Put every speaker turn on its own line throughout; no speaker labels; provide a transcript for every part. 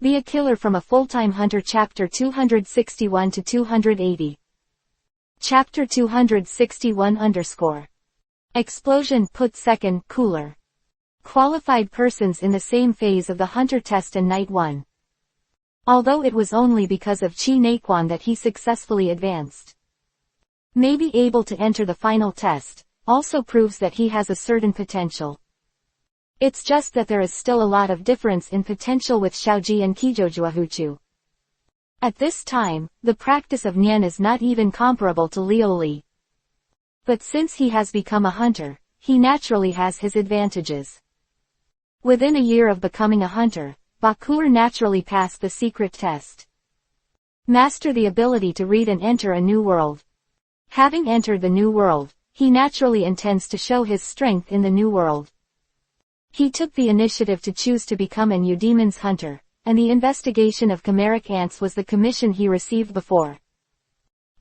Be a Killer from a Full-Time Hunter Chapter 261 to 280. Chapter 261 _ Explosion put second, cooler. Qualified persons in the same phase of the Hunter test and Night 1. Although it was only because of Chi Naquan that he successfully advanced. May be able to enter the final test, also proves that he has a certain potential. It's just that there is still a lot of difference in potential with Xiaoji and Kijojuahuchu. At this time, the practice of Nian is not even comparable to Lioli. But since he has become a hunter, he naturally has his advantages. Within a year of becoming a hunter, Bakur naturally passed the secret test. Master the ability to read and enter a new world. Having entered the new world, he naturally intends to show his strength in the new world. He took the initiative to choose to become an Eudemon's hunter, and the investigation of chimeric ants was the commission he received before.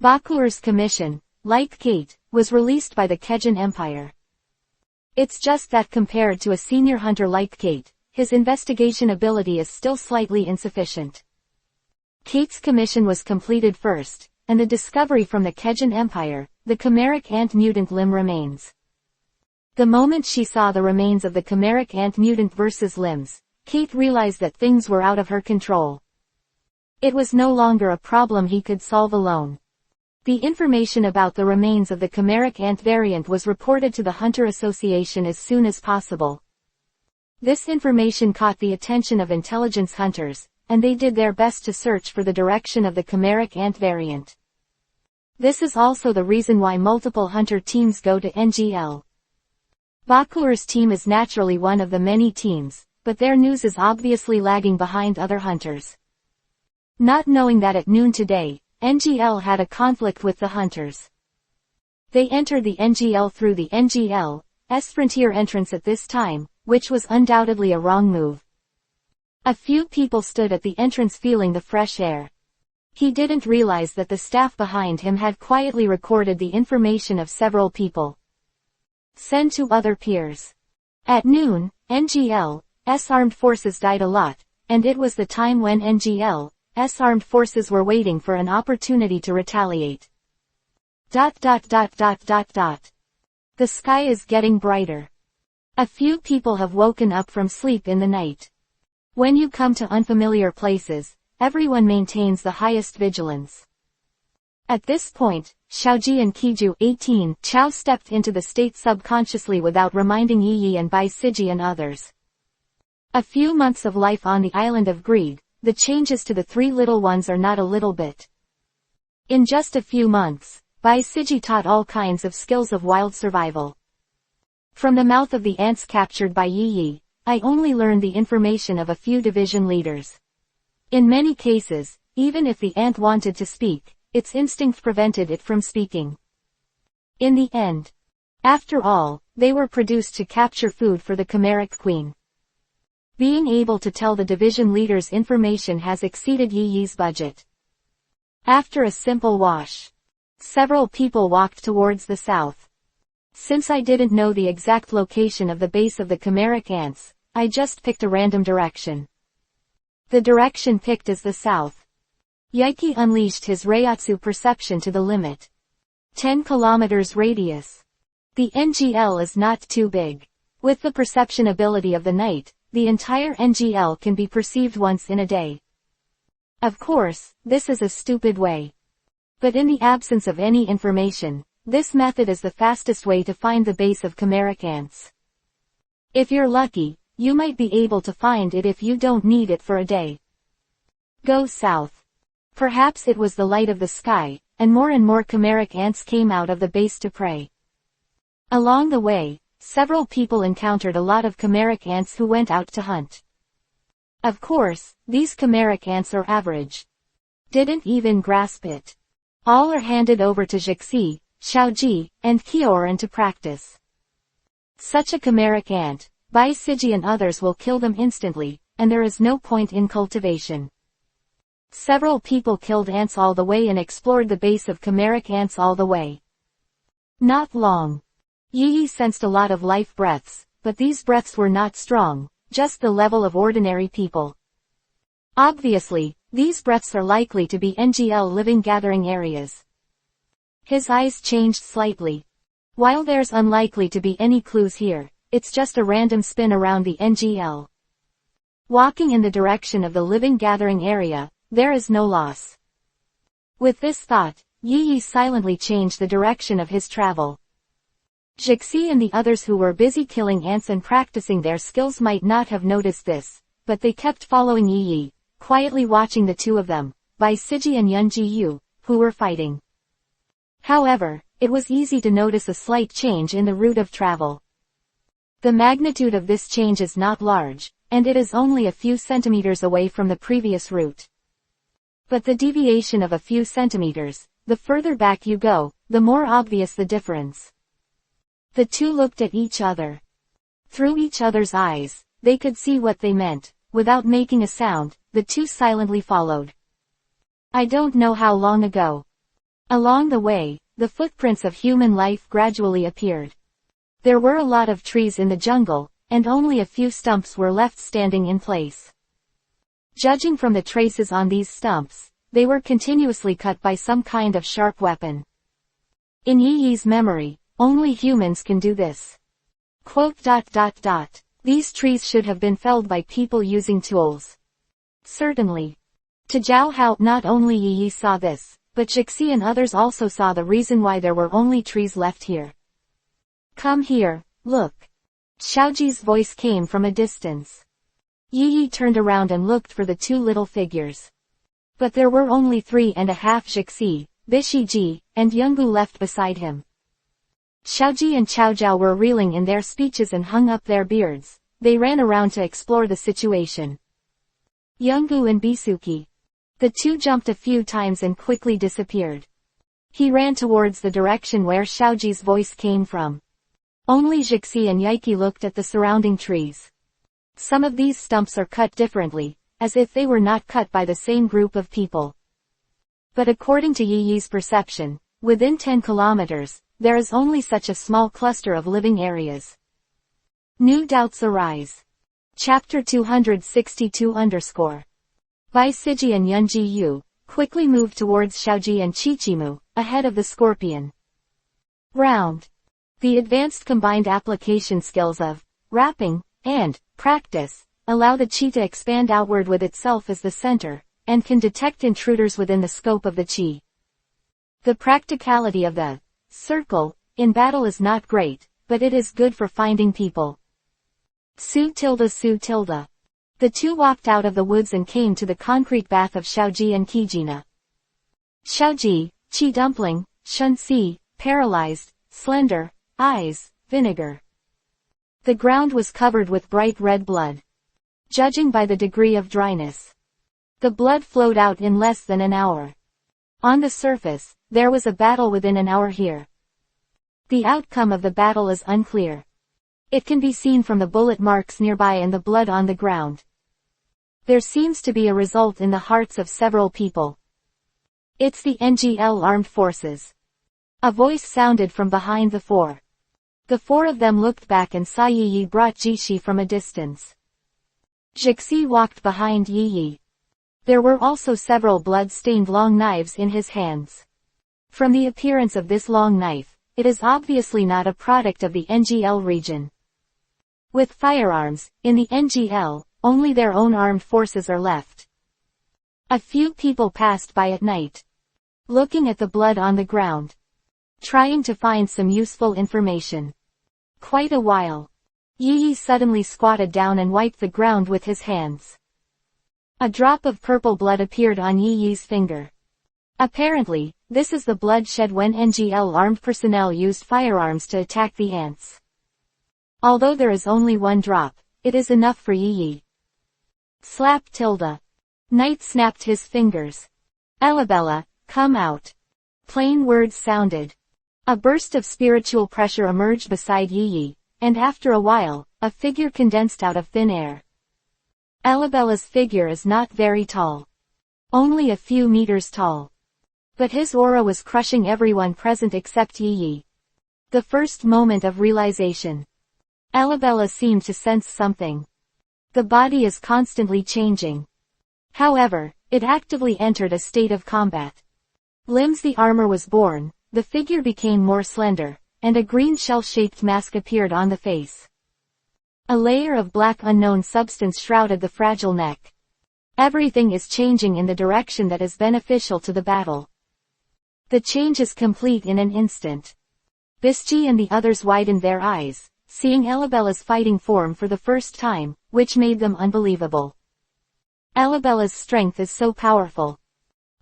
Bakur's commission, like Kate, was released by the Kejin Empire. It's just that compared to a senior hunter like Kate, his investigation ability is still slightly insufficient. Kate's commission was completed first, and the discovery from the Kejin Empire, the chimeric ant mutant limb remains. The moment she saw the remains of the chimeric ant mutant versus limbs, Kate realized that things were out of her control. It was no longer a problem he could solve alone. The information about the remains of the chimeric ant variant was reported to the Hunter Association as soon as possible. This information caught the attention of intelligence hunters, and they did their best to search for the direction of the chimeric ant variant. This is also the reason why multiple hunter teams go to NGL. Bakur's team is naturally one of the many teams, but their news is obviously lagging behind other hunters. Not knowing that at noon today, NGL had a conflict with the hunters. They entered the NGL through the NGL's frontier entrance at this time, which was undoubtedly a wrong move. A few people stood at the entrance feeling the fresh air. He didn't realize that the staff behind him had quietly recorded the information of several people. Send to other peers. At noon, NGL's armed forces died a lot, and it was the time when NGL's armed forces were waiting for an opportunity to retaliate. The sky is getting brighter. A few people have woken up from sleep in the night. When you come to unfamiliar places, everyone maintains the highest vigilance. At this point, Xiaoji and Kiju 18 Chao stepped into the state subconsciously without reminding Yi and Bai Siji and others. A few months of life on the island of greed, the changes to the three little ones are not a little bit. In just a few months, Bai Siji taught all kinds of skills of wild survival. From the mouth of the ants captured by Yi, I only learned the information of a few division leaders. In many cases, even if the ant wanted to speak, its instinct prevented it from speaking. In the end, after all, they were produced to capture food for the chimeric queen. Being able to tell the division leaders information has exceeded Yi's budget. After a simple wash, several people walked towards the south. Since I didn't know the exact location of the base of the chimeric ants, I just picked a random direction. The direction picked is the south. Yaiki unleashed his Reiatsu perception to the limit. 10 kilometers radius. The NGL is not too big. With the perception ability of the night, the entire NGL can be perceived once in a day. Of course, this is a stupid way. But in the absence of any information, this method is the fastest way to find the base of chimeric ants. If you're lucky, you might be able to find it if you don't need it for a day. Go south. Perhaps it was the light of the sky, and more chimeric ants came out of the base to prey. Along the way, several people encountered a lot of chimeric ants who went out to hunt. Of course, these chimeric ants are average. Didn't even grasp it. All are handed over to Jixi, Xiaoji, and Kioran to practice. Such a chimeric ant, Bai Siji and others will kill them instantly, and there is no point in cultivation. Several people killed ants all the way and explored the base of chimeric ants all the way. Not long. Yi sensed a lot of life breaths, but these breaths were not strong, just the level of ordinary people. Obviously, these breaths are likely to be NGL living gathering areas. His eyes changed slightly. While there's unlikely to be any clues here, it's just a random spin around the NGL. Walking in the direction of the living gathering area, there is no loss. With this thought, Yi silently changed the direction of his travel. Jixi and the others who were busy killing ants and practicing their skills might not have noticed this, but they kept following Yi, quietly watching the two of them, Bai Siji and Yun Jiyu, who were fighting. However, it was easy to notice a slight change in the route of travel. The magnitude of this change is not large, and it is only a few centimeters away from the previous route. But the deviation of a few centimeters, the further back you go, the more obvious the difference. The two looked at each other. Through each other's eyes, they could see what they meant. Without making a sound, the two silently followed. I don't know how long ago. Along the way, the footprints of human life gradually appeared. There were a lot of trees in the jungle, and only a few stumps were left standing in place. Judging from the traces on these stumps, they were continuously cut by some kind of sharp weapon. In Yi's memory, only humans can do this. These trees should have been felled by people using tools. Certainly. To Zhao Hao, not only Yi saw this, but Jixi and others also saw the reason why there were only trees left here. Come here, look. Xiaoji's voice came from a distance. Yi turned around and looked for the two little figures. But there were only 3.5 Jixi, Bishiji, and Yungu left beside him. Xiaoji and Chaojiao were reeling in their speeches and hung up their beards. They ran around to explore the situation. Yungu and Bisuki. The two jumped a few times and quickly disappeared. He ran towards the direction where Xiaoji's voice came from. Only Jixi and Yaiki looked at the surrounding trees. Some of these stumps are cut differently, as if they were not cut by the same group of people. But according to Yi's perception, within 10 kilometers, there is only such a small cluster of living areas. New doubts arise. Chapter 262 Bai Siji and Yun Jiyu quickly moved towards Xiaoji and Chichimu, ahead of the scorpion. Round. The advanced combined application skills of wrapping and practice allow the chi to expand outward with itself as the center, and can detect intruders within the scope of the chi. The practicality of the circle in battle is not great, but it is good for finding people. Su tilde. The two walked out of the woods and came to the concrete bath of Xiaoji and Kijina. Xiaoji, chi dumpling, Shunsi, paralyzed, slender, eyes, vinegar. The ground was covered with bright red blood. Judging by the degree of dryness, the blood flowed out in less than an hour. On the surface, there was a battle within an hour here. The outcome of the battle is unclear. It can be seen from the bullet marks nearby and the blood on the ground. There seems to be a result in the hearts of several people. It's the NGL armed forces. A voice sounded from behind the four. The four of them looked back and saw Yi brought Jishi from a distance. Jixi walked behind Yi. There were also several blood-stained long knives in his hands. From the appearance of this long knife, it is obviously not a product of the NGL region. With firearms, in the NGL, only their own armed forces are left. A few people passed by at night, looking at the blood on the ground, trying to find some useful information. Quite a while. Yi suddenly squatted down and wiped the ground with his hands. A drop of purple blood appeared on Yi's finger. Apparently, this is the blood shed when NGL armed personnel used firearms to attack the ants. Although there is only one drop, it is enough for Yi. Slap tilde. Knight snapped his fingers. Elabella, come out. Plain words sounded. A burst of spiritual pressure emerged beside Yi, and after a while, a figure condensed out of thin air. Elabella's figure is not very tall. Only a few meters tall. But his aura was crushing everyone present except Yi. The first moment of realization. Elabella seemed to sense something. The body is constantly changing. However, it actively entered a state of combat. Limbs the armor was born, the figure became more slender, and a green shell-shaped mask appeared on the face. A layer of black unknown substance shrouded the fragile neck. Everything is changing in the direction that is beneficial to the battle. The change is complete in an instant. Bischi and the others widened their eyes, seeing Elabella's fighting form for the first time, which made them unbelievable. Elabella's strength is so powerful.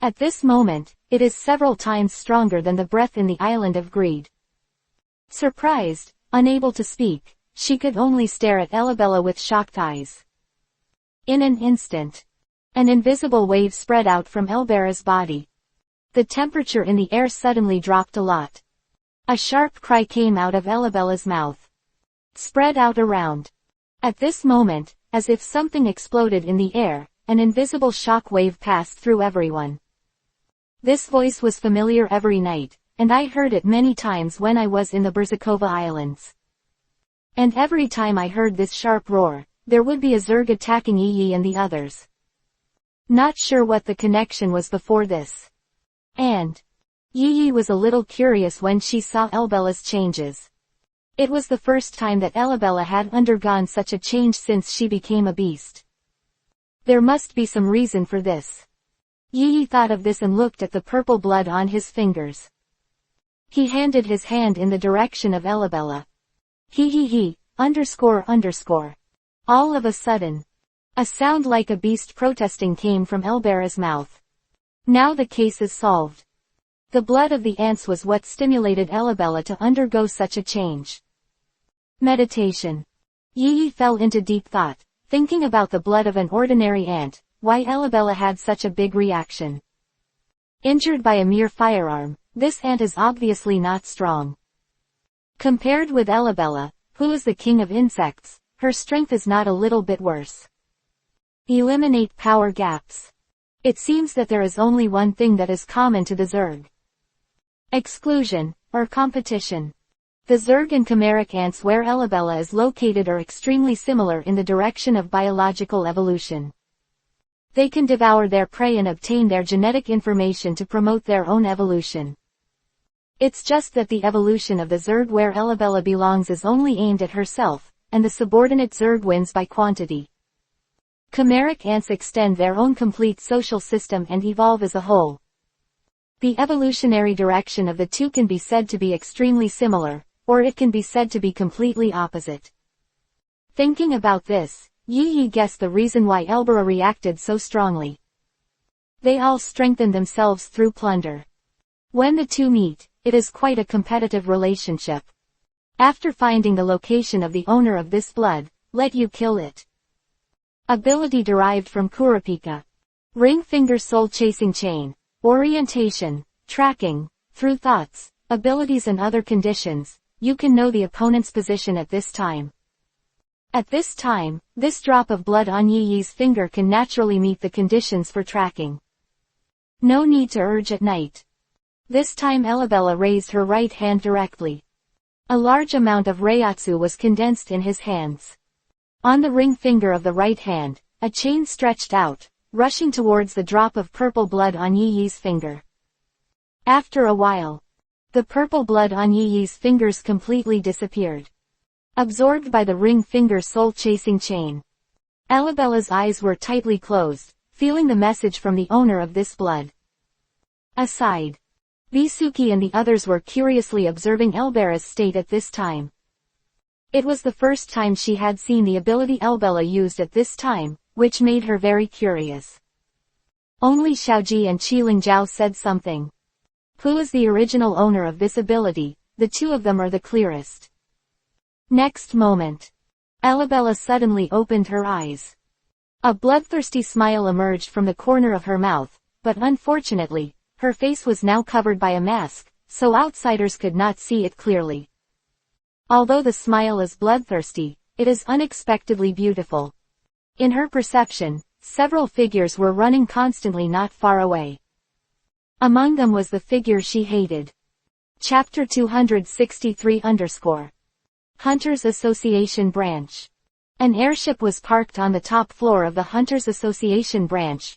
At this moment, it is several times stronger than the breath in the island of greed. Surprised, unable to speak, she could only stare at Elabella with shocked eyes. In an instant, an invisible wave spread out from Elbera's body. The temperature in the air suddenly dropped a lot. A sharp cry came out of Elabella's mouth. Spread out around. At this moment, as if something exploded in the air, an invisible shock wave passed through everyone. This voice was familiar every night, and I heard it many times when I was in the Berzakova Islands. And every time I heard this sharp roar, there would be a Zerg attacking Yi and the others. Not sure what the connection was before this. And Yi was a little curious when she saw Elbella's changes. It was the first time that Elabella had undergone such a change since she became a beast. There must be some reason for this. Yi thought of this and looked at the purple blood on his fingers. He handed his hand in the direction of Elabella. ___. All of a sudden, a sound like a beast protesting came from Elbera's mouth. Now the case is solved. The blood of the ants was what stimulated Elabella to undergo such a change. Meditation. Yi fell into deep thought, thinking about the blood of an ordinary ant, why Elabella had such a big reaction. Injured by a mere firearm, this ant is obviously not strong. Compared with Elabella, who is the king of insects, her strength is not a little bit worse. Eliminate power gaps. It seems that there is only one thing that is common to the Zerg. Exclusion, or competition. The Zerg and chimeric ants where Elabella is located are extremely similar in the direction of biological evolution. They can devour their prey and obtain their genetic information to promote their own evolution. It's just that the evolution of the Zerg where Elabella belongs is only aimed at herself, and the subordinate Zerg wins by quantity. Chimeric ants extend their own complete social system and evolve as a whole. The evolutionary direction of the two can be said to be extremely similar, or it can be said to be completely opposite. Thinking about this, Yi guessed the reason why Elbera reacted so strongly. They all strengthen themselves through plunder. When the two meet, it is quite a competitive relationship. After finding the location of the owner of this blood, let you kill it. Ability derived from Kurapika. Ring finger soul chasing chain. Orientation, tracking, through thoughts, abilities and other conditions, you can know the opponent's position at this time. At this time, this drop of blood on Yi's finger can naturally meet the conditions for tracking. No need to urge at night. This time Elabella raised her right hand directly. A large amount of Reiatsu was condensed in his hands. On the ring finger of the right hand, a chain stretched out, rushing towards the drop of purple blood on Yi's finger. After a while, the purple blood on Yi's fingers completely disappeared, absorbed by the ring finger soul-chasing chain. Elabella's eyes were tightly closed, feeling the message from the owner of this blood. Aside, Bisuki and the others were curiously observing Elbera's state at this time. It was the first time she had seen the ability Elbella used at this time, which made her very curious. Only Xiaoji and Qilingzhao said something. Who is the original owner of this ability? The two of them are the clearest. Next moment, Elabella suddenly opened her eyes. A bloodthirsty smile emerged from the corner of her mouth, but unfortunately, her face was now covered by a mask, so outsiders could not see it clearly. Although the smile is bloodthirsty, it is unexpectedly beautiful. In her perception, several figures were running constantly not far away. Among them was the figure she hated. Chapter 263_. Hunters Association Branch. An airship was parked on the top floor of the Hunters Association branch,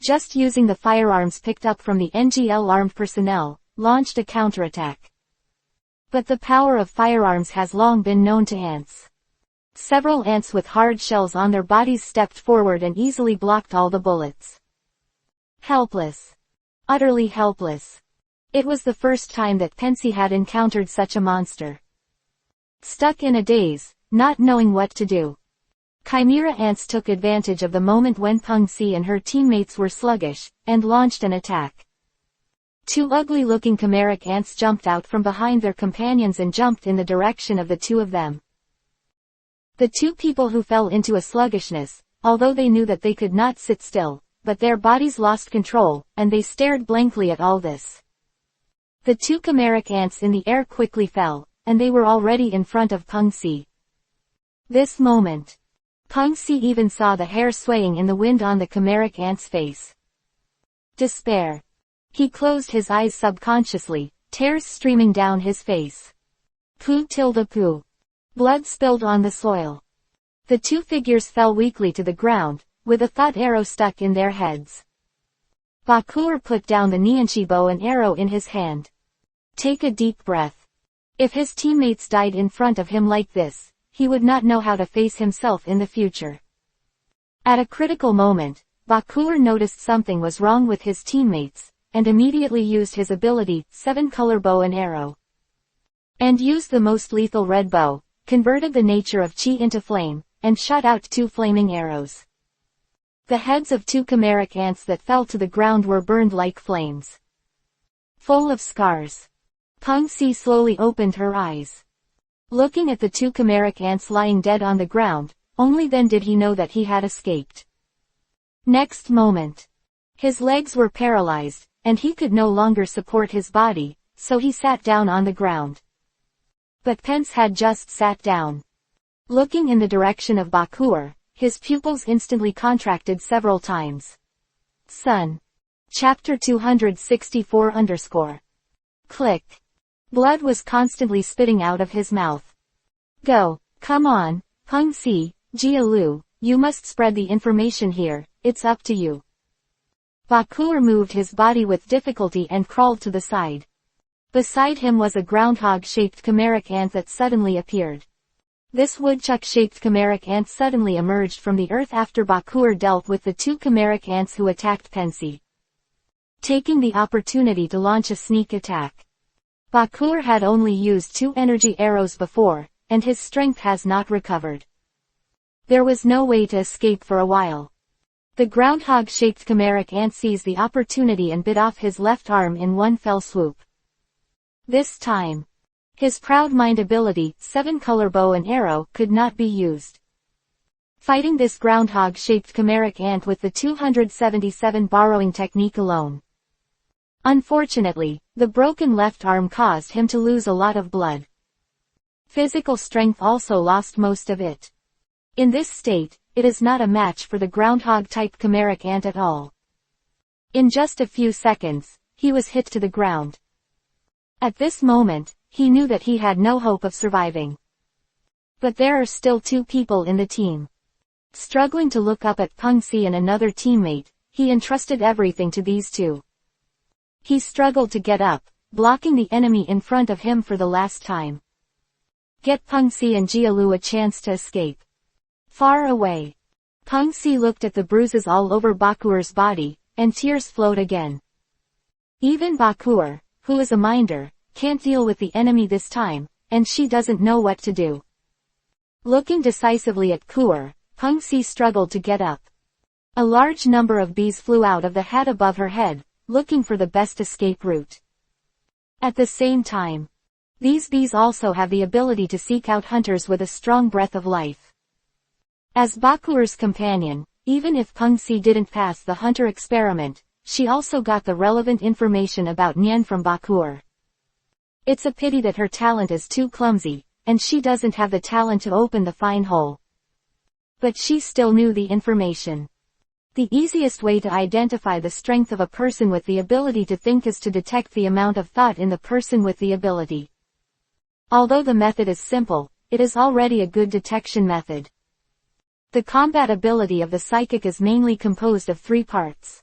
just using the firearms picked up from the NGL armed personnel, launched a counterattack. But the power of firearms has long been known to ants. Several ants with hard shells on their bodies stepped forward and easily blocked all the bullets. Helpless. Utterly helpless. It was the first time that Pensy had encountered such a monster. Stuck in a daze, not knowing what to do. Chimera ants took advantage of the moment when Pensy and her teammates were sluggish, and launched an attack. Two ugly-looking chimeric ants jumped out from behind their companions and jumped in the direction of the two of them. The two people who fell into a sluggishness, although they knew that they could not sit still, but their bodies lost control, and they stared blankly at all this. The two chimeric ants in the air quickly fell, and they were already in front of Pensy. This moment. Pensy even saw the hair swaying in the wind on the chimeric ant's face. Despair. He closed his eyes subconsciously, tears streaming down his face. Poo. Blood spilled on the soil. The two figures fell weakly to the ground, with a thought arrow stuck in their heads. Bakur put down the Nianchi bow and arrow in his hand. Take a deep breath. If his teammates died in front of him like this, he would not know how to face himself in the future. At a critical moment, Bakur noticed something was wrong with his teammates, and immediately used his ability, 7-color bow and arrow. And used the most lethal red bow, converted the nature of chi into flame, and shot out 2 flaming arrows. The heads of 2 chimeric ants that fell to the ground were burned like flames. Full of scars. Pensy slowly opened her eyes. Looking at the 2 chimeric ants lying dead on the ground, only then did he know that he had escaped. Next moment. His legs were paralyzed, and he could no longer support his body, so he sat down on the ground. But Pence had just sat down. Looking in the direction of Bakur, his pupils instantly contracted several times. Son. Chapter 264 Click. Blood was constantly spitting out of his mouth. Go, come on, Pensy, Jialu, you must spread the information here, it's up to you. Bakur moved his body with difficulty and crawled to the side. Beside him was a groundhog-shaped chimeric ant that suddenly appeared. This woodchuck-shaped chimeric ant suddenly emerged from the earth after Bakur dealt with the 2 chimeric ants who attacked Pensy. Taking the opportunity to launch a sneak attack. Bakur had only used 2 energy arrows before, and his strength has not recovered. There was no way to escape for a while. The groundhog-shaped chimeric ant seized the opportunity and bit off his left arm in one fell swoop. This time, his proud mind ability, 7-color bow and arrow, could not be used. Fighting this groundhog-shaped chimeric ant with the 277 borrowing technique alone. Unfortunately, the broken left arm caused him to lose a lot of blood. Physical strength also lost most of it. In this state, it is not a match for the groundhog-type chimeric ant at all. In just a few seconds, he was hit to the ground. At this moment, he knew that he had no hope of surviving. But there are still 2 people in the team. Struggling to look up at Pensy and another teammate, he entrusted everything to these 2. He struggled to get up, blocking the enemy in front of him for the last time. Get Pensy and Jialu a chance to escape. Far away. Pensy looked at the bruises all over Bakur's body, and tears flowed again. Even Bakur, who is a minder, can't deal with the enemy this time, and she doesn't know what to do. Looking decisively at Kur, Pensy struggled to get up. A large number of bees flew out of the hat above her head, looking for the best escape route. At the same time, these bees also have the ability to seek out hunters with a strong breath of life. As Bakur's companion, even if Pensy didn't pass the hunter experiment, she also got the relevant information about Nian from Bakur. It's a pity that her talent is too clumsy, and she doesn't have the talent to open the fine hole. But she still knew the information. The easiest way to identify the strength of a person with the ability to think is to detect the amount of thought in the person with the ability. Although the method is simple, it is already a good detection method. The combat ability of the psychic is mainly composed of 3 parts.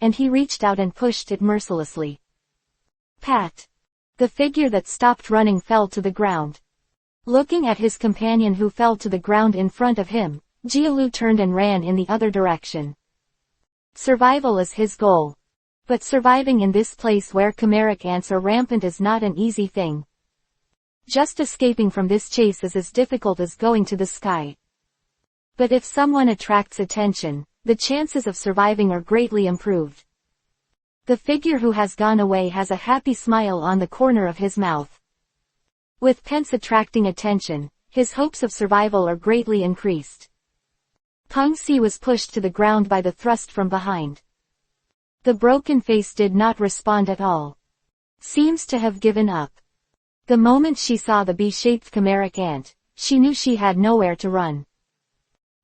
and he reached out and pushed it mercilessly. Pat! The figure that stopped running fell to the ground. Looking at his companion who fell to the ground in front of him, Jialu turned and ran in the other direction. Survival is his goal. But surviving in this place where chimeric ants are rampant is not an easy thing. Just escaping from this chase is as difficult as going to the sky. But if someone attracts attention, the chances of surviving are greatly improved. The figure who has gone away has a happy smile on the corner of his mouth. With Pence attracting attention, his hopes of survival are greatly increased. Peng Si was pushed to the ground by the thrust from behind. The broken face did not respond at all. Seems to have given up. The moment she saw the bee-shaped chimeric ant, she knew she had nowhere to run.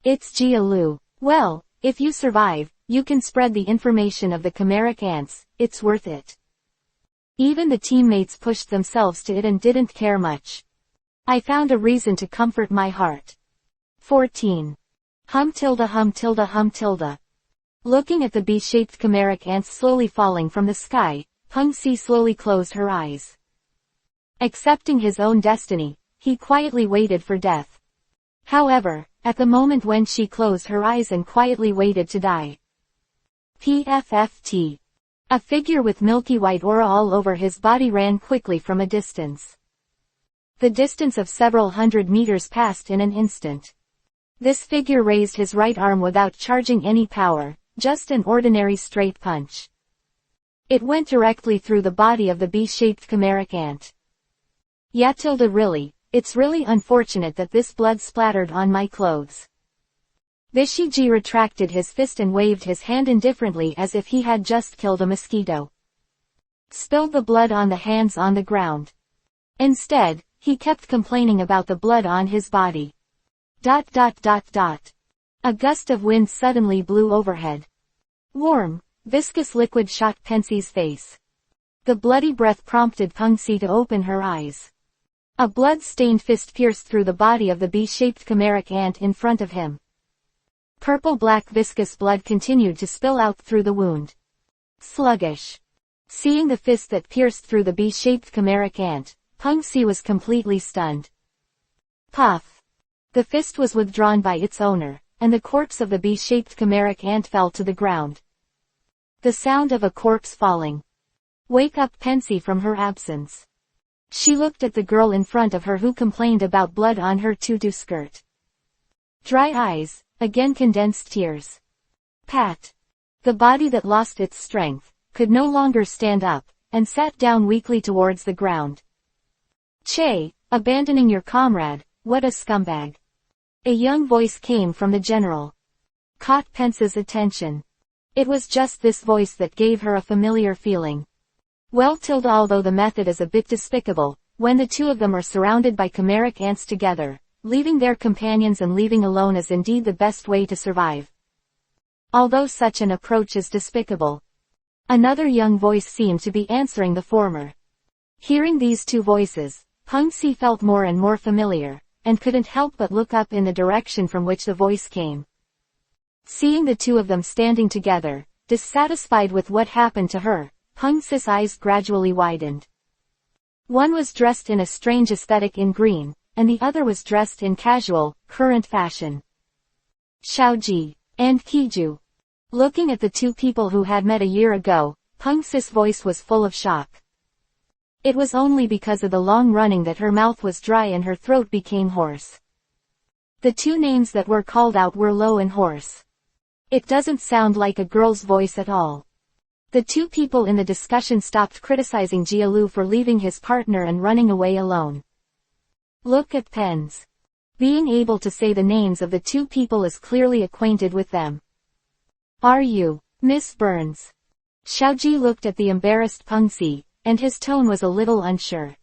It's Jialu. Well, if you survive, you can spread the information of the chimeric ants, it's worth it. Even the teammates pushed themselves to it and didn't care much. I found a reason to comfort my heart. 14. Hum tilde hum tilde hum tilde. Looking at the bee-shaped chimeric ants slowly falling from the sky, Peng Si slowly closed her eyes. Accepting his own destiny, he quietly waited for death. However, at the moment when she closed her eyes and quietly waited to die. PFFT. A figure with milky white aura all over his body ran quickly from a distance. The distance of several hundred meters passed in an instant. This figure raised his right arm without charging any power, just an ordinary straight punch. It went directly through the body of the bee-shaped chimeric ant. Yeah, really, it's really unfortunate that this blood splattered on my clothes. Bishiji retracted his fist and waved his hand indifferently as if he had just killed a mosquito. Spilled the blood on the hands on the ground. Instead, he kept complaining about the blood on his body. ... A gust of wind suddenly blew overhead. Warm, viscous liquid shot Peng Si's face. The bloody breath prompted Peng Si to open her eyes. A blood-stained fist pierced through the body of the bee-shaped chimeric ant in front of him. Purple-black viscous blood continued to spill out through the wound. Sluggish. Seeing the fist that pierced through the bee-shaped chimeric ant, Peng Si was completely stunned. Puff. The fist was withdrawn by its owner, and the corpse of the bee-shaped chimeric ant fell to the ground. The sound of a corpse falling. Wake up Peng Si from her absence. She looked at the girl in front of her who complained about blood on her tutu skirt. Dry eyes, again condensed tears. Pat. The body that lost its strength, could no longer stand up, and sat down weakly towards the ground. Che, abandoning your comrade, what a scumbag. A young voice came from the general. Caught Pence's attention. It was just this voice that gave her a familiar feeling. Well, although the method is a bit despicable, when the two of them are surrounded by chimeric ants together, leaving their companions and leaving alone is indeed the best way to survive. Although such an approach is despicable. Another young voice seemed to be answering the former. Hearing these two voices, Peng Si felt more and more familiar, and couldn't help but look up in the direction from which the voice came. Seeing the two of them standing together, dissatisfied with what happened to her, Peng Si's eyes gradually widened. One was dressed in a strange aesthetic in green, and the other was dressed in casual, current fashion. Xiaoji and Qiju. Looking at the two people who had met a year ago, Peng Si's voice was full of shock. It was only because of the long running that her mouth was dry and her throat became hoarse. The two names that were called out were low and hoarse. It doesn't sound like a girl's voice at all. The two people in the discussion stopped criticizing Jialu for leaving his partner and running away alone. Look at Pens. Being able to say the names of the two people is clearly acquainted with them. Are you, Miss Burns? Xiaoji looked at the embarrassed Peng Si, and his tone was a little unsure.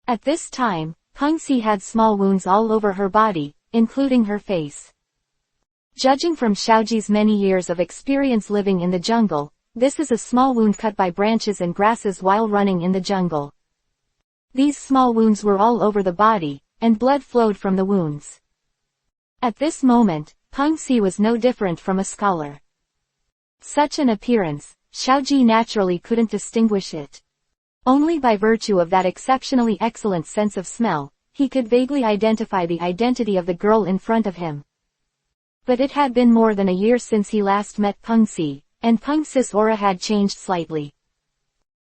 At this time, Peng Si had small wounds all over her body, including her face. Judging from Xiaoji's many years of experience living in the jungle, this is a small wound cut by branches and grasses while running in the jungle. These small wounds were all over the body, and blood flowed from the wounds. At this moment, Peng Si was no different from a scholar. Such an appearance, Xiaoji naturally couldn't distinguish it. Only by virtue of that exceptionally excellent sense of smell, he could vaguely identify the identity of the girl in front of him. But it had been more than a year since he last met Peng Si, and Peng Si's aura had changed slightly.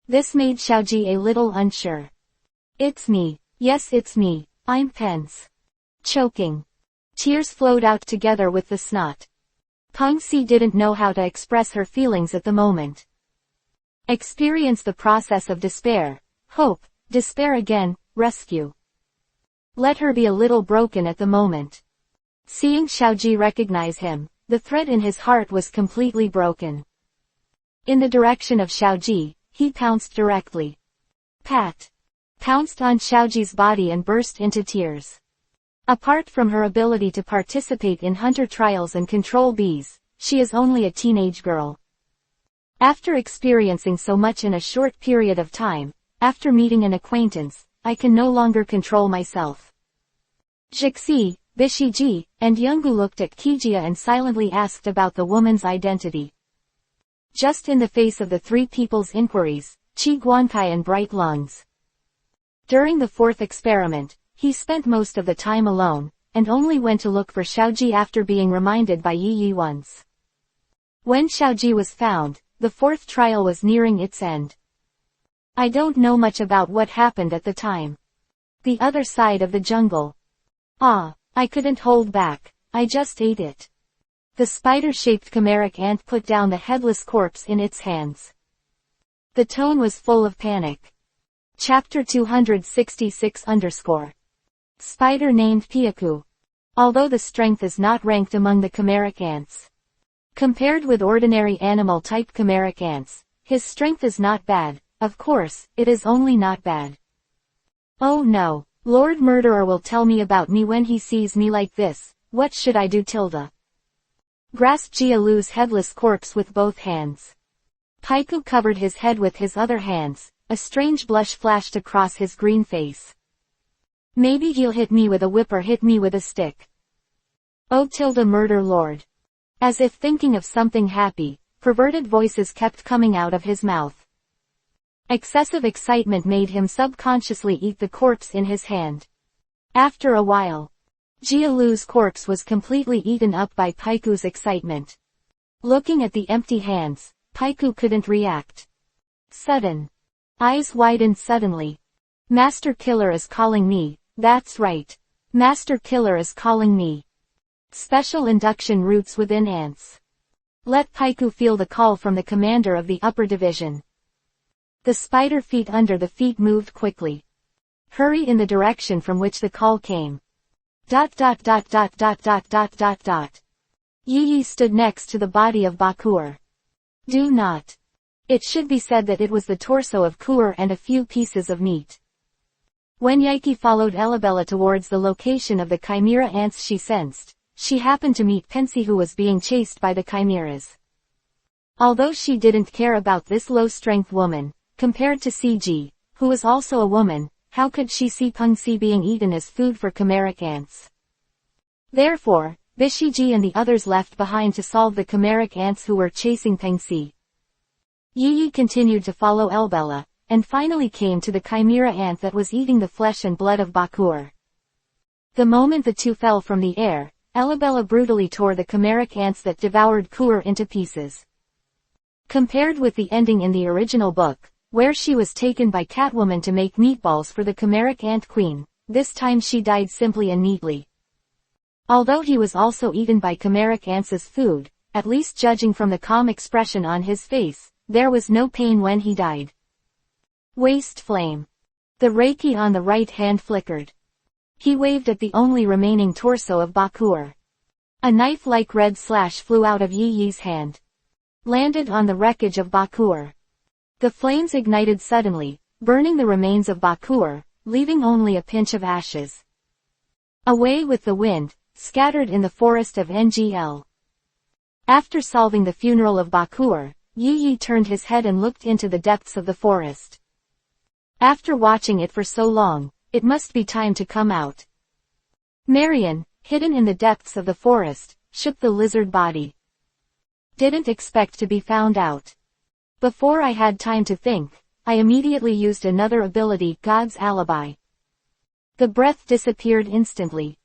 This made Xiaoji a little unsure. It's me. Yes, it's me. I'm Pence. Choking. Tears flowed out together with the snot. Peng Si didn't know how to express her feelings at the moment. Experience the process of despair, hope, despair again, rescue. Let her be a little broken at the moment. Seeing Xiaoji recognize him, the thread in his heart was completely broken. In the direction of Xiaoji, he pounced directly. Pat. Pounced on Xiaoji's body and burst into tears. Apart from her ability to participate in hunter trials and control bees, she is only a teenage girl. After experiencing so much in a short period of time, after meeting an acquaintance, I can no longer control myself. Jixi, Bishiji, and Yungu looked at Kijia and silently asked about the woman's identity. Just in the face of the three people's inquiries, Qi Guankai and Bright Lungs. During the fourth experiment, he spent most of the time alone, and only went to look for Xiaoji after being reminded by Yi Yi once. When Xiaoji was found, the fourth trial was nearing its end. I don't know much about what happened at the time. The other side of the jungle. I couldn't hold back, I just ate it. The spider-shaped chimeric ant put down the headless corpse in its hands. The tone was full of panic. Chapter 266 _ Spider named Piaku. Although the strength is not ranked among the chimeric ants. Compared with ordinary animal-type chimeric ants, his strength is not bad, of course, it is only not bad. Oh no, Lord Murderer will tell me about me when he sees me like this, what should I do? Tilda grasped Jia Lu's headless corpse with both hands. Paiku covered his head with his other hands, a strange blush flashed across his green face. Maybe he'll hit me with a whip or hit me with a stick. Oh Tilda Murder Lord. As if thinking of something happy, perverted voices kept coming out of his mouth. Excessive excitement made him subconsciously eat the corpse in his hand. After a while, Jia Lu's corpse was completely eaten up by Paiku's excitement. Looking at the empty hands, Paiku couldn't react. Sudden. Eyes widened suddenly. Master Killer is calling me, that's right. Master Killer is calling me. Special induction routes within ants. Let Paiku feel the call from the commander of the upper division. The spider feet under the feet moved quickly. Hurry in the direction from which the call came. ... Yi Yi stood next to the body of Bakur. Do not. It should be said that it was the torso of Kur and a few pieces of meat. When Yaiki followed Elabella towards the location of the chimera ants she sensed, she happened to meet Pensy who was being chased by the chimeras. Although she didn't care about this low-strength woman, compared to CG, who was also a woman, how could she see Peng Si being eaten as food for chimeric ants? Therefore, Bishiji and the others left behind to solve the chimeric ants who were chasing Peng Si. Yi Yi continued to follow Elbella, and finally came to the chimera ant that was eating the flesh and blood of Bakur. The moment the two fell from the air, Elabella brutally tore the chimeric ants that devoured Kur into pieces. Compared with the ending in the original book, where she was taken by Catwoman to make meatballs for the chimeric ant queen, this time she died simply and neatly. Although he was also eaten by chimeric ants as food, at least judging from the calm expression on his face, there was no pain when he died. Waste flame. The Reiki on the right hand flickered. He waved at the only remaining torso of Bakur. A knife-like red slash flew out of Yi Yi's hand. Landed on the wreckage of Bakur. The flames ignited suddenly, burning the remains of Bakur, leaving only a pinch of ashes. Away with the wind, scattered in the forest of NGL. After solving the funeral of Bakur, Yi Yi turned his head and looked into the depths of the forest. After watching it for so long, it must be time to come out. Marion, hidden in the depths of the forest, shook the lizard body. Didn't expect to be found out. Before I had time to think, I immediately used another ability, God's alibi. The breath disappeared instantly.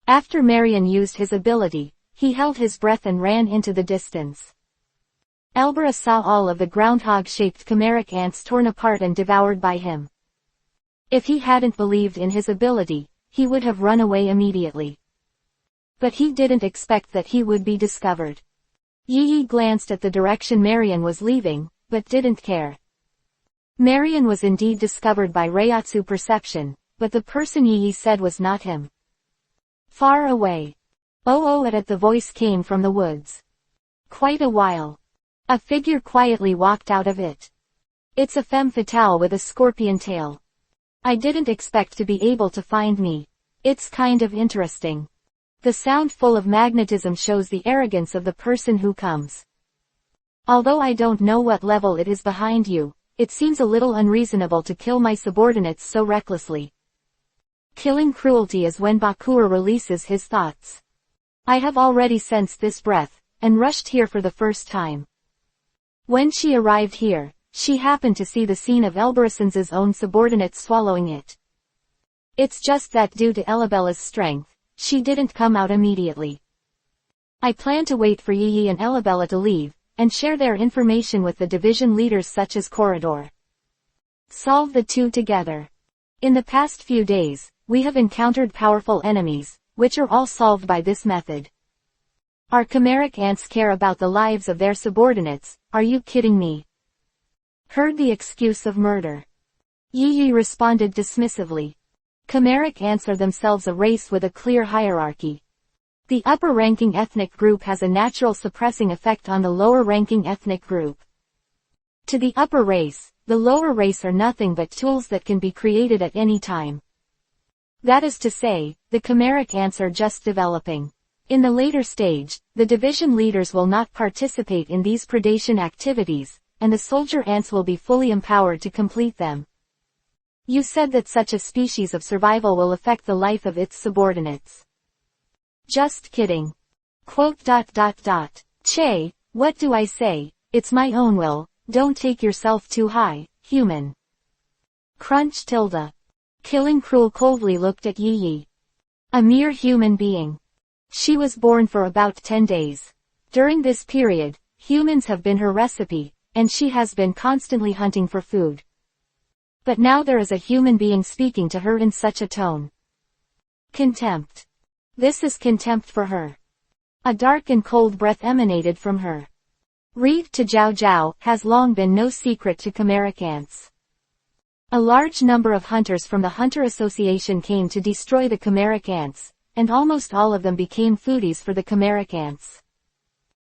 After Marion used his ability, he held his breath and ran into the distance. Elbera saw all of the groundhog-shaped chimeric ants torn apart and devoured by him. If he hadn't believed in his ability, he would have run away immediately. But he didn't expect that he would be discovered. Yi glanced at the direction Marion was leaving, but didn't care. Marion was indeed discovered by Reiatsu perception, but the person Yi said was not him. Far away. Oh, at the voice came from the woods. Quite a while. A figure quietly walked out of it. It's a femme fatale with a scorpion tail. I didn't expect to be able to find me. It's kind of interesting. The sound full of magnetism shows the arrogance of the person who comes. Although I don't know what level it is behind you, it seems a little unreasonable to kill my subordinates so recklessly. Killing cruelty is when Bakura releases his thoughts. I have already sensed this breath, and rushed here for the first time. When she arrived here, she happened to see the scene of Elberasen's own subordinate swallowing it. It's just that due to Elabella's strength, she didn't come out immediately. I plan to wait for Yi and Elabella to leave, and share their information with the division leaders such as Corridor. Solve the two together. In the past few days, we have encountered powerful enemies, which are all solved by this method. Our chimeric ants care about the lives of their subordinates, are you kidding me? Heard the excuse of murder. Yi responded dismissively. Chimeric ants are themselves a race with a clear hierarchy. The upper-ranking ethnic group has a natural suppressing effect on the lower-ranking ethnic group. To the upper race, the lower race are nothing but tools that can be created at any time. That is to say, the chimeric ants are just developing. In the later stage, the division leaders will not participate in these predation activities, and the soldier ants will be fully empowered to complete them. You said that such a species of survival will affect the life of its subordinates. Just kidding. Che, what do I say, it's my own will, don't take yourself too high, human. Crunch tilde. Killing Cruel coldly looked at Yi. A mere human being. She was born for about 10 days. During this period, humans have been her recipe, and she has been constantly hunting for food. But now there is a human being speaking to her in such a tone. Contempt. This is contempt for her. A dark and cold breath emanated from her. Read to Jiao Jiao has long been no secret to chimeric ants. A large number of hunters from the Hunter Association came to destroy the chimeric ants, and almost all of them became foodies for the chimeric ants.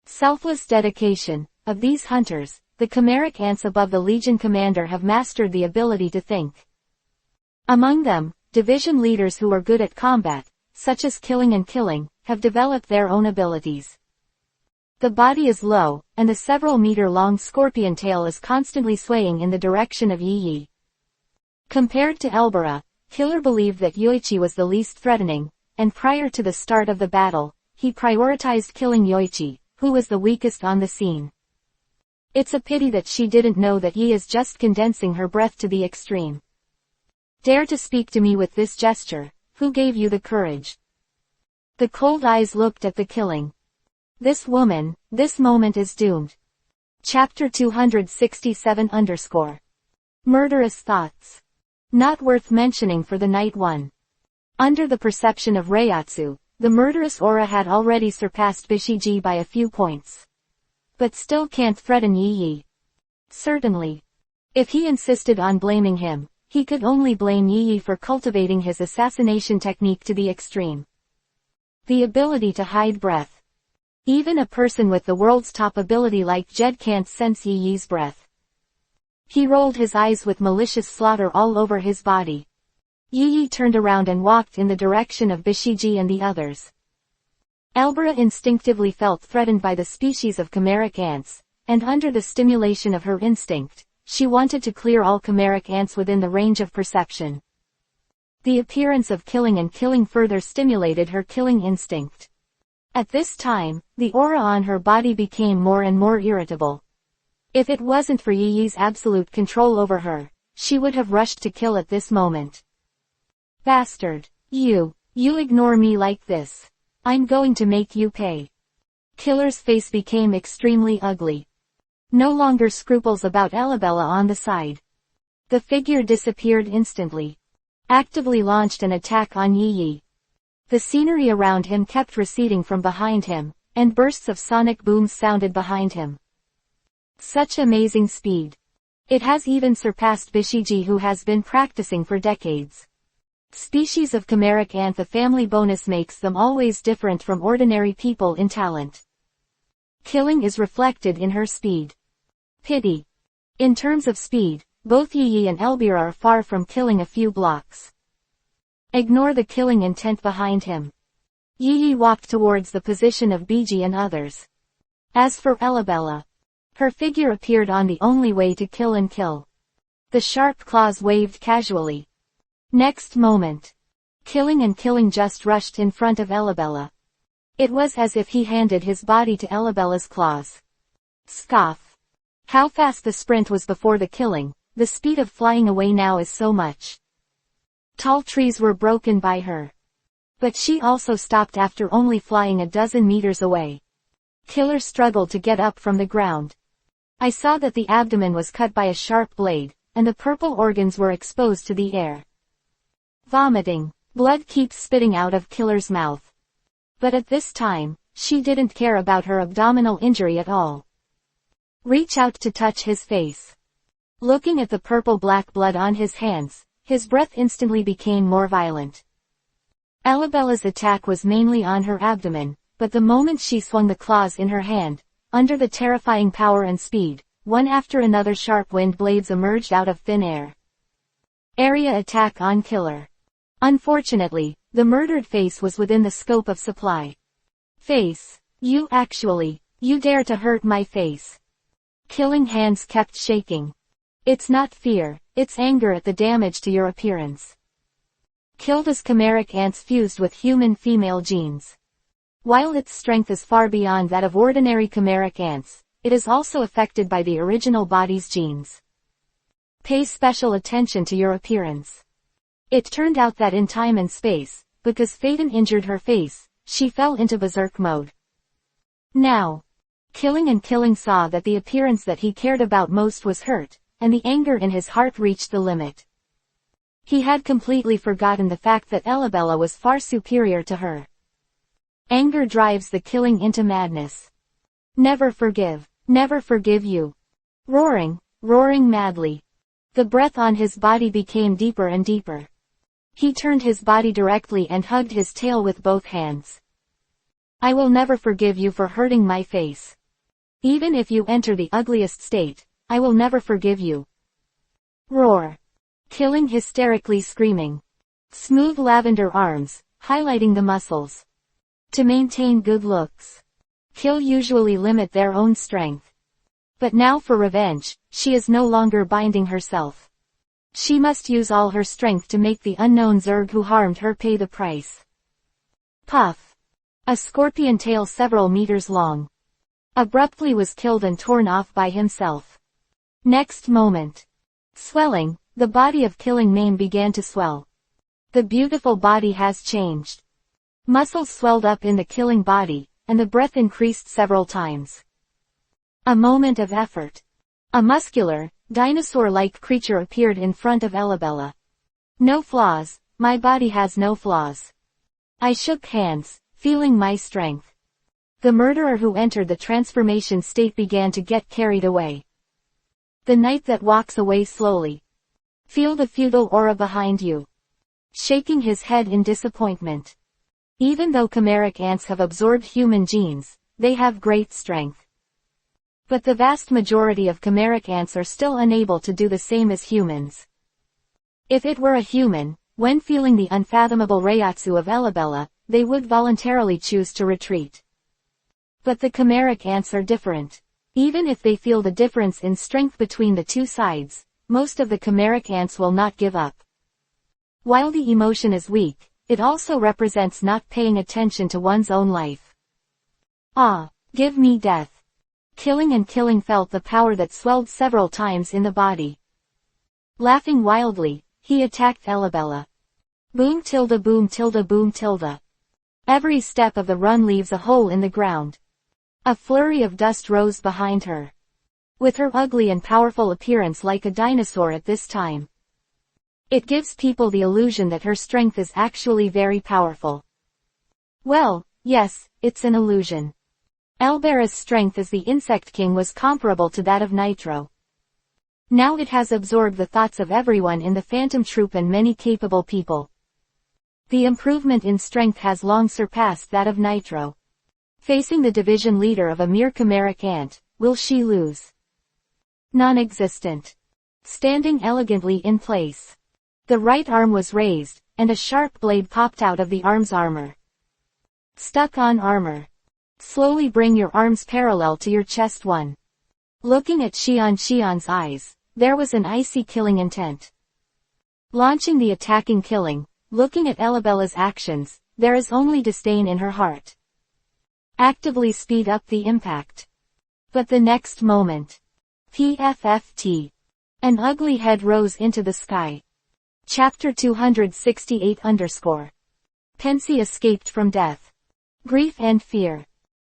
Selfless dedication. Of these hunters, the chimeric ants above the Legion commander have mastered the ability to think. Among them, division leaders who are good at combat, such as killing and killing, have developed their own abilities. The body is low, and the several meter-long scorpion tail is constantly swaying in the direction of Yi. Compared to Elbera, Killer believed that Yoichi was the least threatening, and prior to the start of the battle, he prioritized killing Yoichi, who was the weakest on the scene. It's a pity that she didn't know that Yi is just condensing her breath to the extreme. Dare to speak to me with this gesture, who gave you the courage? The cold eyes looked at the killing. This woman, this moment is doomed. Chapter 267 Murderous thoughts. Not worth mentioning for the night one. Under the perception of Reiatsu, the murderous aura had already surpassed Bishiji by a few points. But still can't threaten Yi. Certainly. If he insisted on blaming him, he could only blame Yi for cultivating his assassination technique to the extreme. The ability to hide breath. Even a person with the world's top ability like Jed can't sense Yi's breath. He rolled his eyes with malicious slaughter all over his body. Yi turned around and walked in the direction of Bishiji and the others. Elbera instinctively felt threatened by the species of chimeric ants, and under the stimulation of her instinct, she wanted to clear all chimeric ants within the range of perception. The appearance of killing and killing further stimulated her killing instinct. At this time, the aura on her body became more and more irritable. If it wasn't for Yi's absolute control over her, she would have rushed to kill at this moment. Bastard. You ignore me like this. I'm going to make you pay. Killer's face became extremely ugly. No longer scruples about Elabella on the side. The figure disappeared instantly. Actively launched an attack on Yi. The scenery around him kept receding from behind him, and bursts of sonic booms sounded behind him. Such amazing speed. It has even surpassed Bishiji, who has been practicing for decades. Species of chimeric ant. The family bonus makes them always different from ordinary people in talent. Killing is reflected in her speed. Pity. In terms of speed, both Yi and Elbira are far from killing a few blocks. Ignore the killing intent behind him. Yi walked towards the position of Biji and others. As for Elabella, her figure appeared on the only way to kill and kill. The sharp claws waved casually. Next moment, Killing just rushed in front of Elabella. It was as if he handed his body to Elabella's claws. Scoff. How fast the sprint was before the killing, the speed of flying away now is so much. Tall trees were broken by her. But she also stopped after only flying a dozen meters away. Killer struggled to get up from the ground. I saw that the abdomen was cut by a sharp blade, and the purple organs were exposed to the air. Vomiting. Blood keeps spitting out of Killer's mouth. But at this time, she didn't care about her abdominal injury at all. Reach out to touch his face. Looking at the purple-black blood on his hands, his breath instantly became more violent. Elabella's attack was mainly on her abdomen, but the moment she swung the claws in her hand, under the terrifying power and speed, one after another sharp wind blades emerged out of thin air. Area attack on Killer. Unfortunately, the murdered face was within the scope of supply. Face. You dare to hurt my face. Killing hands kept shaking. It's not fear, it's anger at the damage to your appearance. Killed as chimeric ants fused with human female genes. While its strength is far beyond that of ordinary chimeric ants, it is also affected by the original body's genes. Pay special attention to your appearance. It turned out that in time and space, because Phaeton injured her face, she fell into berserk mode. Now, Killing saw that the appearance that he cared about most was hurt, and the anger in his heart reached the limit. He had completely forgotten the fact that Elabella was far superior to her. Anger drives the Killing into madness. Never forgive you. Roaring madly. The breath on his body became deeper and deeper. He turned his body directly and hugged his tail with both hands. I will never forgive you for hurting my face. Even if you enter the ugliest state, I will never forgive you. Roar. Killing hysterically screaming. Smooth lavender arms, highlighting the muscles. To maintain good looks. Kill usually limit their own strength. But now for revenge, she is no longer binding herself. She must use all her strength to make the unknown Zerg who harmed her pay the price. Puff. A scorpion tail several meters long. Abruptly was killed and torn off by himself. Next moment. Swelling, the body of Killing mane began to swell. The beautiful body has changed. Muscles swelled up in the Killing body, and the breath increased several times. A moment of effort. A muscular, dinosaur-like creature appeared in front of Elabella. No flaws, my body has no flaws. I shook hands, feeling my strength. The murderer who entered the transformation state began to get carried away. The knight that walks away slowly. Feel the feudal aura behind you. Shaking his head in disappointment. Even though chimeric ants have absorbed human genes, they have great strength. But the vast majority of chimeric ants are still unable to do the same as humans. If it were a human, when feeling the unfathomable Reiatsu of Elabella, they would voluntarily choose to retreat. But the chimeric ants are different. Even if they feel the difference in strength between the two sides, most of the chimeric ants will not give up. While the emotion is weak, it also represents not paying attention to one's own life. Ah, give me death. Killing and Killing felt the power that swelled several times in the body. Laughing wildly, he attacked Elabella. Boom tilde boom tilde boom tilde. Every step of the run leaves a hole in the ground. A flurry of dust rose behind her. With her ugly and powerful appearance like a dinosaur at this time, it gives people the illusion that her strength is actually very powerful. Well, yes, it's an illusion. Elbera's strength as the Insect King was comparable to that of Nitro. Now it has absorbed the thoughts of everyone in the Phantom Troop and many capable people. The improvement in strength has long surpassed that of Nitro. Facing the division leader of a mere chimeric ant, will she lose? Non-existent. Standing elegantly in place. The right arm was raised, and a sharp blade popped out of the arm's armor. Stuck on armor. Slowly bring your arms parallel to your chest. 1. Looking at Xian's eyes, there was an icy killing intent. Launching the attacking Killing, looking at Elabella's actions, there is only disdain in her heart. Actively speed up the impact. But the next moment. PFFT. An ugly head rose into the sky. Chapter 268 _ Pensy escaped from death. Grief and fear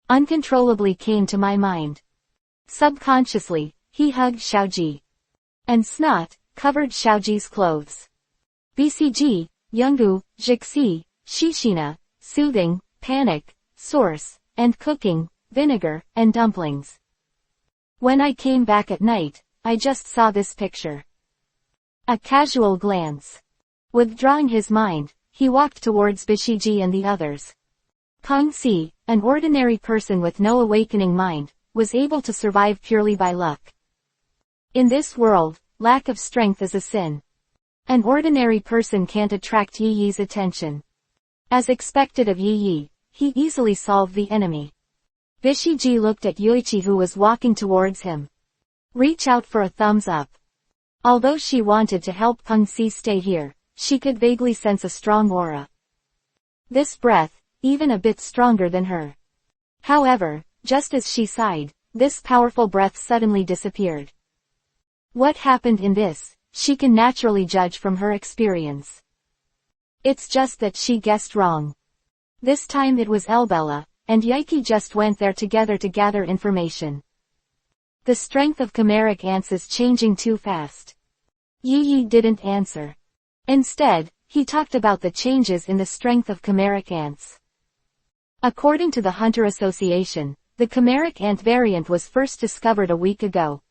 uncontrollably came to my mind. Subconsciously, he hugged Xiaoji. And snot covered Xiaoji's clothes. BCG, Yungu, Jixi, Shishina, soothing, panic, source, and cooking, vinegar, and dumplings. When I came back at night, I just saw this picture. A casual glance. Withdrawing his mind, he walked towards Bishiji and the others. Kang Si, an ordinary person with no awakening mind, was able to survive purely by luck. In this world, lack of strength is a sin. An ordinary person can't attract Yi Yi's attention. As expected of Yi Yi, he easily solved the enemy. Bishiji looked at Yuichi who was walking towards him. Reach out for a thumbs up. Although she wanted to help Kang Si stay here, she could vaguely sense a strong aura. This breath, even a bit stronger than her. However, just as she sighed, this powerful breath suddenly disappeared. What happened in this, she can naturally judge from her experience. It's just that she guessed wrong. This time it was Elbella, and Yaiki just went there together to gather information. The strength of chimeric ants is changing too fast. Yi Yi didn't answer. Instead, he talked about the changes in the strength of chimeric ants. According to the Hunter Association, the chimeric ant variant was first discovered a week ago.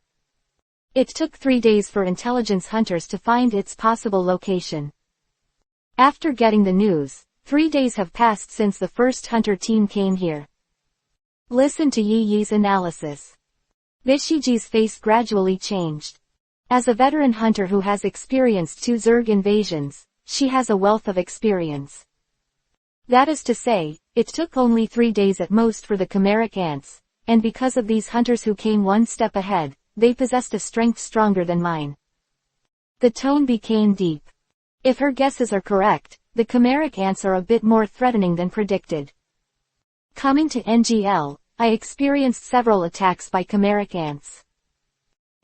It took 3 days for intelligence hunters to find its possible location. After getting the news, 3 days have passed since the first hunter team came here. Listen to Yi Yi's analysis. Bishiji's face gradually changed. As a veteran hunter who has experienced 2 Zerg invasions, she has a wealth of experience. That is to say, it took only 3 days at most for the chimeric ants, and because of these hunters who came one step ahead, they possessed a strength stronger than mine. The tone became deep. If her guesses are correct, the chimeric ants are a bit more threatening than predicted. Coming to NGL, I experienced several attacks by chimeric ants.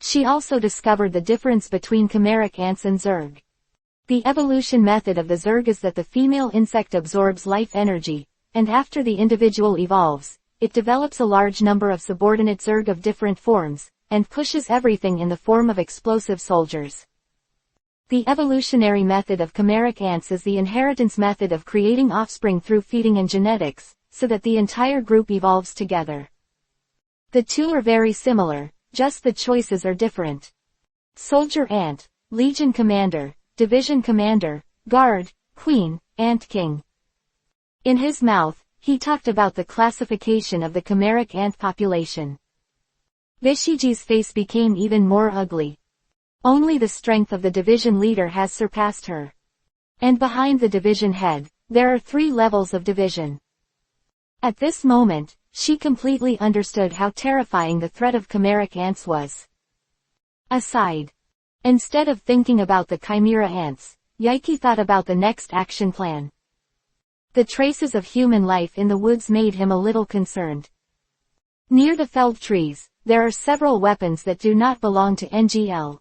She also discovered the difference between chimeric ants and Zerg. The evolution method of the Zerg is that the female insect absorbs life energy, and after the individual evolves, it develops a large number of subordinate Zerg of different forms, and pushes everything in the form of explosive soldiers. The evolutionary method of chimeric ants is the inheritance method of creating offspring through feeding and genetics, so that the entire group evolves together. The two are very similar, just the choices are different. Soldier ant, Legion Commander, Division Commander, Guard, Queen, Ant King. In his mouth, he talked about the classification of the chimeric ant population. Bishiji's face became even more ugly. Only the strength of the division leader has surpassed her. And behind the division head, there are 3 levels of division. At this moment, she completely understood how terrifying the threat of chimeric ants was. Aside. Instead of thinking about the chimera ants, Yaiki thought about the next action plan. The traces of human life in the woods made him a little concerned. Near the felled trees, there are several weapons that do not belong to NGL.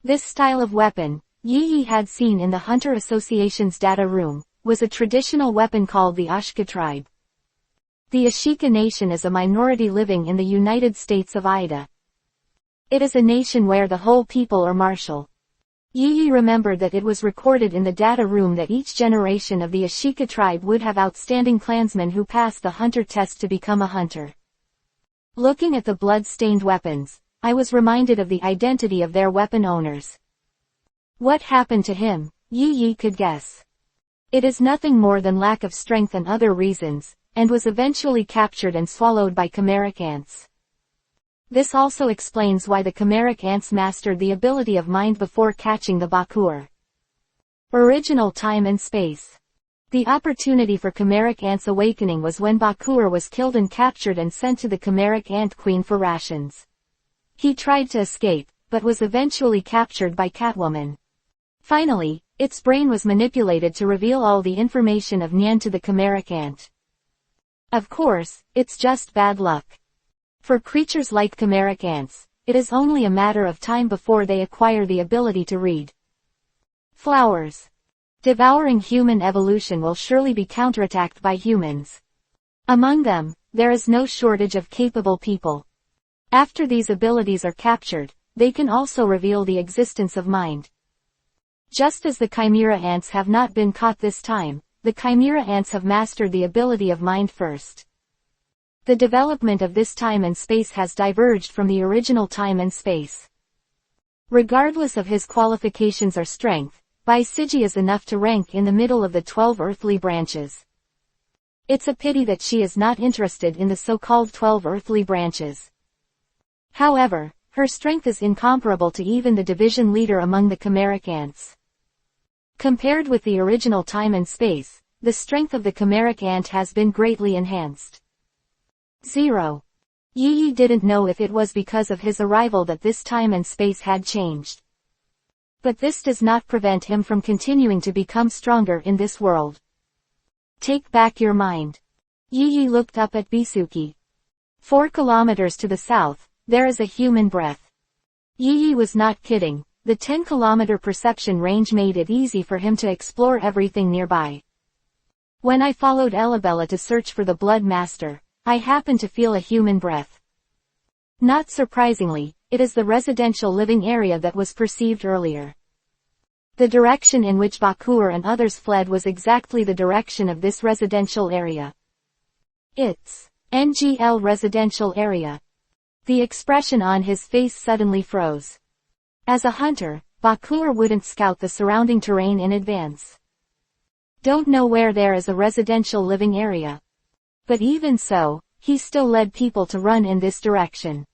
This style of weapon, Yi had seen in the Hunter Association's data room, was a traditional weapon called the Ashika tribe. The Ashika nation is a minority living in the United States of Ida. It is a nation where the whole people are martial. Yi remembered that it was recorded in the data room that each generation of the Ashika tribe would have outstanding clansmen who passed the hunter test to become a hunter. Looking at the blood-stained weapons, I was reminded of the identity of their weapon owners. What happened to him, Yi could guess. It is nothing more than lack of strength and other reasons, and was eventually captured and swallowed by chimeric ants. This also explains why the chimeric ants mastered the ability of mind before catching the Bakur. Original time and space. The opportunity for chimeric ants' awakening was when Bakur was killed and captured and sent to the chimeric ant queen for rations. He tried to escape, but was eventually captured by Catwoman. Finally, its brain was manipulated to reveal all the information of Nyan to the chimeric ant. Of course, it's just bad luck. For creatures like chimeric ants, it is only a matter of time before they acquire the ability to read. Flowers. Devouring human evolution will surely be counterattacked by humans. Among them, there is no shortage of capable people. After these abilities are captured, they can also reveal the existence of mind. Just as the chimera ants have not been caught this time, the chimera ants have mastered the ability of mind first. The development of this time and space has diverged from the original time and space. Regardless of his qualifications or strength, Baisiji is enough to rank in the middle of the 12 earthly branches. It's a pity that she is not interested in the so-called 12 earthly branches. However, her strength is incomparable to even the division leader among the chimeric ants. Compared with the original time and space, the strength of the chimeric ant has been greatly enhanced. 0. Yi didn't know if it was because of his arrival that this time and space had changed. But this does not prevent him from continuing to become stronger in this world. Take back your mind. Yi looked up at Bisuki. 4 kilometers to the south, there is a human breath. Yi was not kidding, the 10-kilometer perception range made it easy for him to explore everything nearby. When I followed Elabella to search for the Blood Master, I happened to feel a human breath. Not surprisingly, it is the residential living area that was perceived earlier. The direction in which Bakur and others fled was exactly the direction of this residential area. It's NGL residential area. The expression on his face suddenly froze. As a hunter, Bakur wouldn't scout the surrounding terrain in advance. Don't know where there is a residential living area. But even so, he still led people to run in this direction.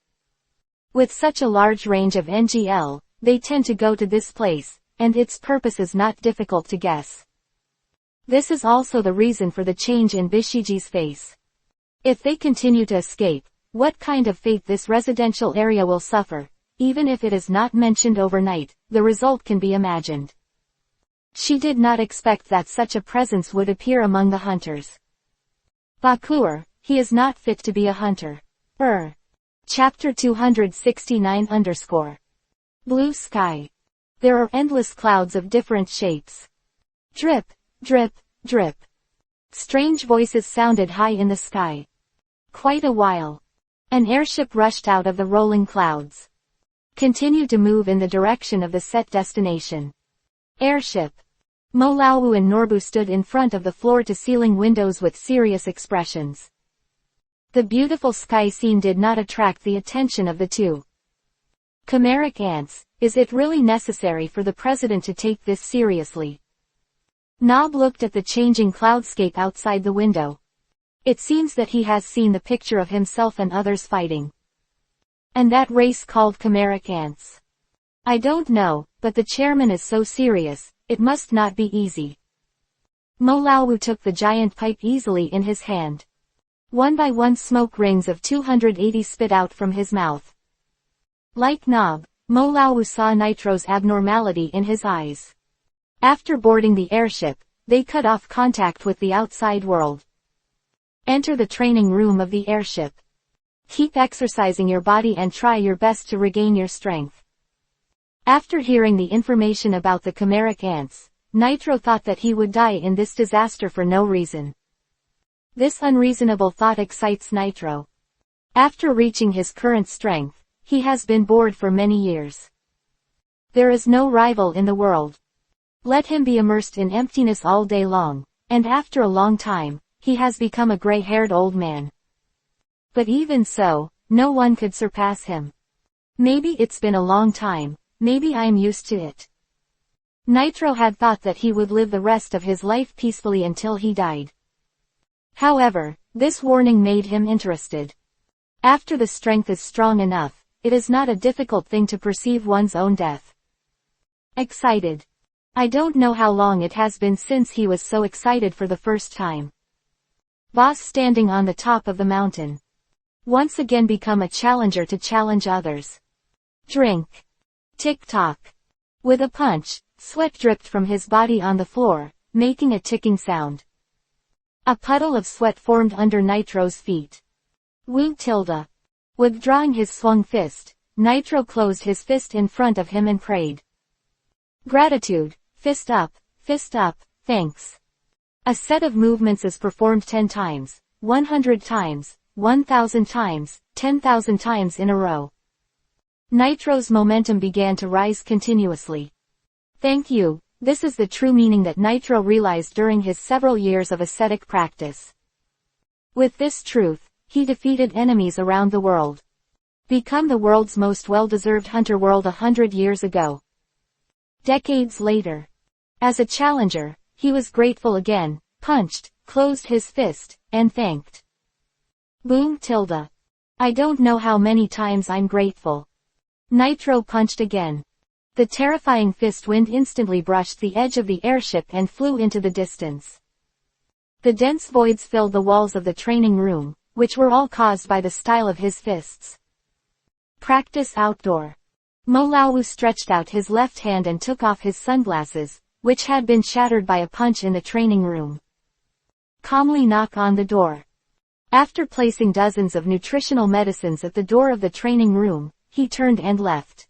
With such a large range of NGL, they tend to go to this place, and its purpose is not difficult to guess. This is also the reason for the change in Bishiji's face. If they continue to escape, what kind of fate this residential area will suffer, even if it is not mentioned overnight, the result can be imagined. She did not expect that such a presence would appear among the hunters. Bakur, he is not fit to be a hunter. Chapter 269 _ Blue sky. There are endless clouds of different shapes. Drip, drip, drip. Strange voices sounded high in the sky. Quite a while. An airship rushed out of the rolling clouds. Continued to move in the direction of the set destination. Airship. Molawu and Norbu stood in front of the floor-to-ceiling windows with serious expressions. The beautiful sky scene did not attract the attention of the two. Chimeric ants, is it really necessary for the president to take this seriously? Nob looked at the changing cloudscape outside the window. It seems that he has seen the picture of himself and others fighting. And that race called chimeric ants. I don't know, but the chairman is so serious, it must not be easy. Molawu took the giant pipe easily in his hand. One by one smoke rings of 280 spit out from his mouth. Like Nob, Molawu saw Nitro's abnormality in his eyes. After boarding the airship, they cut off contact with the outside world. Enter the training room of the airship. Keep exercising your body and try your best to regain your strength. After hearing the information about the chimeric ants, Nitro thought that he would die in this disaster for no reason. This unreasonable thought excites Nitro. After reaching his current strength, he has been bored for many years. There is no rival in the world. Let him be immersed in emptiness all day long, and after a long time, he has become a gray-haired old man. But even so, no one could surpass him. Maybe it's been a long time, maybe I'm used to it. Nitro had thought that he would live the rest of his life peacefully until he died. However, this warning made him interested. After the strength is strong enough, it is not a difficult thing to perceive one's own death. Excited. I don't know how long it has been since he was so excited for the first time. Boss standing on the top of the mountain. Once again become a challenger to challenge others. Drink. Tick-tock. With a punch, sweat dripped from his body on the floor, making a ticking sound. A puddle of sweat formed under Nitro's feet. Woo tilde. Withdrawing his swung fist, Nitro closed his fist in front of him and prayed. Gratitude, fist up, thanks. A set of movements is performed 10 times, 100 times, 1,000 times, 10,000 times in a row. Nitro's momentum began to rise continuously. Thank you, this is the true meaning that Nitro realized during his several years of ascetic practice. With this truth, he defeated enemies around the world. Become the world's most well-deserved hunter world 100 years ago. Decades later. As a challenger, he was grateful again, punched, closed his fist, and thanked. Boom tilde. I don't know how many times I'm grateful. Nitro punched again. The terrifying fist wind instantly brushed the edge of the airship and flew into the distance. The dense voids filled the walls of the training room, which were all caused by the style of his fists. Practice outdoor. Molawu stretched out his left hand and took off his sunglasses, which had been shattered by a punch in the training room. Calmly knock on the door. After placing dozens of nutritional medicines at the door of the training room, he turned and left.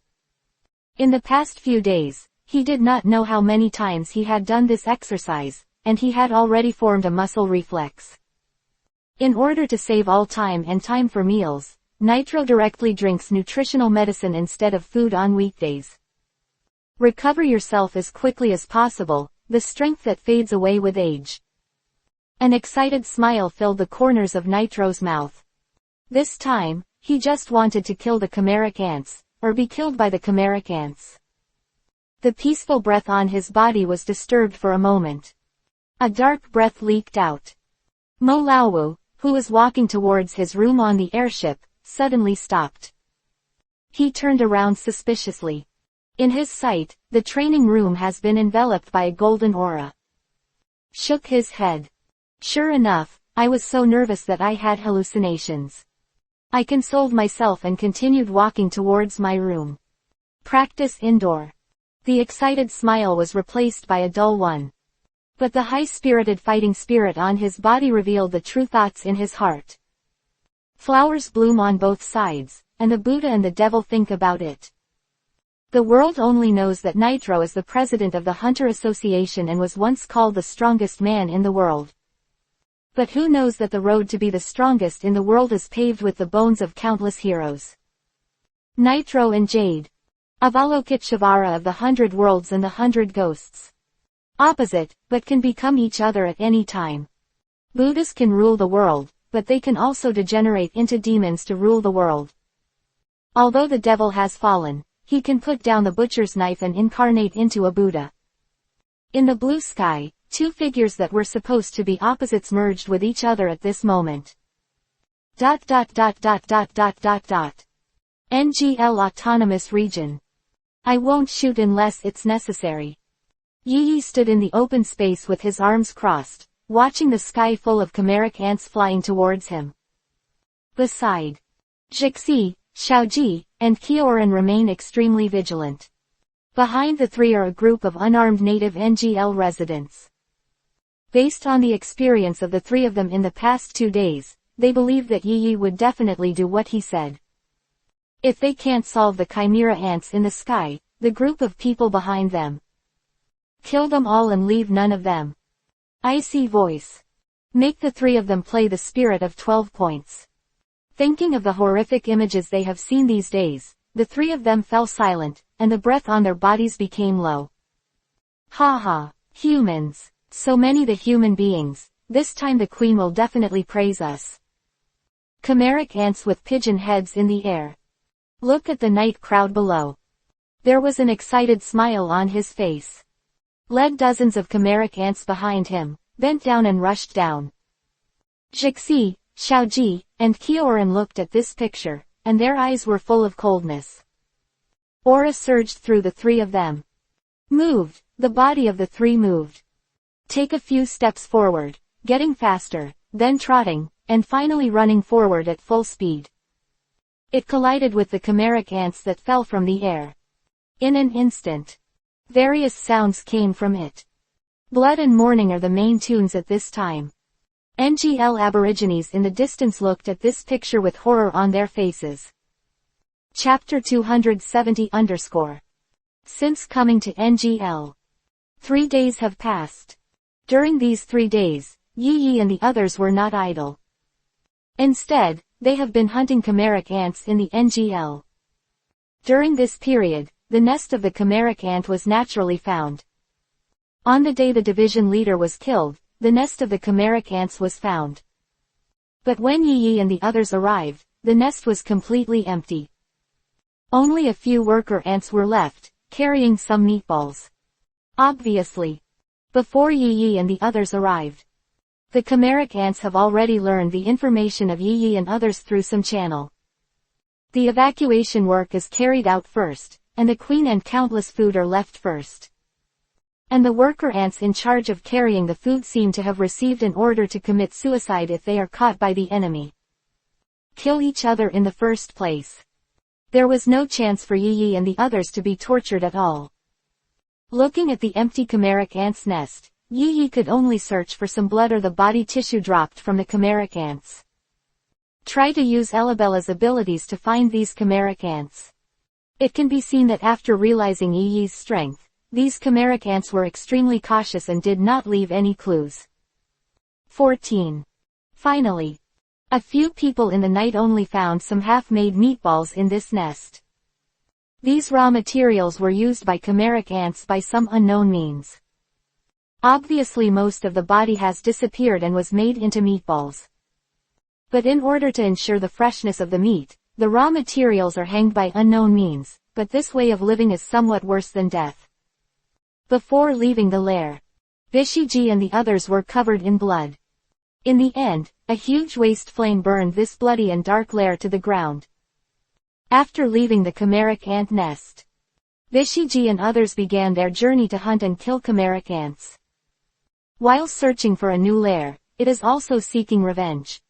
In the past few days, he did not know how many times he had done this exercise, and he had already formed a muscle reflex. In order to save all time and time for meals, Nitro directly drinks nutritional medicine instead of food on weekdays. Recover yourself as quickly as possible, the strength that fades away with age. An excited smile filled the corners of Nitro's mouth. This time, he just wanted to kill the chimeric ants, or be killed by the chimeric ants. The peaceful breath on his body was disturbed for a moment. A dark breath leaked out. Molawu, who was walking towards his room on the airship, suddenly stopped. He turned around suspiciously. In his sight, the training room has been enveloped by a golden aura. Shook his head. Sure enough, I was so nervous that I had hallucinations. I consoled myself and continued walking towards my room. Practice indoor. The excited smile was replaced by a dull one. But the high-spirited fighting spirit on his body revealed the true thoughts in his heart. Flowers bloom on both sides, and the Buddha and the devil think about it. The world only knows that Nitro is the president of the Hunter Association and was once called the strongest man in the world. But who knows that the road to be the strongest in the world is paved with the bones of countless heroes. Nitro and Jade. Avalokiteshvara of the 100 Worlds and the 100 Ghosts. Opposite, but can become each other at any time. Buddhas can rule the world, but they can also degenerate into demons to rule the world. Although the devil has fallen, he can put down the butcher's knife and incarnate into a Buddha. In the blue sky, two figures that were supposed to be opposites merged with each other at this moment. NGL Autonomous Region. I won't shoot unless it's necessary. Yi stood in the open space with his arms crossed, watching the sky full of chimeric ants flying towards him. Beside Jixi, Xiaoji, and Kioran remain extremely vigilant. Behind the three are a group of unarmed native NGL residents. Based on the experience of the three of them in the past 2 days, they believed that Yi would definitely do what he said. If they can't solve the chimera ants in the sky, the group of people behind them. Kill them all and leave none of them. Icy voice. Make the three of them play the spirit of 12 points. Thinking of the horrific images they have seen these days, the three of them fell silent, and the breath on their bodies became low. Ha ha, humans. So many the human beings, this time the queen will definitely praise us. Chimeric ants with pigeon heads in the air. Look at the night crowd below. There was an excited smile on his face. Led dozens of chimeric ants behind him, bent down and rushed down. Jixi, Xiaoji, and Kioran looked at this picture, and their eyes were full of coldness. Aura surged through the three of them. Moved, the body of the three moved. Take a few steps forward, getting faster, then trotting, and finally running forward at full speed. It collided with the chimeric ants that fell from the air. In an instant, various sounds came from it. Blood and mourning are the main tunes at this time. NGL Aborigines in the distance looked at this picture with horror on their faces. Chapter 270 _ Since coming to NGL. 3 days have passed. During these 3 days, Yi and the others were not idle. Instead, they have been hunting chimeric ants in the NGL. During this period, the nest of the chimeric ant was naturally found. On the day the division leader was killed, the nest of the chimeric ants was found. But when Yi and the others arrived, the nest was completely empty. Only a few worker ants were left, carrying some meatballs. Obviously, before Yi and the others arrived, the chimeric ants have already learned the information of Yi and others through some channel. The evacuation work is carried out first, and the queen and countless food are left first. And the worker ants in charge of carrying the food seem to have received an order to commit suicide if they are caught by the enemy. Kill each other in the first place. There was no chance for Yi and the others to be tortured at all. Looking at the empty chimeric ant's nest, Yi could only search for some blood or the body tissue dropped from the chimeric ants. Try to use Elabella's abilities to find these chimeric ants. It can be seen that after realizing Yi's strength, these chimeric ants were extremely cautious and did not leave any clues. 14. Finally, a few people in the night only found some half-made meatballs in this nest. These raw materials were used by chimeric ants by some unknown means. Obviously most of the body has disappeared and was made into meatballs. But in order to ensure the freshness of the meat, the raw materials are hanged by unknown means, but this way of living is somewhat worse than death. Before leaving the lair, Bishiji and the others were covered in blood. In the end, a huge waste flame burned this bloody and dark lair to the ground. After leaving the chimeric ant nest, Bishiji and others began their journey to hunt and kill chimeric ants. While searching for a new lair, it is also seeking revenge.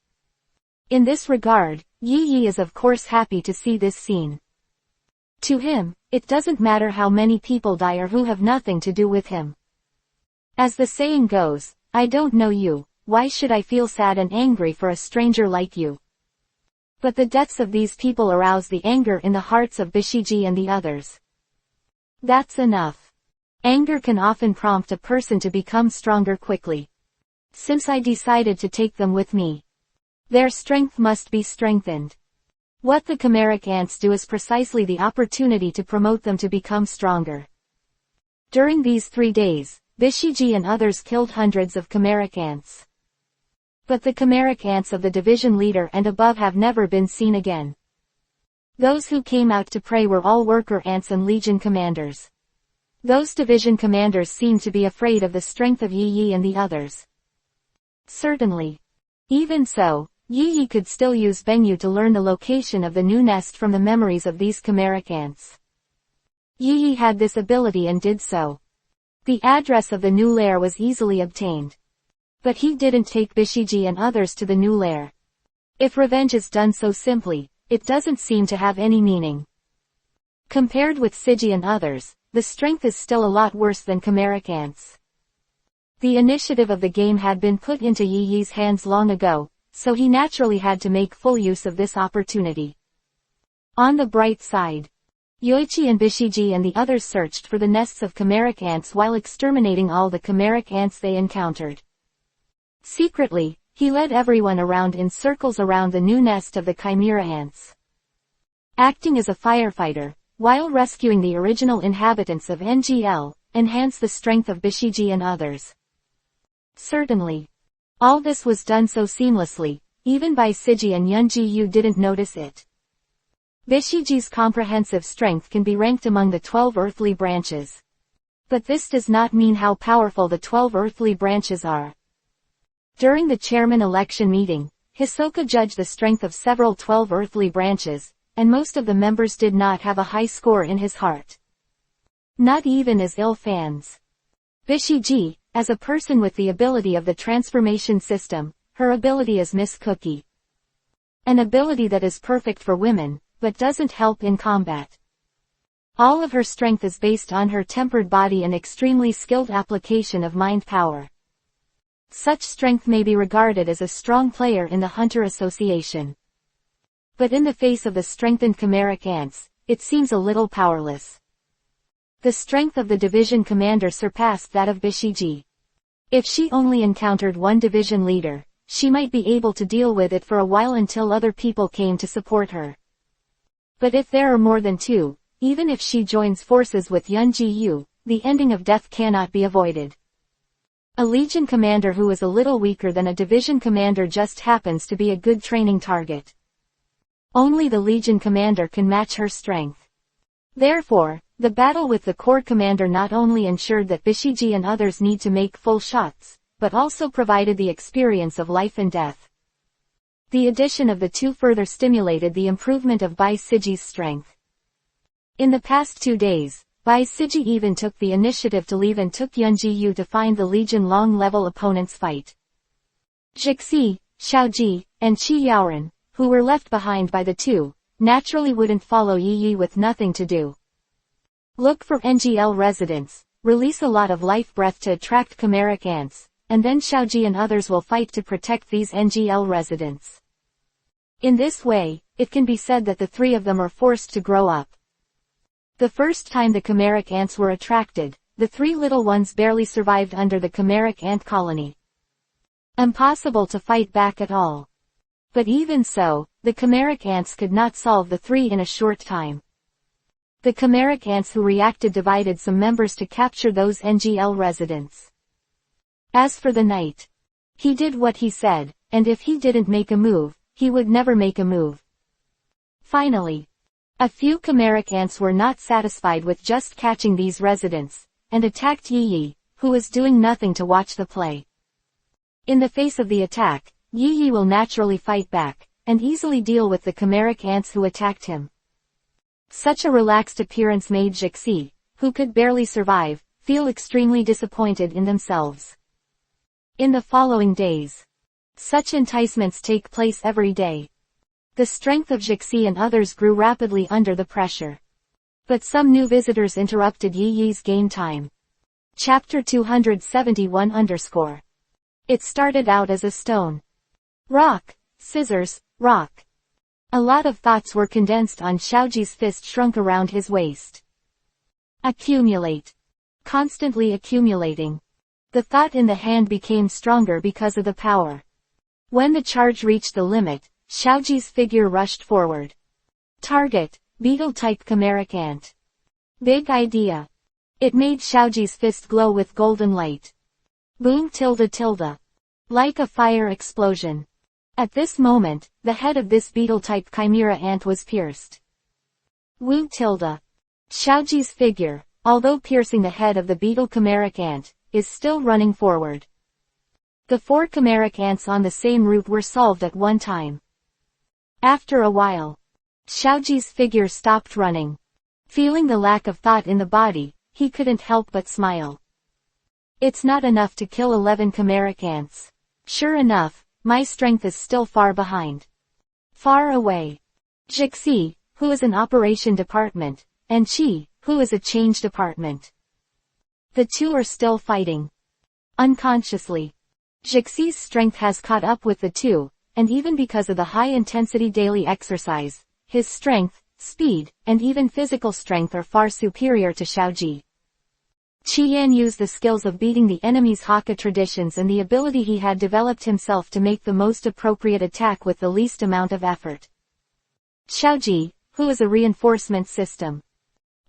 In this regard, Yi is of course happy to see this scene. To him, it doesn't matter how many people die or who have nothing to do with him. As the saying goes, I don't know you, why should I feel sad and angry for a stranger like you? But the deaths of these people arouse the anger in the hearts of Bishiji and the others. That's enough. Anger can often prompt a person to become stronger quickly. Since I decided to take them with me, their strength must be strengthened. What the chimeric ants do is precisely the opportunity to promote them to become stronger. During these 3 days, Bishiji and others killed hundreds of chimeric ants. But the chimeric ants of the division leader and above have never been seen again. Those who came out to prey were all worker ants and legion commanders. Those division commanders seemed to be afraid of the strength of Yi and the others. Certainly. Even so, Yi could still use Bengyu to learn the location of the new nest from the memories of these chimeric ants. Yi had this ability and did so. The address of the new lair was easily obtained. But he didn't take Bishiji and others to the new lair. If revenge is done so simply, it doesn't seem to have any meaning. Compared with Siji and others, the strength is still a lot worse than chimeric ants. The initiative of the game had been put into Yi's hands long ago, so he naturally had to make full use of this opportunity. On the bright side, Yoichi and Bishiji and the others searched for the nests of chimeric ants while exterminating all the chimeric ants they encountered. Secretly, he led everyone around in circles around the new nest of the chimera ants. Acting as a firefighter, while rescuing the original inhabitants of NGL, enhanced the strength of Bishiji and others. Certainly. All this was done so seamlessly, even Bishiji and Yunji-Yu didn't notice it. Bishiji's comprehensive strength can be ranked among the 12 earthly branches. But this does not mean how powerful the 12 earthly branches are. During the chairman election meeting, Hisoka judged the strength of several 12 earthly branches, and most of the members did not have a high score in his heart. Not even as ill fans. Bishiji, as a person with the ability of the transformation system, her ability is Miss Cookie. An ability that is perfect for women, but doesn't help in combat. All of her strength is based on her tempered body and extremely skilled application of mind power. Such strength may be regarded as a strong player in the Hunter Association. But in the face of the strengthened chimeric ants, it seems a little powerless. The strength of the division commander surpassed that of Bishiji. If she only encountered one division leader, she might be able to deal with it for a while until other people came to support her. But if there are more than two, even if she joins forces with Yunji-Yu, the ending of death cannot be avoided. A legion commander who is a little weaker than a division commander just happens to be a good training target. Only the legion commander can match her strength. Therefore, the battle with the corps commander not only ensured that Bishiji and others need to make full shots, but also provided the experience of life and death. The addition of the two further stimulated the improvement of Bisiji's strength. In the past 2 days, Bisiji even took the initiative to leave and took Yunji-Yu to find the Legion long-level opponents fight. Jixi, Xiaoji, and Qi Yaoren, who were left behind by the two, naturally wouldn't follow Yi with nothing to do. Look for NGL residents, release a lot of life breath to attract chimeric ants, and then Xiaoji and others will fight to protect these NGL residents. In this way, it can be said that the three of them are forced to grow up. The first time the chimeric ants were attracted, the three little ones barely survived under the chimeric ant colony. Impossible to fight back at all. But even so, the chimeric ants could not solve the three in a short time. The chimeric ants who reacted divided some members to capture those NGL residents. As for the knight, he did what he said, and if he didn't make a move, he would never make a move. Finally, a few chimeric ants were not satisfied with just catching these residents, and attacked Yi, who was doing nothing to watch the play. In the face of the attack, Yi will naturally fight back, and easily deal with the chimeric ants who attacked him. Such a relaxed appearance made Jixi, who could barely survive, feel extremely disappointed in themselves. In the following days, such enticements take place every day. The strength of Jixi and others grew rapidly under the pressure. But some new visitors interrupted Yi's game time. Chapter 271 It started out as a stone. Rock, scissors, rock. A lot of thoughts were condensed on Xiaoji's fist shrunk around his waist. Accumulate. Constantly accumulating. The thought in the hand became stronger because of the power. When the charge reached the limit, Xiaoji's figure rushed forward. Target, beetle-type chimeric ant. Big idea. It made Xiaoji's fist glow with golden light. Boom tilde tilde. Like a fire explosion. At this moment, the head of this beetle-type chimera ant was pierced. Woo tilde. Xiaoji's figure, although piercing the head of the beetle chimeric ant, is still running forward. The 4 chimeric ants on the same route were solved at one time. After a while, Xiaoji's figure stopped running. Feeling the lack of thought in the body, he couldn't help but smile. It's not enough to kill 11 chimeric ants. Sure enough, my strength is still far behind. Far away. Jixi, who is an operation department, and Qi, who is a change department. The two are still fighting. Unconsciously, Jixi's strength has caught up with the two, and even because of the high-intensity daily exercise, his strength, speed, and even physical strength are far superior to Xiaoji. Qian used the skills of beating the enemy's Hakka traditions and the ability he had developed himself to make the most appropriate attack with the least amount of effort. Xiaoji, who is a reinforcement system.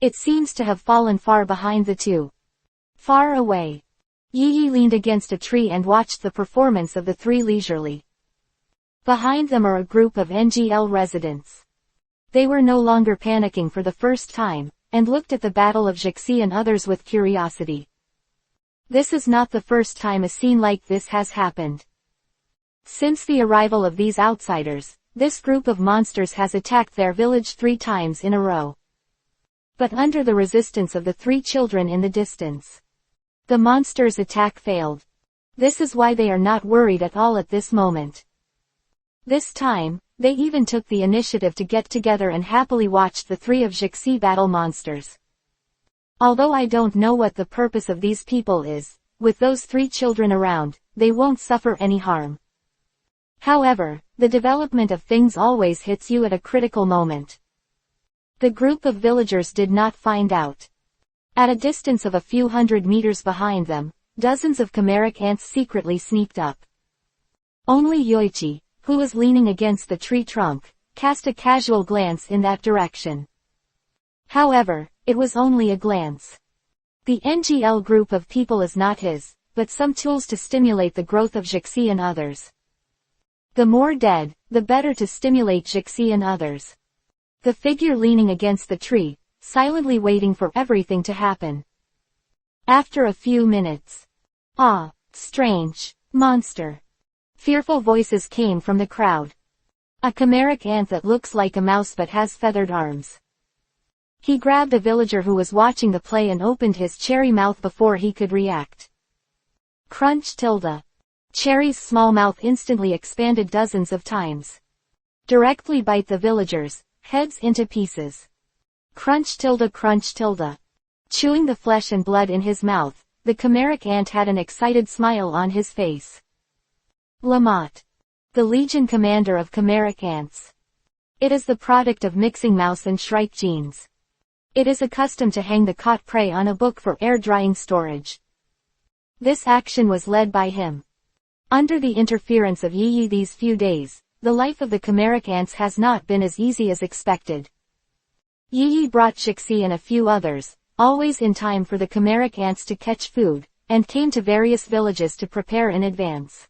It seems to have fallen far behind the two. Far away. Yi leaned against a tree and watched the performance of the three leisurely. Behind them are a group of NGL residents. They were no longer panicking for the first time, and looked at the Battle of Jixi and others with curiosity. This is not the first time a scene like this has happened. Since the arrival of these outsiders, this group of monsters has attacked their village 3 times in a row. But under the resistance of the 3 children in the distance, the monsters' attack failed. This is why they are not worried at all at this moment. This time, they even took the initiative to get together and happily watched the 3 of Jixi battle monsters. Although I don't know what the purpose of these people is, with those 3 children around, they won't suffer any harm. However, the development of things always hits you at a critical moment. The group of villagers did not find out. At a distance of a few hundred meters behind them, dozens of chimeric ants secretly sneaked up. Only Yoichi, who was leaning against the tree trunk, cast a casual glance in that direction. However, it was only a glance. The NGL group of people is not his, but some tools to stimulate the growth of Jixi and others. The more dead, the better to stimulate Jixi and others. The figure leaning against the tree, silently waiting for everything to happen. After a few minutes. Ah, strange, monster. Fearful voices came from the crowd. A chimeric ant that looks like a mouse but has feathered arms. He grabbed a villager who was watching the play and opened his cherry mouth before he could react. Crunch tilde. Cherry's small mouth instantly expanded dozens of times. Directly bite the villagers' heads into pieces. Crunch tilde. Chewing the flesh and blood in his mouth, the chimeric ant had an excited smile on his face. Lamont. The Legion commander of chimeric ants. It is the product of mixing mouse and shrike genes. It is accustomed to hang the caught prey on a book for air-drying storage. This action was led by him. Under the interference of Yi these few days, the life of the chimeric ants has not been as easy as expected. Yi brought Jixi and a few others, always in time for the chimeric ants to catch food, and came to various villages to prepare in advance.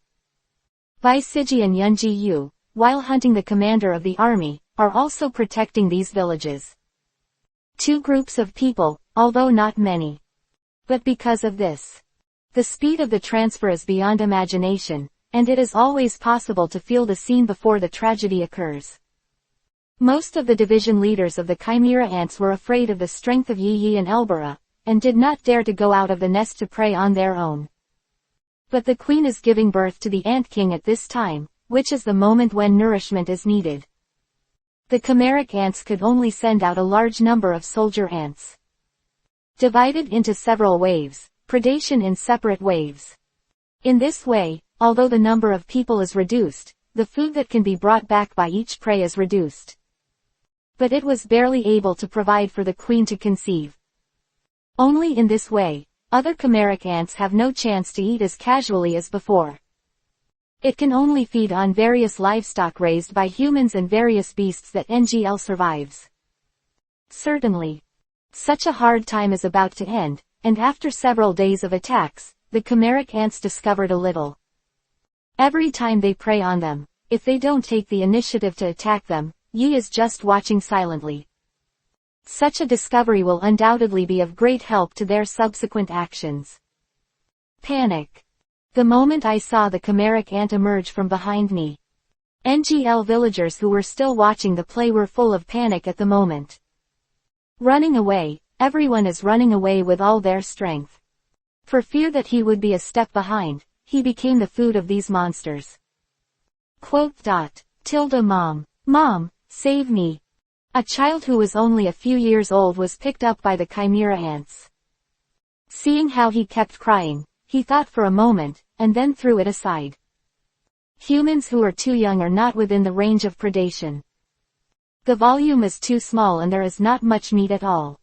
Bai Siji and Yunji Yu, while hunting the commander of the army, are also protecting these villages. 2 groups of people, although not many. But because of this, the speed of the transfer is beyond imagination, and it is always possible to feel the scene before the tragedy occurs. Most of the division leaders of the chimera ants were afraid of the strength of Yi and Elbera, and did not dare to go out of the nest to prey on their own. But the queen is giving birth to the ant king at this time, which is the moment when nourishment is needed. The chimeric ants could only send out a large number of soldier ants. Divided into several waves, predation in separate waves. In this way, although the number of people is reduced, the food that can be brought back by each prey is reduced. But it was barely able to provide for the queen to conceive. Only in this way, other chimeric ants have no chance to eat as casually as before. It can only feed on various livestock raised by humans and various beasts that NGL survives. Certainly. Such a hard time is about to end, and after several days of attacks, the chimeric ants discovered a little. Every time they prey on them, if they don't take the initiative to attack them, Yi is just watching silently. Such a discovery will undoubtedly be of great help to their subsequent actions. Panic. The moment I saw the chimeric ant emerge from behind me. NGL villagers who were still watching the play were full of panic at the moment. Running away, everyone is running away with all their strength. For fear that he would be a step behind, he became the food of these monsters. Mom. Mom, save me. A child who was only a few years old was picked up by the chimera ants. Seeing how he kept crying, he thought for a moment, and then threw it aside. Humans who are too young are not within the range of predation. The volume is too small and there is not much meat at all.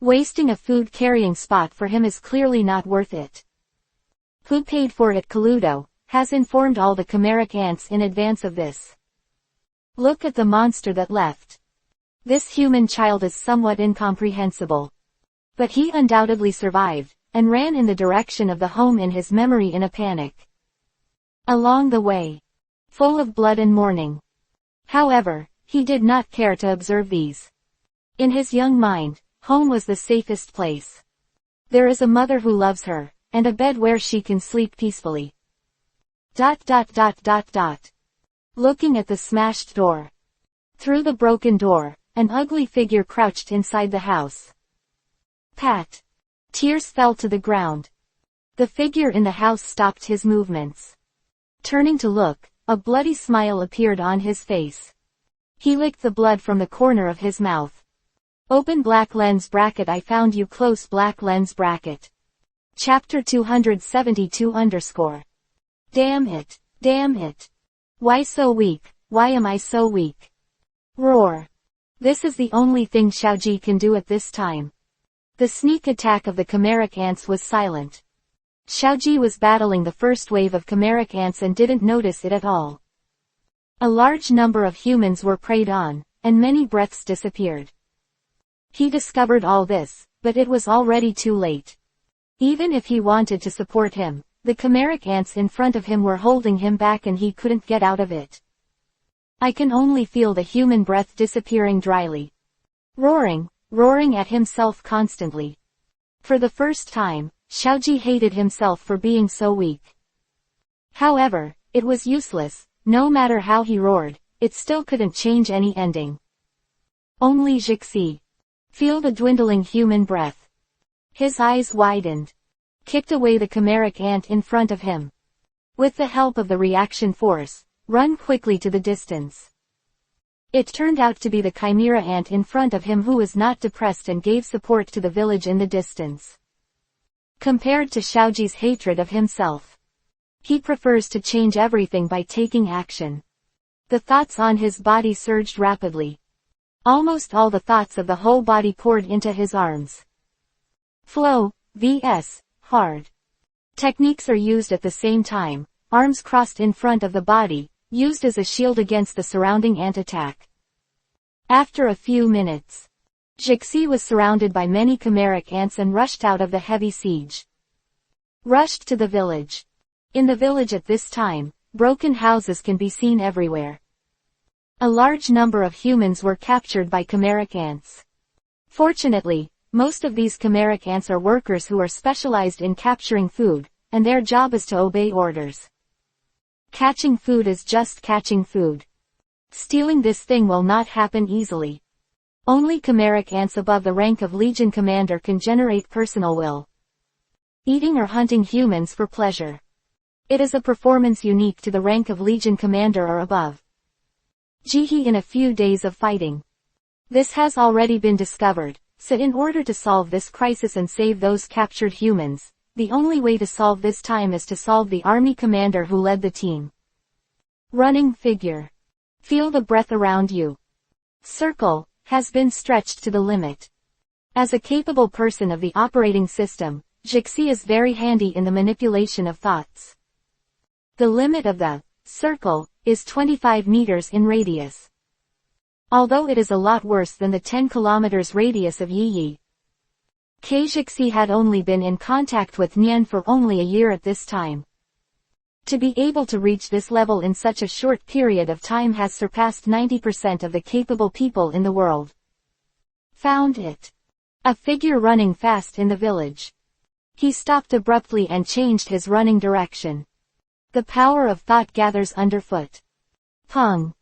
Wasting a food-carrying spot for him is clearly not worth it. Who paid for it? Coludo has informed all the chimeric ants in advance of this. Look at the monster that left. This human child is somewhat incomprehensible. But he undoubtedly survived, and ran in the direction of the home in his memory in a panic. Along the way, full of blood and mourning. However, he did not care to observe these. In his young mind, home was the safest place. There is a mother who loves her, and a bed where she can sleep peacefully. ... Looking at the smashed door. Through the broken door, an ugly figure crouched inside the house. Pat. Tears fell to the ground. The figure in the house stopped his movements. Turning to look, a bloody smile appeared on his face. He licked the blood from the corner of his mouth. Open black lens bracket. I found you. Close black lens bracket. Chapter 272 _ Damn it. Damn it. Why so weak? Why am I so weak? Roar. This is the only thing Xiaoji can do at this time. The sneak attack of the chimeric ants was silent. Xiaoji was battling the first wave of chimeric ants and didn't notice it at all. A large number of humans were preyed on, and many breaths disappeared. He discovered all this, but it was already too late. Even if he wanted to support him, the chimeric ants in front of him were holding him back and he couldn't get out of it. I can only feel the human breath disappearing dryly. Roaring at himself constantly. For the first time, Xiaoji hated himself for being so weak. However, it was useless. No matter how he roared, it still couldn't change any ending. Only Jixi. Feel the dwindling human breath. His eyes widened. Kicked away the chimeric ant in front of him. With the help of the reaction force, run quickly to the distance. It turned out to be the chimera ant in front of him who was not depressed and gave support to the village in the distance. Compared to Xiaoji's hatred of himself, he prefers to change everything by taking action. The thoughts on his body surged rapidly. Almost all the thoughts of the whole body poured into his arms. Flow, vs. hard. Techniques are used at the same time, arms crossed in front of the body, used as a shield against the surrounding ant attack. After a few minutes, Jixi was surrounded by many chimeric ants and rushed out of the heavy siege. Rushed to the village. In the village at this time, broken houses can be seen everywhere. A large number of humans were captured by chimeric ants. Fortunately, most of these chimeric ants are workers who are specialized in capturing food, and their job is to obey orders. Catching food is just catching food. Stealing this thing will not happen easily. Only chimeric ants above the rank of Legion Commander can generate personal will. Eating or hunting humans for pleasure. It is a performance unique to the rank of Legion Commander or above. Jihi in a few days of fighting. This has already been discovered, so in order to solve this crisis and save those captured humans, the only way to solve this time is to solve the army commander who led the team. Running figure. Feel the breath around you. Circle has been stretched to the limit. As a capable person of the operating system, Jixi is very handy in the manipulation of thoughts. The limit of the circle is 25 meters in radius. Although it is a lot worse than the 10 kilometers radius of Yi. Jixi had only been in contact with Nian for only a year at this time. To be able to reach this level in such a short period of time has surpassed 90% of the capable people in the world. Found it. A figure running fast in the village. He stopped abruptly and changed his running direction. The power of thought gathers underfoot. Pung.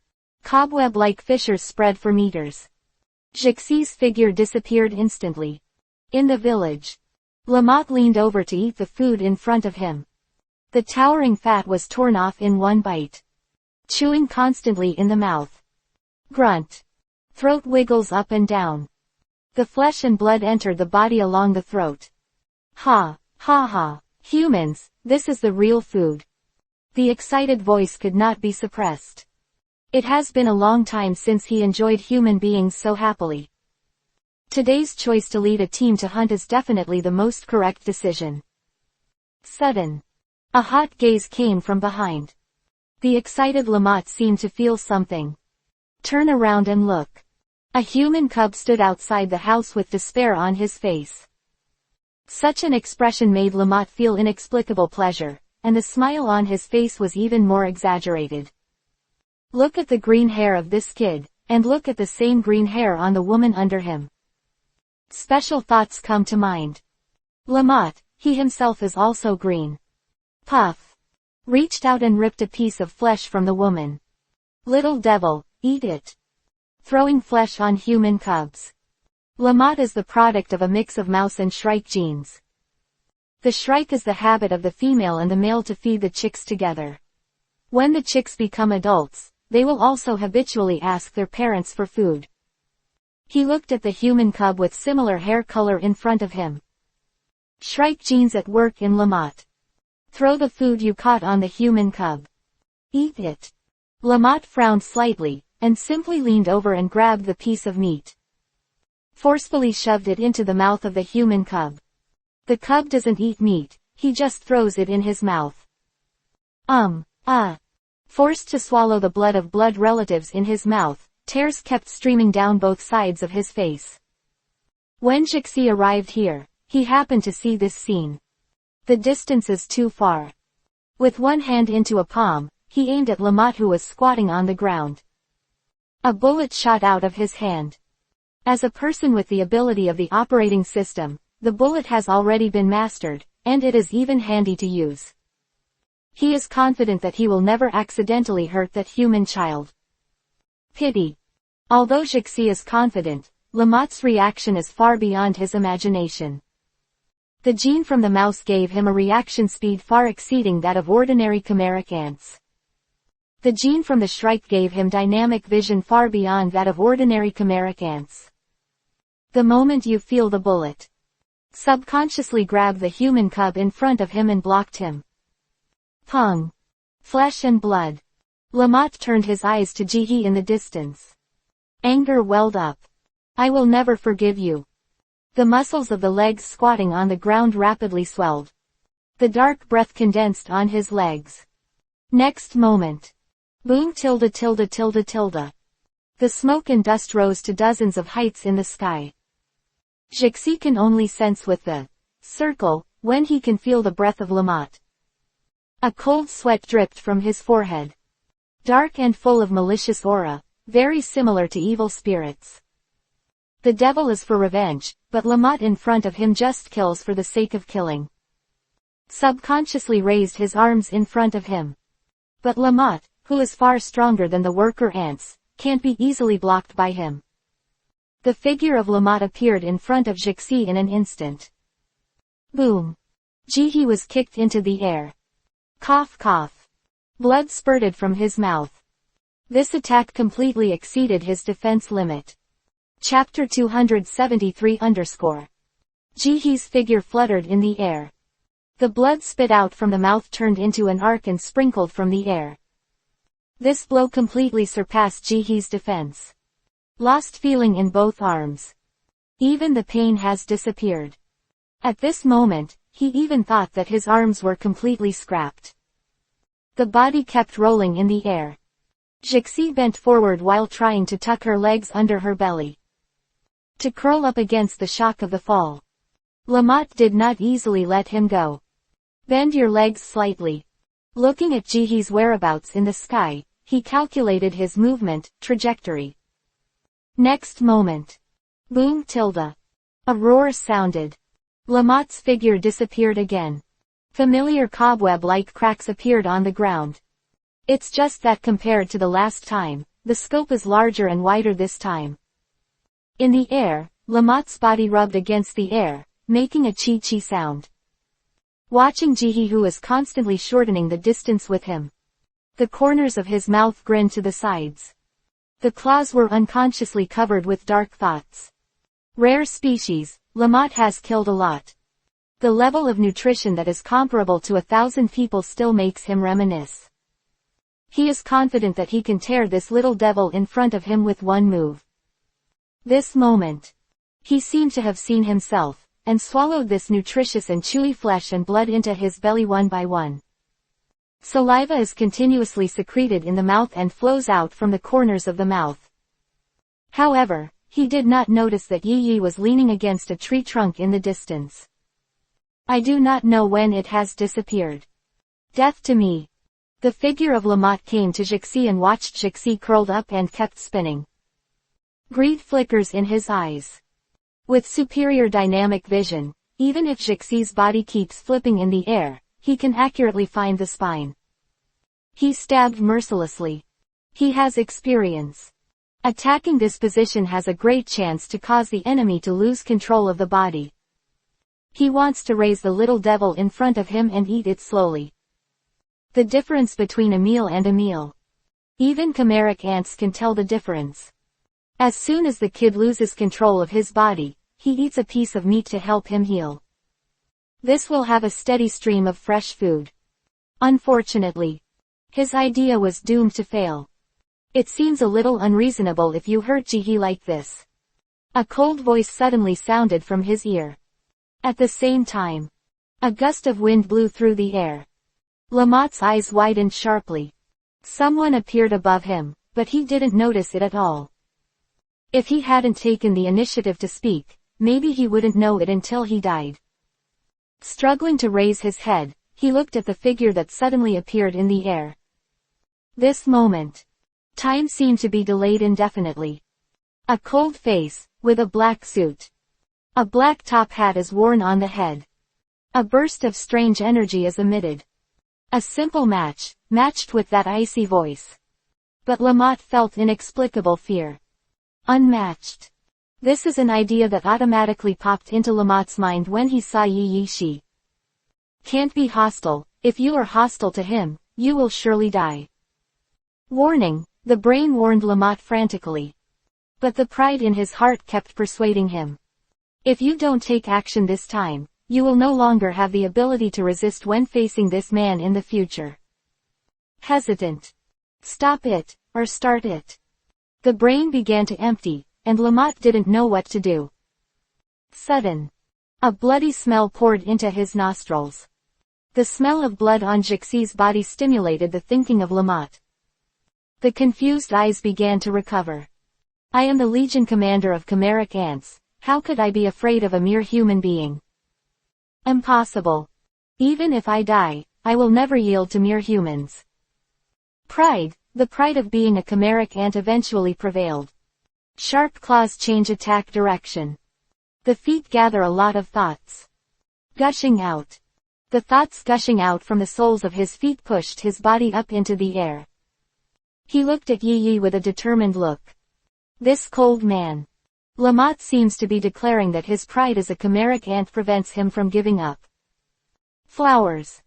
Cobweb-like fissures spread for meters. Jixi's figure disappeared instantly. In the village, Lamont leaned over to eat the food in front of him. The towering fat was torn off in one bite. Chewing constantly in the mouth. Grunt. Throat wiggles up and down. The flesh and blood entered the body along the throat. Ha, ha ha, humans, this is the real food. The excited voice could not be suppressed. It has been a long time since he enjoyed human beings so happily. Today's choice to lead a team to hunt is definitely the most correct decision. Sudden. A hot gaze came from behind. The excited Lamont seemed to feel something. Turn around and look. A human cub stood outside the house with despair on his face. Such an expression made Lamont feel inexplicable pleasure, and the smile on his face was even more exaggerated. Look at the green hair of this kid, and look at the same green hair on the woman under him. Special thoughts come to mind. Lamont, he himself is also green. Puff. Reached out and ripped a piece of flesh from the woman. Little devil, eat it. Throwing flesh on human cubs. Lamont is the product of a mix of mouse and shrike genes. The shrike is the habit of the female and the male to feed the chicks together. When the chicks become adults, they will also habitually ask their parents for food. He looked at the human cub with similar hair color in front of him. Shrike genes at work in Lamont. Throw the food you caught on the human cub. Eat it. Lamont frowned slightly, and simply leaned over and grabbed the piece of meat. Forcefully shoved it into the mouth of the human cub. The cub doesn't eat meat, he just throws it in his mouth. Forced to swallow the blood of blood relatives in his mouth, tears kept streaming down both sides of his face. When Jixi arrived here, he happened to see this scene. The distance is too far. With one hand into a palm, he aimed at Lamont who was squatting on the ground. A bullet shot out of his hand. As a person with the ability of the operating system, the bullet has already been mastered, and it is even handy to use. He is confident that he will never accidentally hurt that human child. Pity. Although Jixi is confident, Lamont's reaction is far beyond his imagination. The gene from the mouse gave him a reaction speed far exceeding that of ordinary chimeric ants. The gene from the shrike gave him dynamic vision far beyond that of ordinary chimeric ants. The moment you feel the bullet, subconsciously grab the human cub in front of him and blocked him. Pung. Flesh and blood. Lamont turned his eyes to Jihi in the distance. Anger welled up. I will never forgive you. The muscles of the legs squatting on the ground rapidly swelled. The dark breath condensed on his legs. Next moment. Boom tilde tilde tilde tilde. The smoke and dust rose to dozens of heights in the sky. Jixi can only sense with the circle, when he can feel the breath of Lamont. A cold sweat dripped from his forehead. Dark and full of malicious aura, very similar to evil spirits. The devil is for revenge, but Lamont in front of him just kills for the sake of killing. Subconsciously raised his arms in front of him. But Lamont, who is far stronger than the worker ants, can't be easily blocked by him. The figure of Lamont appeared in front of Jixi in an instant. Boom. Jihi was kicked into the air. Cough cough. Blood spurted from his mouth. This attack completely exceeded his defense limit. Chapter 273_. Jihi's figure fluttered in the air. The blood spit out from the mouth turned into an arc and sprinkled from the air. This blow completely surpassed Jihi's defense. Lost feeling in both arms. Even the pain has disappeared. At this moment, he even thought that his arms were completely scrapped. The body kept rolling in the air. Jixi bent forward while trying to tuck her legs under her belly. To curl up against the shock of the fall. Lamont did not easily let him go. Bend your legs slightly. Looking at Jihi's whereabouts in the sky, he calculated his movement, trajectory. Next moment. Boom tilde. A roar sounded. Lamont's figure disappeared again. Familiar cobweb-like cracks appeared on the ground. It's just that compared to the last time, the scope is larger and wider this time. In the air, Lamont's body rubbed against the air, making a chi-chi sound. Watching Jihi who is constantly shortening the distance with him. The corners of his mouth grinned to the sides. The claws were unconsciously covered with dark thoughts. Rare species, Lamont has killed a lot. The level of nutrition that is comparable to 1,000 people still makes him reminisce. He is confident that he can tear this little devil in front of him with one move. This moment. He seemed to have seen himself, and swallowed this nutritious and chewy flesh and blood into his belly one by one. Saliva is continuously secreted in the mouth and flows out from the corners of the mouth. However, he did not notice that Yi Yi was leaning against a tree trunk in the distance. I do not know when it has disappeared. Death to me. The figure of Lamont came to Jixi and watched Jixi curled up and kept spinning. Greed flickers in his eyes. With superior dynamic vision, even if Jixi's body keeps flipping in the air, he can accurately find the spine. He stabbed mercilessly. He has experience. Attacking this position has a great chance to cause the enemy to lose control of the body. He wants to raise the little devil in front of him and eat it slowly. The difference between a meal and a meal. Even chimeric ants can tell the difference. As soon as the kid loses control of his body, he eats a piece of meat to help him heal. This will have a steady stream of fresh food. Unfortunately, his idea was doomed to fail. It seems a little unreasonable if you hurt Jihi like this. A cold voice suddenly sounded from his ear. At the same time, a gust of wind blew through the air. Lamont's eyes widened sharply. Someone appeared above him, but he didn't notice it at all. If he hadn't taken the initiative to speak, maybe he wouldn't know it until he died. Struggling to raise his head, he looked at the figure that suddenly appeared in the air. This moment. Time seemed to be delayed indefinitely. A cold face, with a black suit. A black top hat is worn on the head. A burst of strange energy is emitted. A simple match, matched with that icy voice. But Lamont felt inexplicable fear. Unmatched. This is an idea that automatically popped into Lamont's mind when he saw Yi Yi Shi. Can't be hostile. If you are hostile to him, you will surely die. Warning, the brain warned Lamont frantically. But the pride in his heart kept persuading him. If you don't take action this time, you will no longer have the ability to resist when facing this man in the future. Hesitant. Stop it, or start it. The brain began to empty, and Lamont didn't know what to do. Sudden. A bloody smell poured into his nostrils. The smell of blood on Jixi's body stimulated the thinking of Lamont. The confused eyes began to recover. I am the Legion commander of chimeric ants. How could I be afraid of a mere human being? Impossible. Even if I die, I will never yield to mere humans. Pride, the pride of being a chimeric ant eventually prevailed. Sharp claws change attack direction. The feet gather a lot of thoughts. Gushing out. The thoughts gushing out from the soles of his feet pushed his body up into the air. He looked at Yi Yi with a determined look. This cold man. Lamont seems to be declaring that his pride as a chimeric ant prevents him from giving up. Flowers.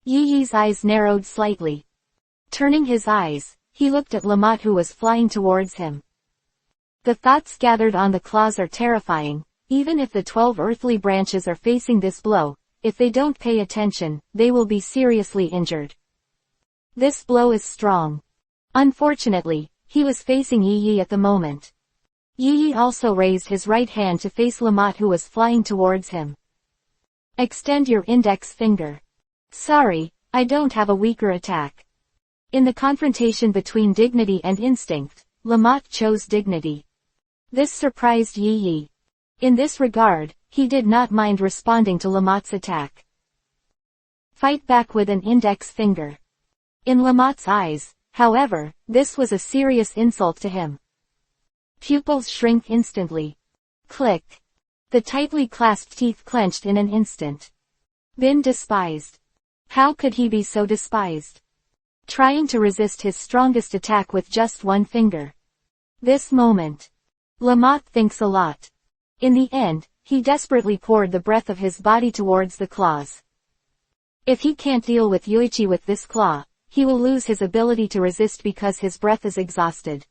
Yi Yi's eyes narrowed slightly. Turning his eyes, he looked at Lamont who was flying towards him. The thoughts gathered on the claws are terrifying. Even if the 12 earthly branches are facing this blow, if they don't pay attention, they will be seriously injured. This blow is strong. Unfortunately, he was facing Yi Yi at the moment. Yi Yi also raised his right hand to face Lamont who was flying towards him. Extend your index finger. Sorry, I don't have a weaker attack. In the confrontation between dignity and instinct, Lamont chose dignity. This surprised Yi Yi. In this regard, he did not mind responding to Lamont's attack. Fight back with an index finger. In Lamont's eyes, however, this was a serious insult to him. Pupils shrink instantly. Click. The tightly clasped teeth clenched in an instant. Been despised. How could he be so despised? Trying to resist his strongest attack with just one finger. This moment. Lamont thinks a lot. In the end, he desperately poured the breath of his body towards the claws. If he can't deal with Yuichi with this claw, he will lose his ability to resist because his breath is exhausted.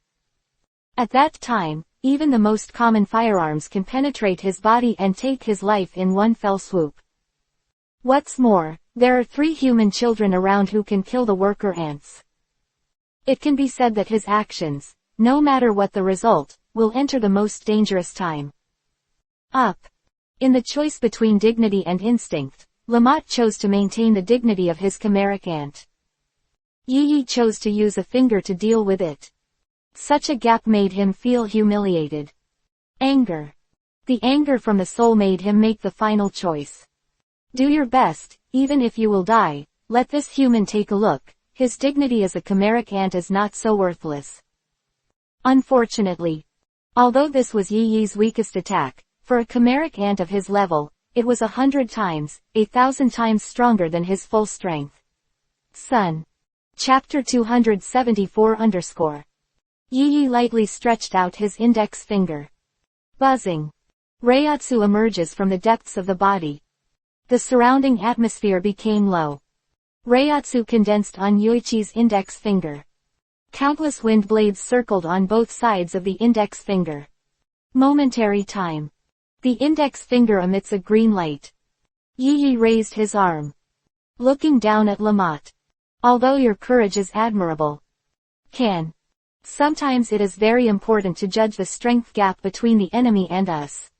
At that time, even the most common firearms can penetrate his body and take his life in one fell swoop. What's more, there are 3 human children around who can kill the worker ants. It can be said that his actions, no matter what the result, will enter the most dangerous time. Up. In the choice between dignity and instinct, Lamont chose to maintain the dignity of his chimeric aunt. Yi Yi chose to use a finger to deal with it. Such a gap made him feel humiliated. Anger. The anger from the soul made him make the final choice. Do your best, even if you will die, let this human take a look, his dignity as a chimeric aunt is not so worthless. Unfortunately. Although this was Yi Yi's weakest attack, for a chimeric ant of his level, it was 100 times, 1,000 times stronger than his full strength. Son. Chapter 274 Yi Yi lightly stretched out his index finger. Buzzing. Reiatsu emerges from the depths of the body. The surrounding atmosphere became low. Reiatsu condensed on Yoichi's index finger. Countless wind blades circled on both sides of the index finger. Momentary time. The index finger emits a green light. Yi Yi raised his arm. Looking down at Lamont. Although your courage is admirable. Sometimes it is very important to judge the strength gap between the enemy and us.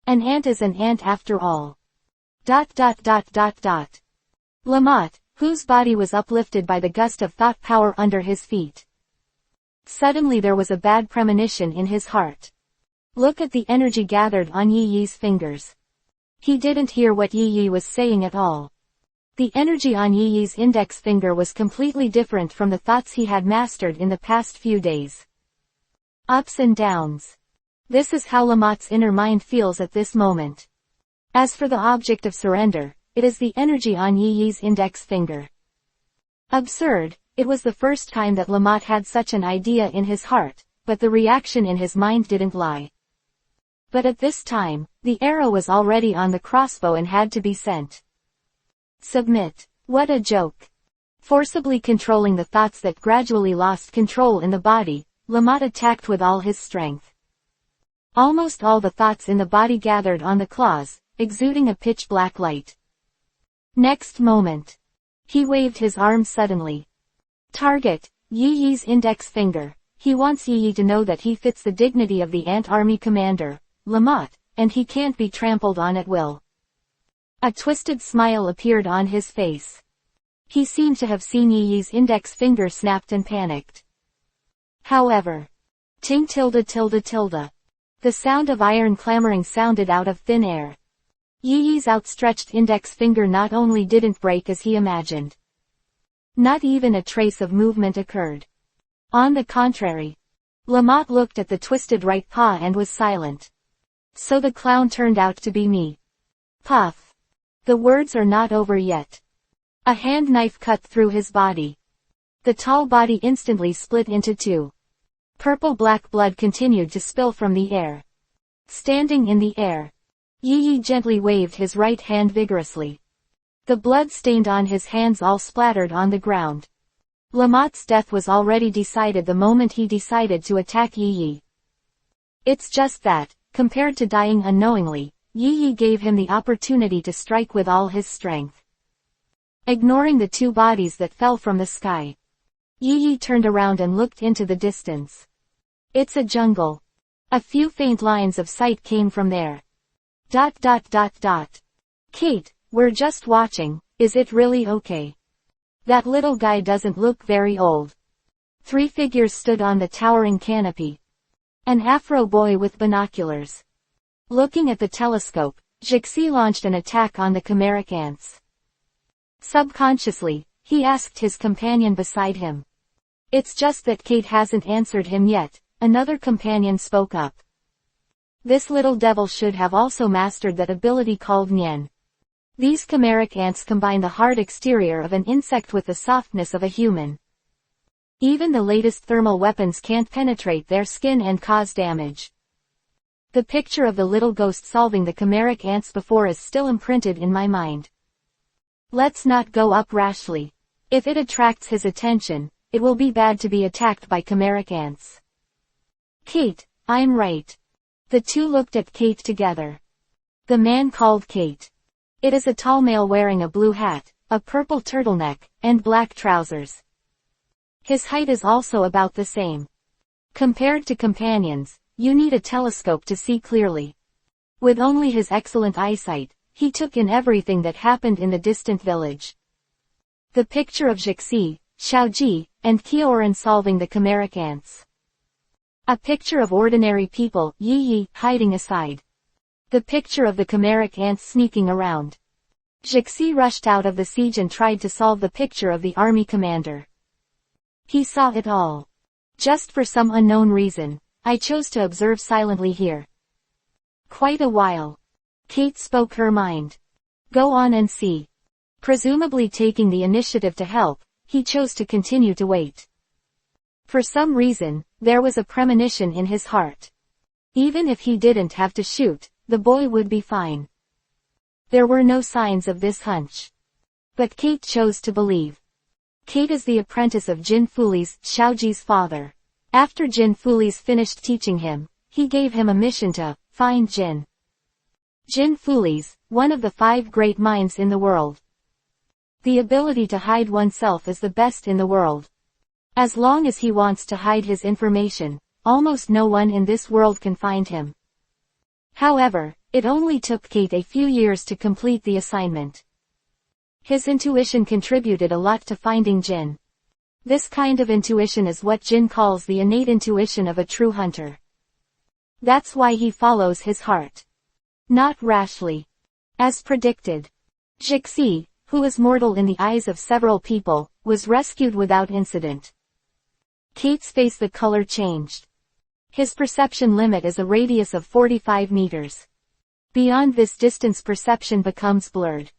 An ant is an ant after all. Lamont, whose body was uplifted by the gust of thought power under his feet. Suddenly there was a bad premonition in his heart. Look at the energy gathered on Yi Yi's fingers. He didn't hear what Yi Yi was saying at all. The energy on Yi Yi's index finger was completely different from the thoughts he had mastered in the past few days. Ups and downs. This is how Lamont's inner mind feels at this moment. As for the object of surrender, it is the energy on Yi Yi's index finger. Absurd, it was the first time that Lamont had such an idea in his heart, but the reaction in his mind didn't lie. But at this time, the arrow was already on the crossbow and had to be sent. Submit. What a joke. Forcibly controlling the thoughts that gradually lost control in the body, Lamont attacked with all his strength. Almost all the thoughts in the body gathered on the claws, exuding a pitch-black light. Next moment. He waved his arm suddenly. Target, Yi Yi's index finger. He wants Yi Yi to know that he fits the dignity of the Ant Army commander, Lamont, and he can't be trampled on at will. A twisted smile appeared on his face. He seemed to have seen Yi Yi's index finger snapped and panicked. However. Ting tilde tilde tilde. The sound of iron clamoring sounded out of thin air. Yi Yi's outstretched index finger not only didn't break as he imagined. Not even a trace of movement occurred. On the contrary. Lamont looked at the twisted right paw and was silent. So the clown turned out to be me. Puff. The words are not over yet. A hand knife cut through his body. The tall body instantly split into two. Purple-black blood continued to spill from the air. Standing in the air. Yi Yi gently waved his right hand vigorously. The blood stained on his hands all splattered on the ground. Lamont's death was already decided the moment he decided to attack Yi Yi. It's just that, compared to dying unknowingly, Yi Yi gave him the opportunity to strike with all his strength. Ignoring the two bodies that fell from the sky. Yi Yi turned around and looked into the distance. It's a jungle. A few faint lines of sight came from there. Kate, we're just watching, is it really okay? That little guy doesn't look very old. Three figures stood on the towering canopy. An Afro boy with binoculars. Looking at the telescope, Jixi launched an attack on the chimeric ants. Subconsciously, he asked his companion beside him. It's just that Kate hasn't answered him yet, another companion spoke up. This little devil should have also mastered that ability called Nien. These chimeric ants combine the hard exterior of an insect with the softness of a human. Even the latest thermal weapons can't penetrate their skin and cause damage. The picture of the little ghost solving the chimeric ants before is still imprinted in my mind. Let's not go up rashly. If it attracts his attention, it will be bad to be attacked by chimeric ants. Kate, I'm right. The two looked at Kate together. The man called Kate. It is a tall male wearing a blue hat, a purple turtleneck, and black trousers. His height is also about the same. Compared to companions, you need a telescope to see clearly. With only his excellent eyesight, he took in everything that happened in the distant village. The picture of Jixi, Xiaoji, and Kioran solving the chimeric ants. A picture of ordinary people, Yi hiding aside. The picture of the chimeric ants sneaking around. Jixi rushed out of the siege and tried to solve the picture of the army commander. He saw it all. Just for some unknown reason, I chose to observe silently here. Quite a while. Kate spoke her mind. Go on and see. Presumably taking the initiative to help, he chose to continue to wait. For some reason, there was a premonition in his heart. Even if he didn't have to shoot, the boy would be fine. There were no signs of this hunch. But Kate chose to believe. Kate is the apprentice of Jin Fuli's, Xiaoji's father. After Jin Fuli's finished teaching him, he gave him a mission to find Jin. Jin Fuli's, one of the 5 great minds in the world. The ability to hide oneself is the best in the world. As long as he wants to hide his information, almost no one in this world can find him. However, it only took Kate a few years to complete the assignment. His intuition contributed a lot to finding Jin. This kind of intuition is what Jin calls the innate intuition of a true hunter. That's why he follows his heart. Not rashly. As predicted. Jixi, who is mortal in the eyes of several people, was rescued without incident. Kate's face, the color changed. His perception limit is a radius of 45 meters. Beyond this distance perception becomes blurred.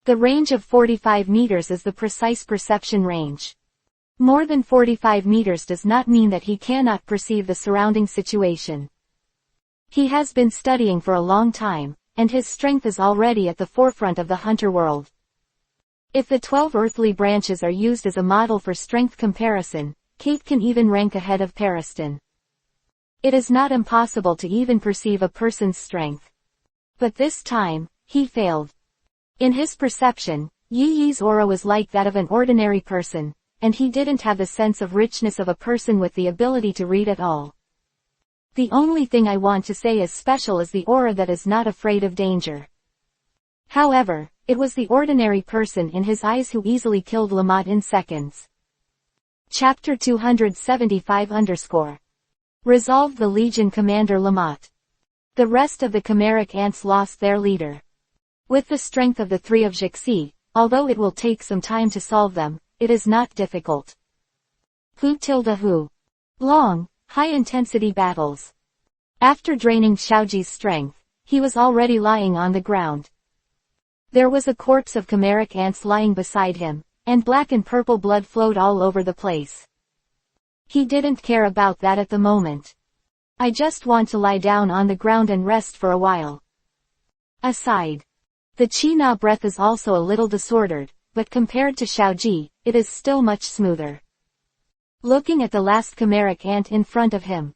The range of 45 meters is the precise perception range. More than 45 meters does not mean that he cannot perceive the surrounding situation. He has been studying for a long time, and his strength is already at the forefront of the hunter world. If the 12 earthly branches are used as a model for strength comparison, Kate can even rank ahead of Pariston. It is not impossible to even perceive a person's strength. But this time, he failed. In his perception, Yi's aura was like that of an ordinary person, and he didn't have the sense of richness of a person with the ability to read at all. The only thing I want to say is special is the aura that is not afraid of danger. However, it was the ordinary person in his eyes who easily killed Lamont in seconds. Chapter 275_ Resolved the Legion Commander Lamont. The rest of the chimeric ants lost their leader. With the strength of the 3 of Jixi, although it will take some time to solve them, it is not difficult. Who? Long, high-intensity battles. After draining Xiaoji's strength, he was already lying on the ground. There was a corpse of chimeric ants lying beside him, and black and purple blood flowed all over the place. He didn't care about that at the moment. I just want to lie down on the ground and rest for a while. Aside. The Chi-Na breath is also a little disordered, but compared to Xiaoji, it is still much smoother. Looking at the last chimeric ant in front of him.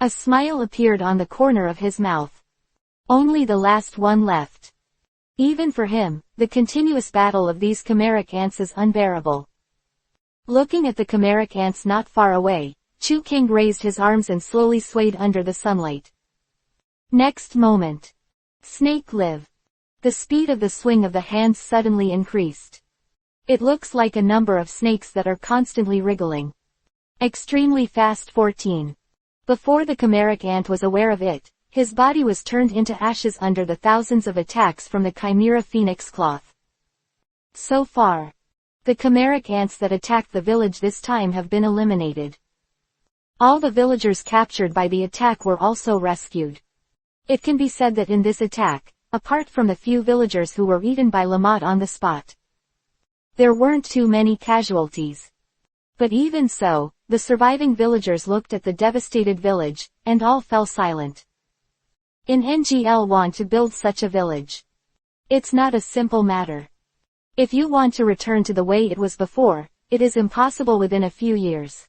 A smile appeared on the corner of his mouth. Only the last one left. Even for him, the continuous battle of these chimeric ants is unbearable. Looking at the chimeric ants not far away, Chu King raised his arms and slowly swayed under the sunlight. Next moment. Snake live. The speed of the swing of the hands suddenly increased. It looks like a number of snakes that are constantly wriggling. Extremely fast 14. Before the chimeric ant was aware of it, his body was turned into ashes under the thousands of attacks from the Chimera Phoenix cloth. So far, the chimeric ants that attacked the village this time have been eliminated. All the villagers captured by the attack were also rescued. It can be said that in this attack, apart from the few villagers who were eaten by Lamont on the spot, there weren't too many casualties. But even so, the surviving villagers looked at the devastated village, and all fell silent. In NGL want to build such a village. It's not a simple matter. If you want to return to the way it was before, it is impossible within a few years.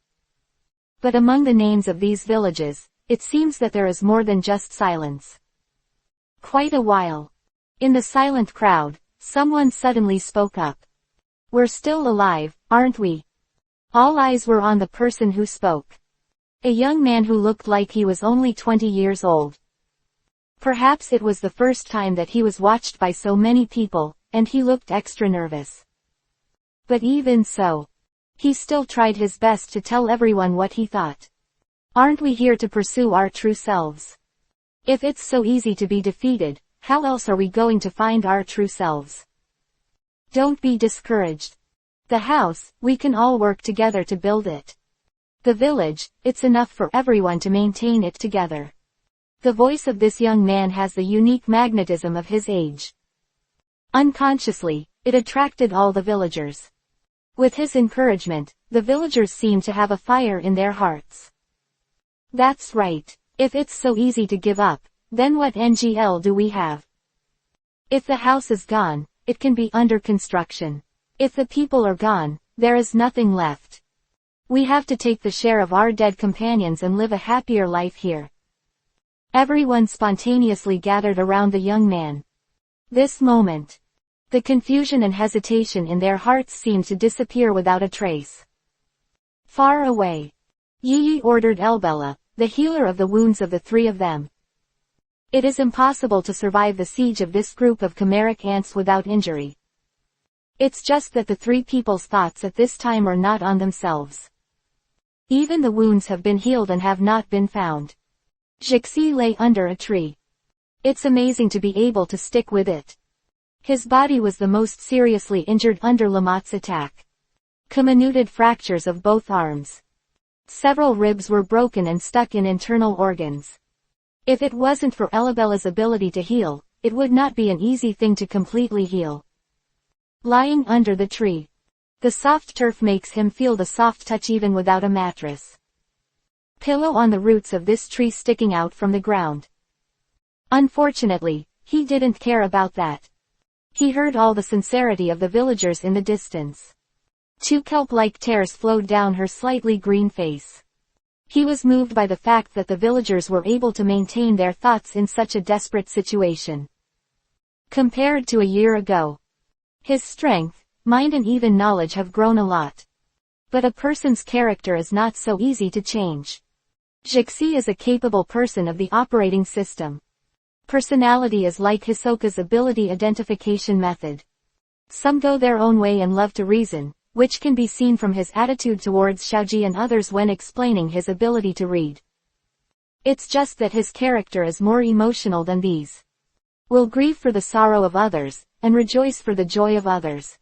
But among the names of these villages, it seems that there is more than just silence. Quite a while. In the silent crowd, someone suddenly spoke up. We're still alive, aren't we? All eyes were on the person who spoke. A young man who looked like he was only 20 years old. Perhaps it was the first time that he was watched by so many people, and he looked extra nervous. But even so, he still tried his best to tell everyone what he thought. Aren't we here to pursue our true selves? If it's so easy to be defeated, how else are we going to find our true selves? Don't be discouraged. The house, we can all work together to build it. The village, it's enough for everyone to maintain it together. The voice of this young man has the unique magnetism of his age. Unconsciously, it attracted all the villagers. With his encouragement, the villagers seemed to have a fire in their hearts. That's right. If it's so easy to give up, then what NGL do we have? If the house is gone, it can be under construction. If the people are gone, there is nothing left. We have to take the share of our dead companions and live a happier life here. Everyone spontaneously gathered around the young man. This moment, the confusion and hesitation in their hearts seemed to disappear without a trace. Far away, Yi ordered Elbella, the healer of the wounds of the three of them. It is impossible to survive the siege of this group of chimeric ants without injury. It's just that the three people's thoughts at this time are not on themselves. Even the wounds have been healed and have not been found. Jixi lay under a tree. It's amazing to be able to stick with it. His body was the most seriously injured under Lamott's attack. Comminuted fractures of both arms. Several ribs were broken and stuck in internal organs. If it wasn't for Elabella's ability to heal, it would not be an easy thing to completely heal. Lying under the tree. The soft turf makes him feel the soft touch even without a mattress. Pillow on the roots of this tree sticking out from the ground. Unfortunately, he didn't care about that. He heard all the sincerity of the villagers in the distance. Two kelp-like tears flowed down her slightly green face. He was moved by the fact that the villagers were able to maintain their thoughts in such a desperate situation. Compared to a year ago, his strength, mind and even knowledge have grown a lot. But a person's character is not so easy to change. Jixi is a capable person of the operating system. Personality is like Hisoka's ability identification method. Some go their own way and love to reason, which can be seen from his attitude towards Xiaoji and others when explaining his ability to read. It's just that his character is more emotional than these. Will grieve for the sorrow of others, and rejoice for the joy of others.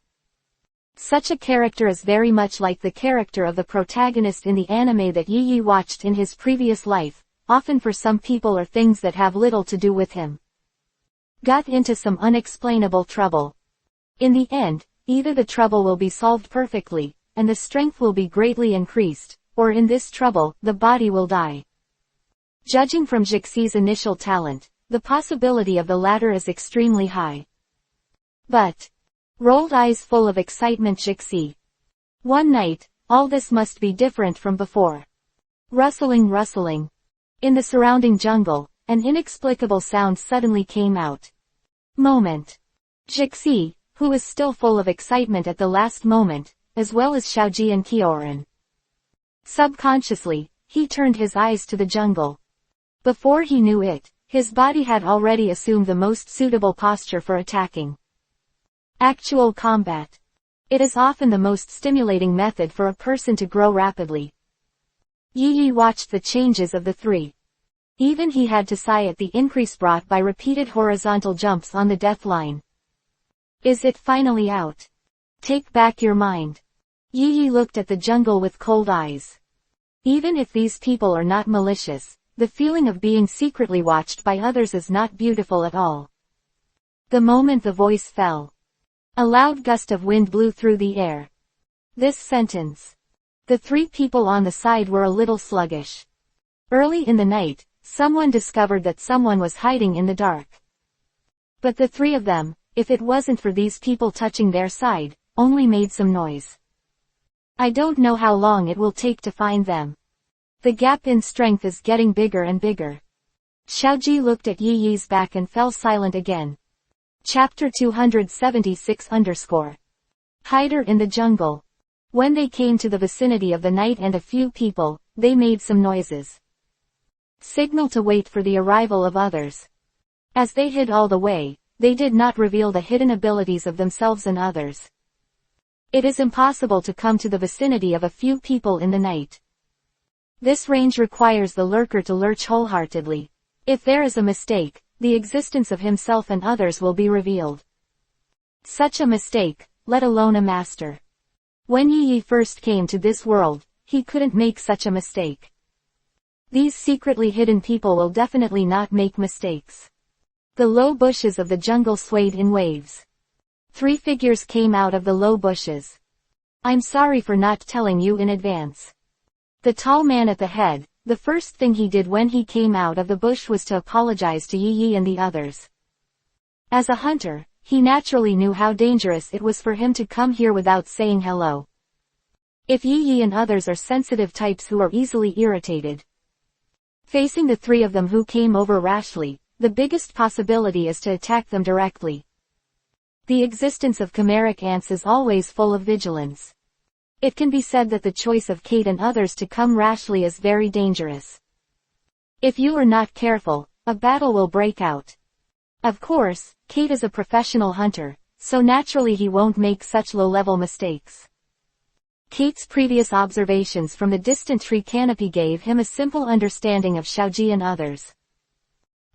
Such a character is very much like the character of the protagonist in the anime that Yi watched in his previous life, often for some people or things that have little to do with him. Got into some unexplainable trouble. In the end, either the trouble will be solved perfectly, and the strength will be greatly increased, or in this trouble, the body will die. Judging from Jixi's initial talent, the possibility of the latter is extremely high. But, rolled eyes full of excitement Jixi. One night, all this must be different from before. Rustling. In the surrounding jungle, an inexplicable sound suddenly came out. Moment. Jixi, who was still full of excitement at the last moment, as well as Xiaoji and Kyoran. Subconsciously, he turned his eyes to the jungle. Before he knew it, his body had already assumed the most suitable posture for attacking. Actual combat. It is often the most stimulating method for a person to grow rapidly. Yi watched the changes of the three. Even he had to sigh at the increase brought by repeated horizontal jumps on the death line. Is it finally out? Take back your mind. Yi looked at the jungle with cold eyes. Even if these people are not malicious, the feeling of being secretly watched by others is not beautiful at all. The moment the voice fell, a loud gust of wind blew through the air. This sentence. The three people on the side were a little sluggish. Early in the night, someone discovered that someone was hiding in the dark. But the three of them, if it wasn't for these people touching their side, only made some noise. I don't know how long it will take to find them. The gap in strength is getting bigger and bigger. Xiaoji looked at Yi's back and fell silent again. Chapter 276 _ Hider in the jungle. When they came to the vicinity of the knight and a few people, they made some noises. Signal to wait for the arrival of others. As they hid all the way, they did not reveal the hidden abilities of themselves and others. It is impossible to come to the vicinity of a few people in the night. This range requires the lurker to lurch wholeheartedly. If there is a mistake, the existence of himself and others will be revealed. Such a mistake, let alone a master. When Yi first came to this world, he couldn't make such a mistake. These secretly hidden people will definitely not make mistakes. The low bushes of the jungle swayed in waves. 3 figures came out of the low bushes. I'm sorry for not telling you in advance. The tall man at the head, the first thing he did when he came out of the bush was to apologize to Yi and the others. As a hunter, he naturally knew how dangerous it was for him to come here without saying hello. If Yi and others are sensitive types who are easily irritated. Facing the 3 of them who came over rashly, the biggest possibility is to attack them directly. The existence of chimeric ants is always full of vigilance. It can be said that the choice of Kate and others to come rashly is very dangerous. If you are not careful, a battle will break out. Of course, Kate is a professional hunter, so naturally he won't make such low-level mistakes. Kate's previous observations from the distant tree canopy gave him a simple understanding of Xiaoji and others.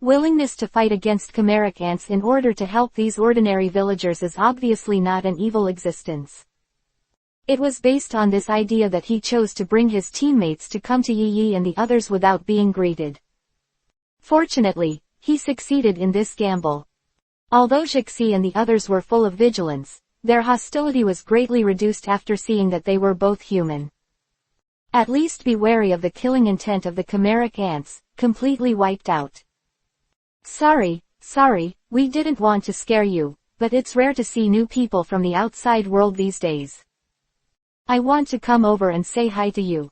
Willingness to fight against chimeric ants in order to help these ordinary villagers is obviously not an evil existence. It was based on this idea that he chose to bring his teammates to come to Yi and the others without being greeted. Fortunately, he succeeded in this gamble. Although Zhixi and the others were full of vigilance, their hostility was greatly reduced after seeing that they were both human. At least be wary of the killing intent of the chimeric ants, completely wiped out. Sorry, we didn't want to scare you, but it's rare to see new people from the outside world these days. I want to come over and say hi to you.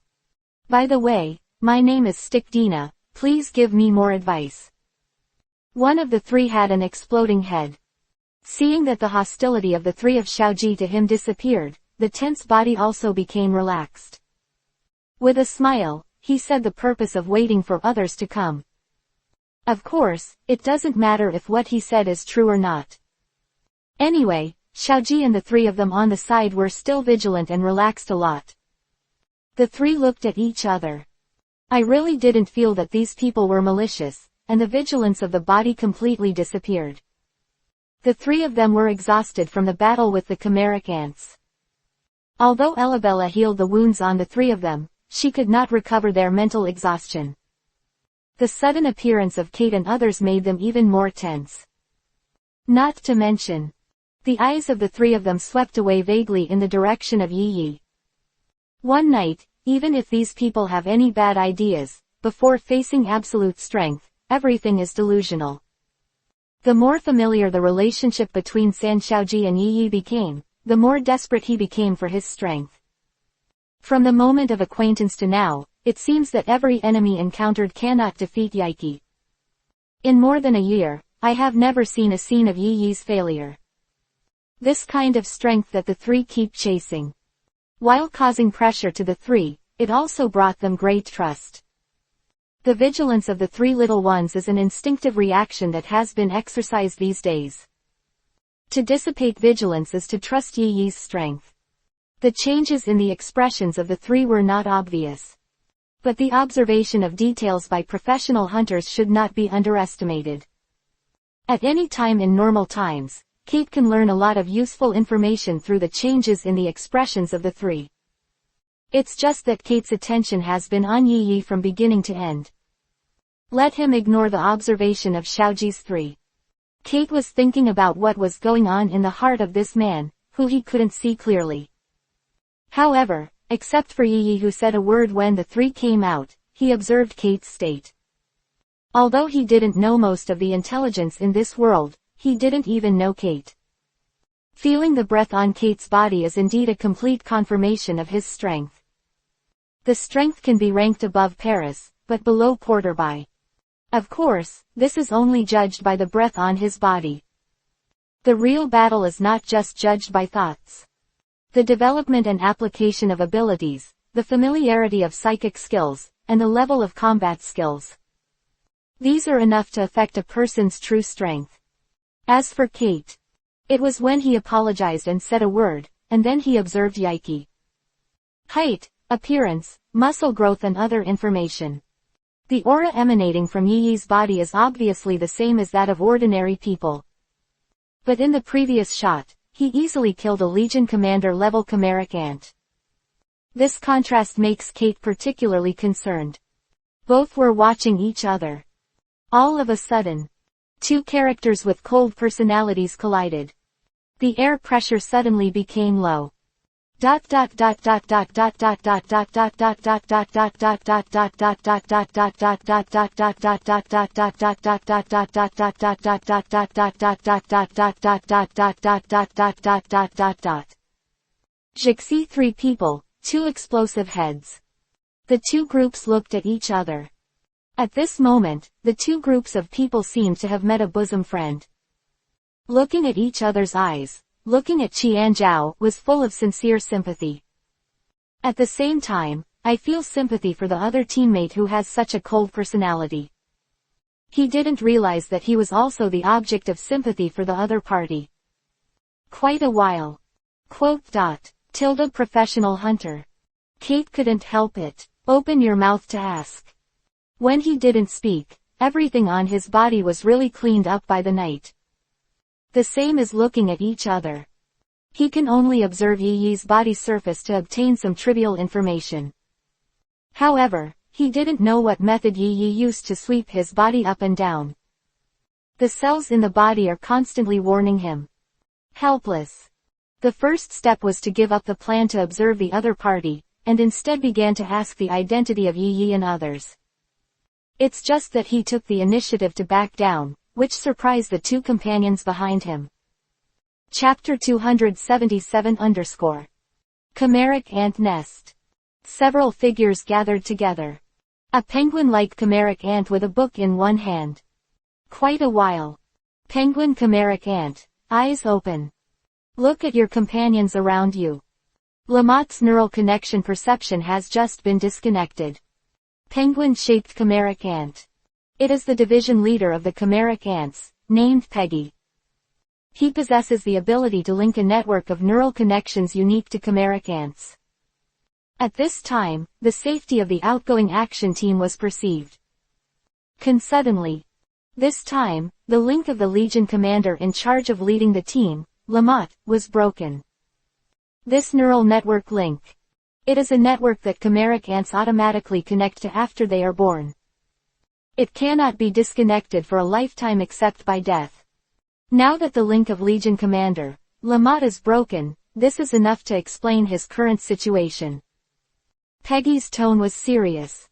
By the way, my name is Stick Dina, please give me more advice. One of the 3 had an exploding head. Seeing that the hostility of the 3 of Xiaoji to him disappeared, the tense body also became relaxed. With a smile, he said the purpose of waiting for others to come. Of course, it doesn't matter if what he said is true or not. Anyway, Xiaoji and the 3 of them on the side were still vigilant and relaxed a lot. The 3 looked at each other. I really didn't feel that these people were malicious, and the vigilance of the body completely disappeared. The 3 of them were exhausted from the battle with the chimeric ants. Although Elabella healed the wounds on the 3 of them, she could not recover their mental exhaustion. The sudden appearance of Kate and others made them even more tense. Not to mention, the eyes of the 3 of them swept away vaguely in the direction of Yi. One night, even if these people have any bad ideas, before facing absolute strength, everything is delusional. The more familiar the relationship between San Xiaoji and Yi became, the more desperate he became for his strength. From the moment of acquaintance to now, it seems that every enemy encountered cannot defeat Yi. In more than a year, I have never seen a scene of Yi's failure. This kind of strength that the 3 keep chasing. While causing pressure to the 3, it also brought them great trust. The vigilance of the 3 little ones is an instinctive reaction that has been exercised these days. To dissipate vigilance is to trust Yi's strength. The changes in the expressions of the 3 were not obvious. But the observation of details by professional hunters should not be underestimated. At any time in normal times, Kate can learn a lot of useful information through the changes in the expressions of the 3. It's just that Kate's attention has been on Yi from beginning to end. Let him ignore the observation of Xiaoji's 3. Kate was thinking about what was going on in the heart of this man, who he couldn't see clearly. However, except for Yi who said a word when the 3 came out, he observed Kate's state. Although he didn't know most of the intelligence in this world, he didn't even know Kate. Feeling the breath on Kate's body is indeed a complete confirmation of his strength. The strength can be ranked above Paris, but below Porterby. Of course, this is only judged by the breath on his body. The real battle is not just judged by thoughts. The development and application of abilities, the familiarity of psychic skills, and the level of combat skills. These are enough to affect a person's true strength. As for Kate, it was when he apologized and said a word, and then he observed Yike. Height, appearance, muscle growth and other information. The aura emanating from Yi's body is obviously the same as that of ordinary people. But in the previous shot, he easily killed a Legion Commander level chimeric ant. This contrast makes Kate particularly concerned. Both were watching each other. All of a sudden, two characters with cold personalities collided. The air pressure suddenly became low. Jixi 3 people, 2 explosive heads. The two groups looked at each other. At this moment, the two groups of people seemed to have met a bosom friend. Looking at each other's eyes, looking at Qianzhao was full of sincere sympathy. At the same time, I feel sympathy for the other teammate who has such a cold personality. He didn't realize that he was also the object of sympathy for the other party. Quite a while. Professional hunter. Kate couldn't help it. Open your mouth to ask. When he didn't speak, everything on his body was really cleaned up by the night. The same as looking at each other. He can only observe Yi's body surface to obtain some trivial information. However, he didn't know what method Yi used to sweep his body up and down. The cells in the body are constantly warning him. Helpless. The first step was to give up the plan to observe the other party, and instead began to ask the identity of Yi and others. It's just that he took the initiative to back down, which surprised the two companions behind him. Chapter 277 _ Chimeric Ant Nest. Several figures gathered together. A penguin-like chimeric ant with a book in one hand. Quite a while. Penguin chimeric ant, eyes open. Look at your companions around you. Lamotte's neural connection perception has just been disconnected. Penguin-shaped chimeric ant. It is the division leader of the chimeric ants, named Peggy. He possesses the ability to link a network of neural connections unique to chimeric ants. At this time, the safety of the outgoing action team was perceived. Suddenly. This time, the link of the Legion commander in charge of leading the team, Lamotte, was broken. This neural network link. It is a network that chimeric ants automatically connect to after they are born. It cannot be disconnected for a lifetime except by death. Now that the link of Legion Commander, Lamotte is broken, this is enough to explain his current situation. Peggy's tone was serious.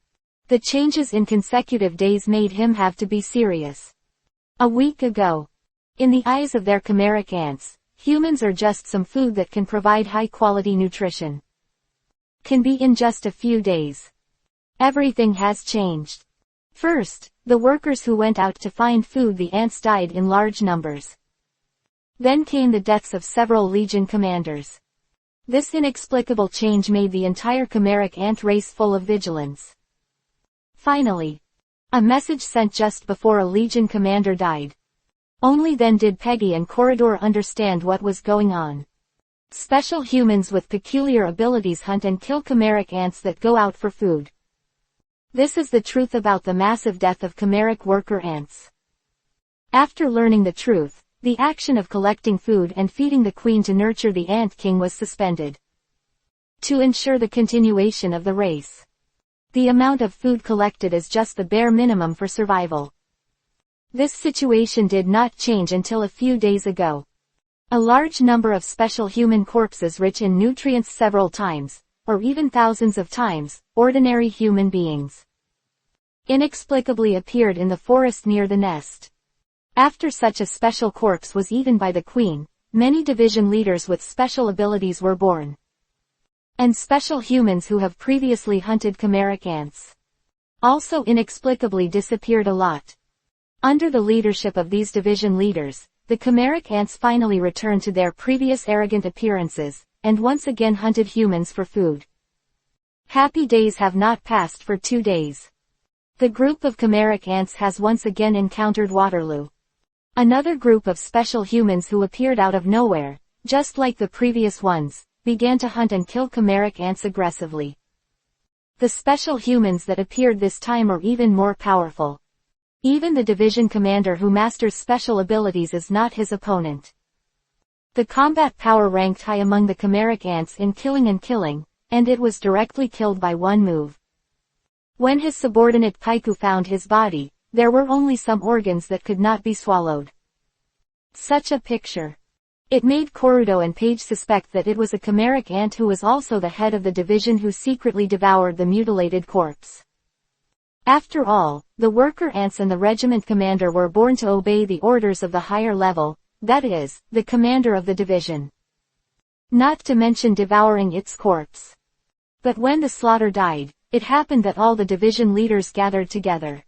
The changes in consecutive days made him have to be serious. A week ago. In the eyes of their chimeric ants, humans are just some food that can provide high-quality nutrition. Can be in just a few days. Everything has changed. First, the workers who went out to find food, the ants died in large numbers. Then came the deaths of several Legion commanders. This inexplicable change made the entire chimeric ant race full of vigilance. Finally, a message sent just before a Legion commander died. Only then did Peggy and Corridor understand what was going on. Special humans with peculiar abilities hunt and kill chimeric ants that go out for food. This is the truth about the massive death of chimeric worker ants. After learning the truth, the action of collecting food and feeding the queen to nurture the ant king was suspended. To ensure the continuation of the race. The amount of food collected is just the bare minimum for survival. This situation did not change until a few days ago. A large number of special human corpses rich in nutrients several times, or even thousands of times, ordinary human beings, inexplicably appeared in the forest near the nest. After such a special corpse was eaten by the queen, many division leaders with special abilities were born. And special humans who have previously hunted chimeric ants also inexplicably disappeared a lot. Under the leadership of these division leaders, the chimeric ants finally returned to their previous arrogant appearances, and once again hunted humans for food. Happy days have not passed for 2 days. The group of chimeric ants has once again encountered Waterloo. Another group of special humans who appeared out of nowhere, just like the previous ones, began to hunt and kill chimeric ants aggressively. The special humans that appeared this time are even more powerful. Even the division commander who masters special abilities is not his opponent. The combat power ranked high among the chimeric ants in killing, and it was directly killed by one move. When his subordinate Paiku found his body, there were only some organs that could not be swallowed. Such a picture. It made Korudo and Page suspect that it was a chimeric ant who was also the head of the division who secretly devoured the mutilated corpse. After all, the worker ants and the regiment commander were born to obey the orders of the higher level, that is, the commander of the division. Not to mention devouring its corpse. But when the slaughter died, it happened that all the division leaders gathered together.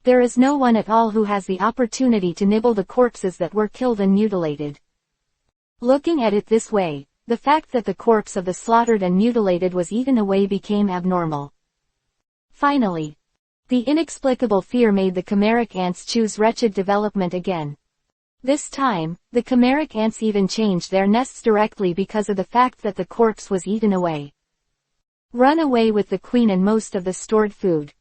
There is no one at all who has the opportunity to nibble the corpses that were killed and mutilated. Looking at it this way, the fact that the corpse of the slaughtered and mutilated was eaten away became abnormal. Finally, the inexplicable fear made the chimeric ants choose wretched development again. This time, the chimeric ants even changed their nests directly because of the fact that the corpse was eaten away. Run away with the queen and most of the stored food.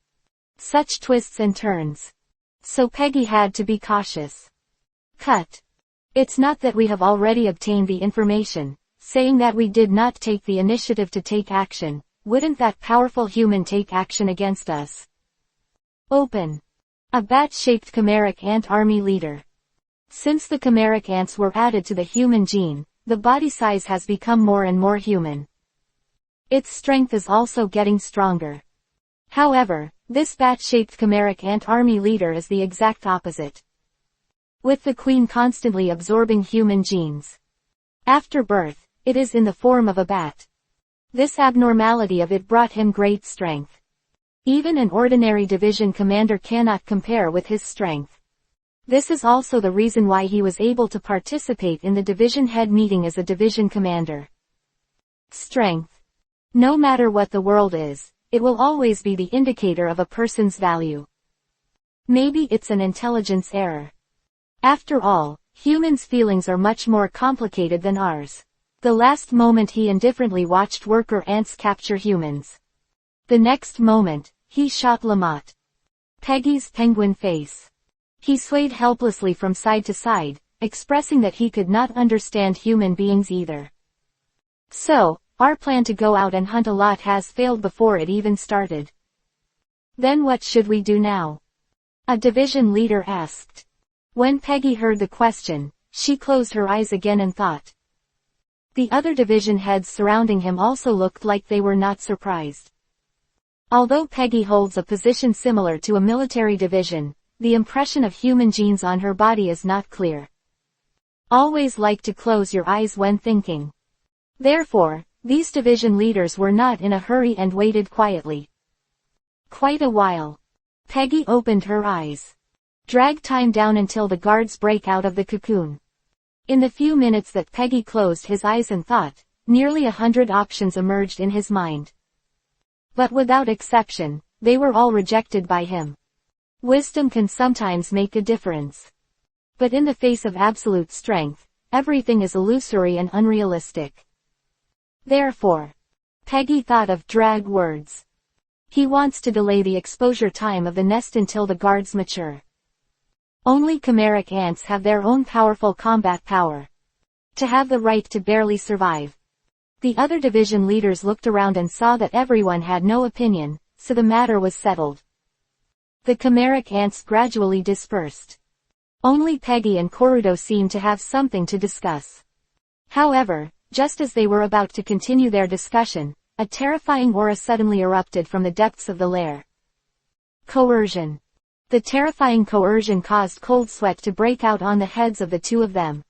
Such twists and turns. So Peggy had to be cautious. Cut. It's not that we have already obtained the information, saying that we did not take the initiative to take action. Wouldn't that powerful human take action against us? Open. A bat-shaped chimeric ant army leader. Since the chimeric ants were added to the human gene, the body size has become more and more human. Its strength is also getting stronger. However, this bat-shaped chimeric ant army leader is the exact opposite. With the queen constantly absorbing human genes. After birth, it is in the form of a bat. This abnormality of it brought him great strength. Even an ordinary division commander cannot compare with his strength. This is also the reason why he was able to participate in the division head meeting as a division commander. Strength. No matter what the world is, it will always be the indicator of a person's value. Maybe it's an intelligence error. After all, humans' feelings are much more complicated than ours. The last moment he indifferently watched worker ants capture humans. The next moment, he shot Lamont. Peggy's penguin face. He swayed helplessly from side to side, expressing that he could not understand human beings either. So, our plan to go out and hunt a lot has failed before it even started. Then what should we do now? A division leader asked. When Peggy heard the question, she closed her eyes again and thought. The other division heads surrounding him also looked like they were not surprised. Although Peggy holds a position similar to a military division, the impression of human genes on her body is not clear. Always like to close your eyes when thinking. Therefore, these division leaders were not in a hurry and waited quietly. Quite a while. Peggy opened her eyes. Drag time down until the guards break out of the cocoon. In the few minutes that Peggy closed his eyes and thought, nearly 100 options emerged in his mind. But without exception, they were all rejected by him. Wisdom can sometimes make a difference. But in the face of absolute strength, everything is illusory and unrealistic. Therefore, Peggy thought of drag words. He wants to delay the exposure time of the nest until the guards mature. Only chimeric ants have their own powerful combat power. To have the right to barely survive. The other division leaders looked around and saw that everyone had no opinion, so the matter was settled. The chimeric ants gradually dispersed. Only Peggy and Korudo seemed to have something to discuss. However, just as they were about to continue their discussion, a terrifying aura suddenly erupted from the depths of the lair. Coercion. The terrifying coercion caused cold sweat to break out on the heads of the two of them.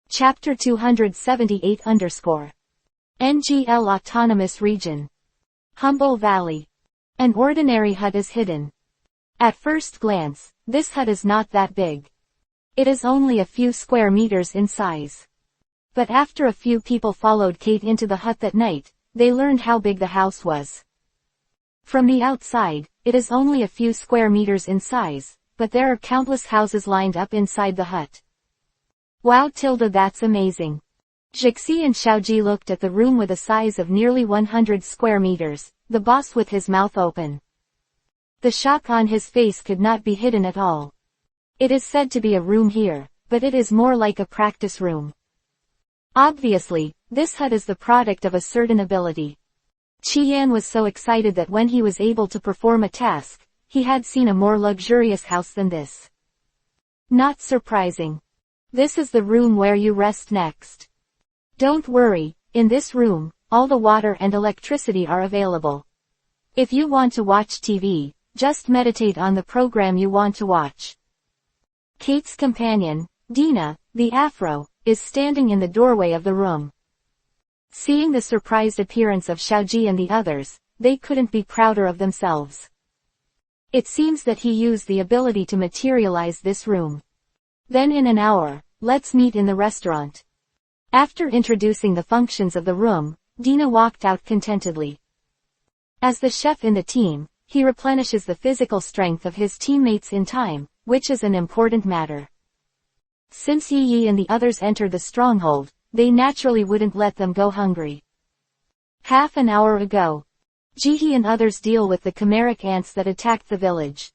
Chapter 278 _ NGL Autonomous Region. Humble Valley. An ordinary hut is hidden. At first glance, this hut is not that big. It is only a few square meters in size. But after a few people followed Kate into the hut that night, they learned how big the house was. From the outside, it is only a few square meters in size, but there are countless houses lined up inside the hut. Wow Tilda, that's amazing. Jixi and Xiaoji looked at the room with a size of nearly 100 square meters, the boss with his mouth open. The shock on his face could not be hidden at all. It is said to be a room here, but it is more like a practice room. Obviously, this hut is the product of a certain ability. Qian was so excited that when he was able to perform a task, he had seen a more luxurious house than this. Not surprising. This is the room where you rest next. Don't worry, in this room, all the water and electricity are available. If you want to watch TV, just meditate on the program you want to watch. Kate's companion, Dina, the Afro, is standing in the doorway of the room. Seeing the surprised appearance of Xiaoji and the others, they couldn't be prouder of themselves. It seems that he used the ability to materialize this room. Then in an hour, let's meet in the restaurant. After introducing the functions of the room, Dina walked out contentedly. As the chef in the team, he replenishes the physical strength of his teammates in time, which is an important matter. Since Yi Yi and the others entered the stronghold, they naturally wouldn't let them go hungry. Half an hour ago, Jihi and others deal with the chimeric ants that attacked the village.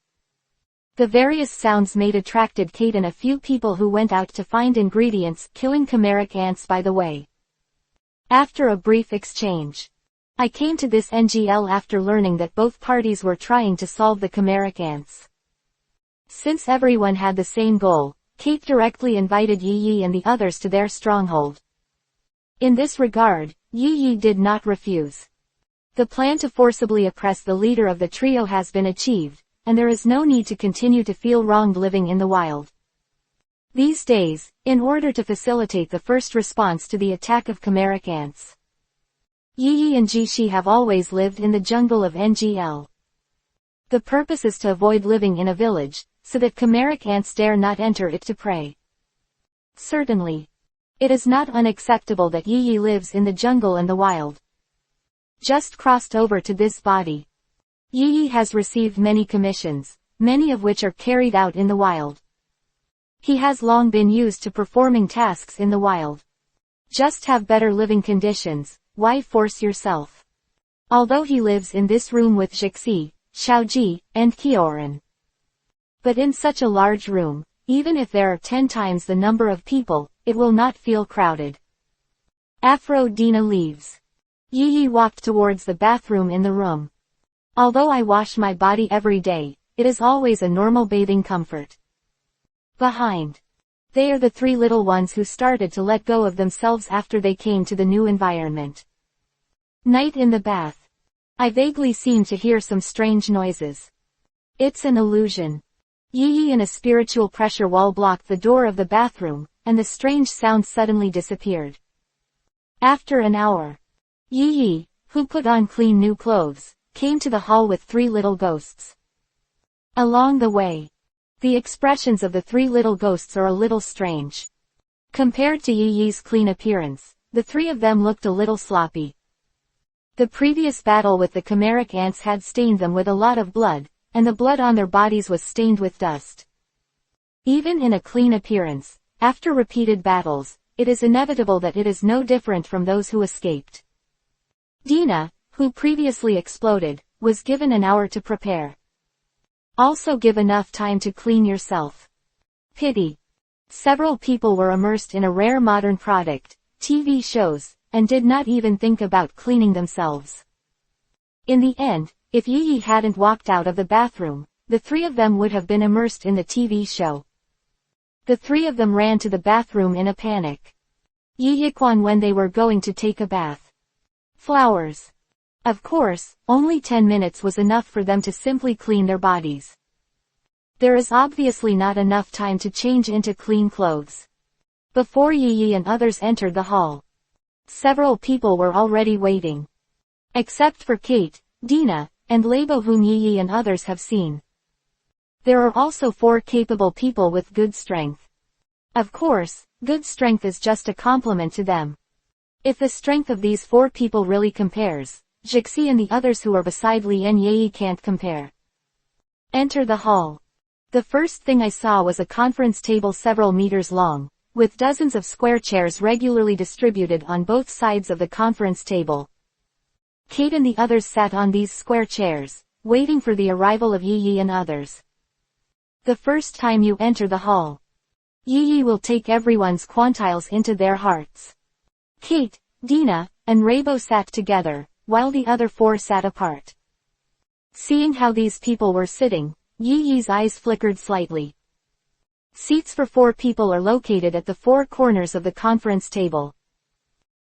The various sounds made attracted Kate and a few people who went out to find ingredients, killing chimeric ants by the way. After a brief exchange, I came to this NGL after learning that both parties were trying to solve the chimeric ants. Since everyone had the same goal, Kate directly invited Yi Yi and the others to their stronghold. In this regard, Yi Yi did not refuse. The plan to forcibly oppress the leader of the trio has been achieved, and there is no need to continue to feel wronged living in the wild. These days, in order to facilitate the first response to the attack of chimeric ants, Yi Yi and Jishi have always lived in the jungle of NGL. The purpose is to avoid living in a village, so that chimeric ants dare not enter it to prey. Certainly, it is not unacceptable that Yi Yi lives in the jungle and the wild. Just crossed over to this body. Yi Yi has received many commissions, many of which are carried out in the wild. He has long been used to performing tasks in the wild. Just have better living conditions, why force yourself? Although he lives in this room with Jixi, Xiaoji, and Kioran. But in such a large room, even if there are 10 times the number of people, it will not feel crowded. Afro Dina leaves. Yi Yi walked towards the bathroom in the room. Although I wash my body every day, it is always a normal bathing comfort. Behind. They are the 3 little ones who started to let go of themselves after they came to the new environment. Night in the bath. I vaguely seem to hear some strange noises. It's an illusion. Yi Yi and a spiritual pressure wall blocked the door of the bathroom, and the strange sound suddenly disappeared. After an hour, Yi Yi, who put on clean new clothes, came to the hall with 3 little ghosts. Along the way, the expressions of the 3 little ghosts are a little strange. Compared to Yi Yi's clean appearance, the 3 of them looked a little sloppy. The previous battle with the chimeric ants had stained them with a lot of blood, and the blood on their bodies was stained with dust. Even in a clean appearance, after repeated battles, it is inevitable that it is no different from those who escaped. Dina, who previously exploded, was given an hour to prepare. Also give enough time to clean yourself. Pity. Several people were immersed in a rare modern product, TV shows, and did not even think about cleaning themselves. In the end, if Yi Yi hadn't walked out of the bathroom, the 3 of them would have been immersed in the TV show. The 3 of them ran to the bathroom in a panic. Yi Yiquan when they were going to take a bath. Flowers. Of course, only 10 minutes was enough for them to simply clean their bodies. There is obviously not enough time to change into clean clothes. Before Yi Yi and others entered the hall, several people were already waiting. Except for Kate, Dina, and Labo whom Yi Yi and others have seen. There are also 4 capable people with good strength. Of course, Good strength is just a compliment to them. If the strength of these 4 people really compares, Jixi and the others who are beside Li and Yi can't compare. Enter the hall. The first thing I saw was a conference table several meters long, with dozens of square chairs regularly distributed on both sides of the conference table. Kate and the others sat on these square chairs, waiting for the arrival of Yi and others. The first time you enter the hall, Yi will take everyone's quantiles into their hearts. Kate, Dina, and Rabo sat together, while the other 4 sat apart. Seeing how these people were sitting, Yi's eyes flickered slightly. Seats for 4 people are located at the 4 corners of the conference table.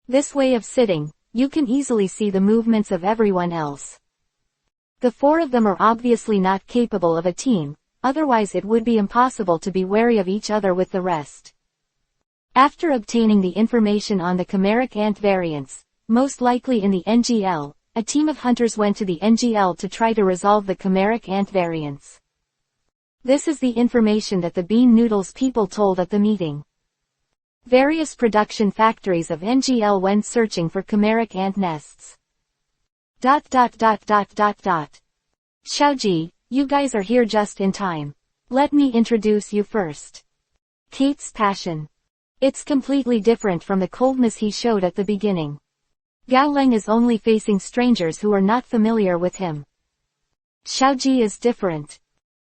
This way of sitting, you can easily see the movements of everyone else. The 4 of them are obviously not capable of a team, otherwise it would be impossible to be wary of each other with the rest. After obtaining the information on the chimeric ant variants, most likely in the NGL, a team of hunters went to the NGL to try to resolve the chimeric ant variants. This is the information that the Bean Noodles people told at the meeting. Various production factories of NGL went searching for chimeric ant nests. Xiaoji, you guys are here just in time. Let me introduce you first. Kate's passion. It's completely different from the coldness he showed at the beginning. Gao Leng is only facing strangers who are not familiar with him. Xiaoji is different.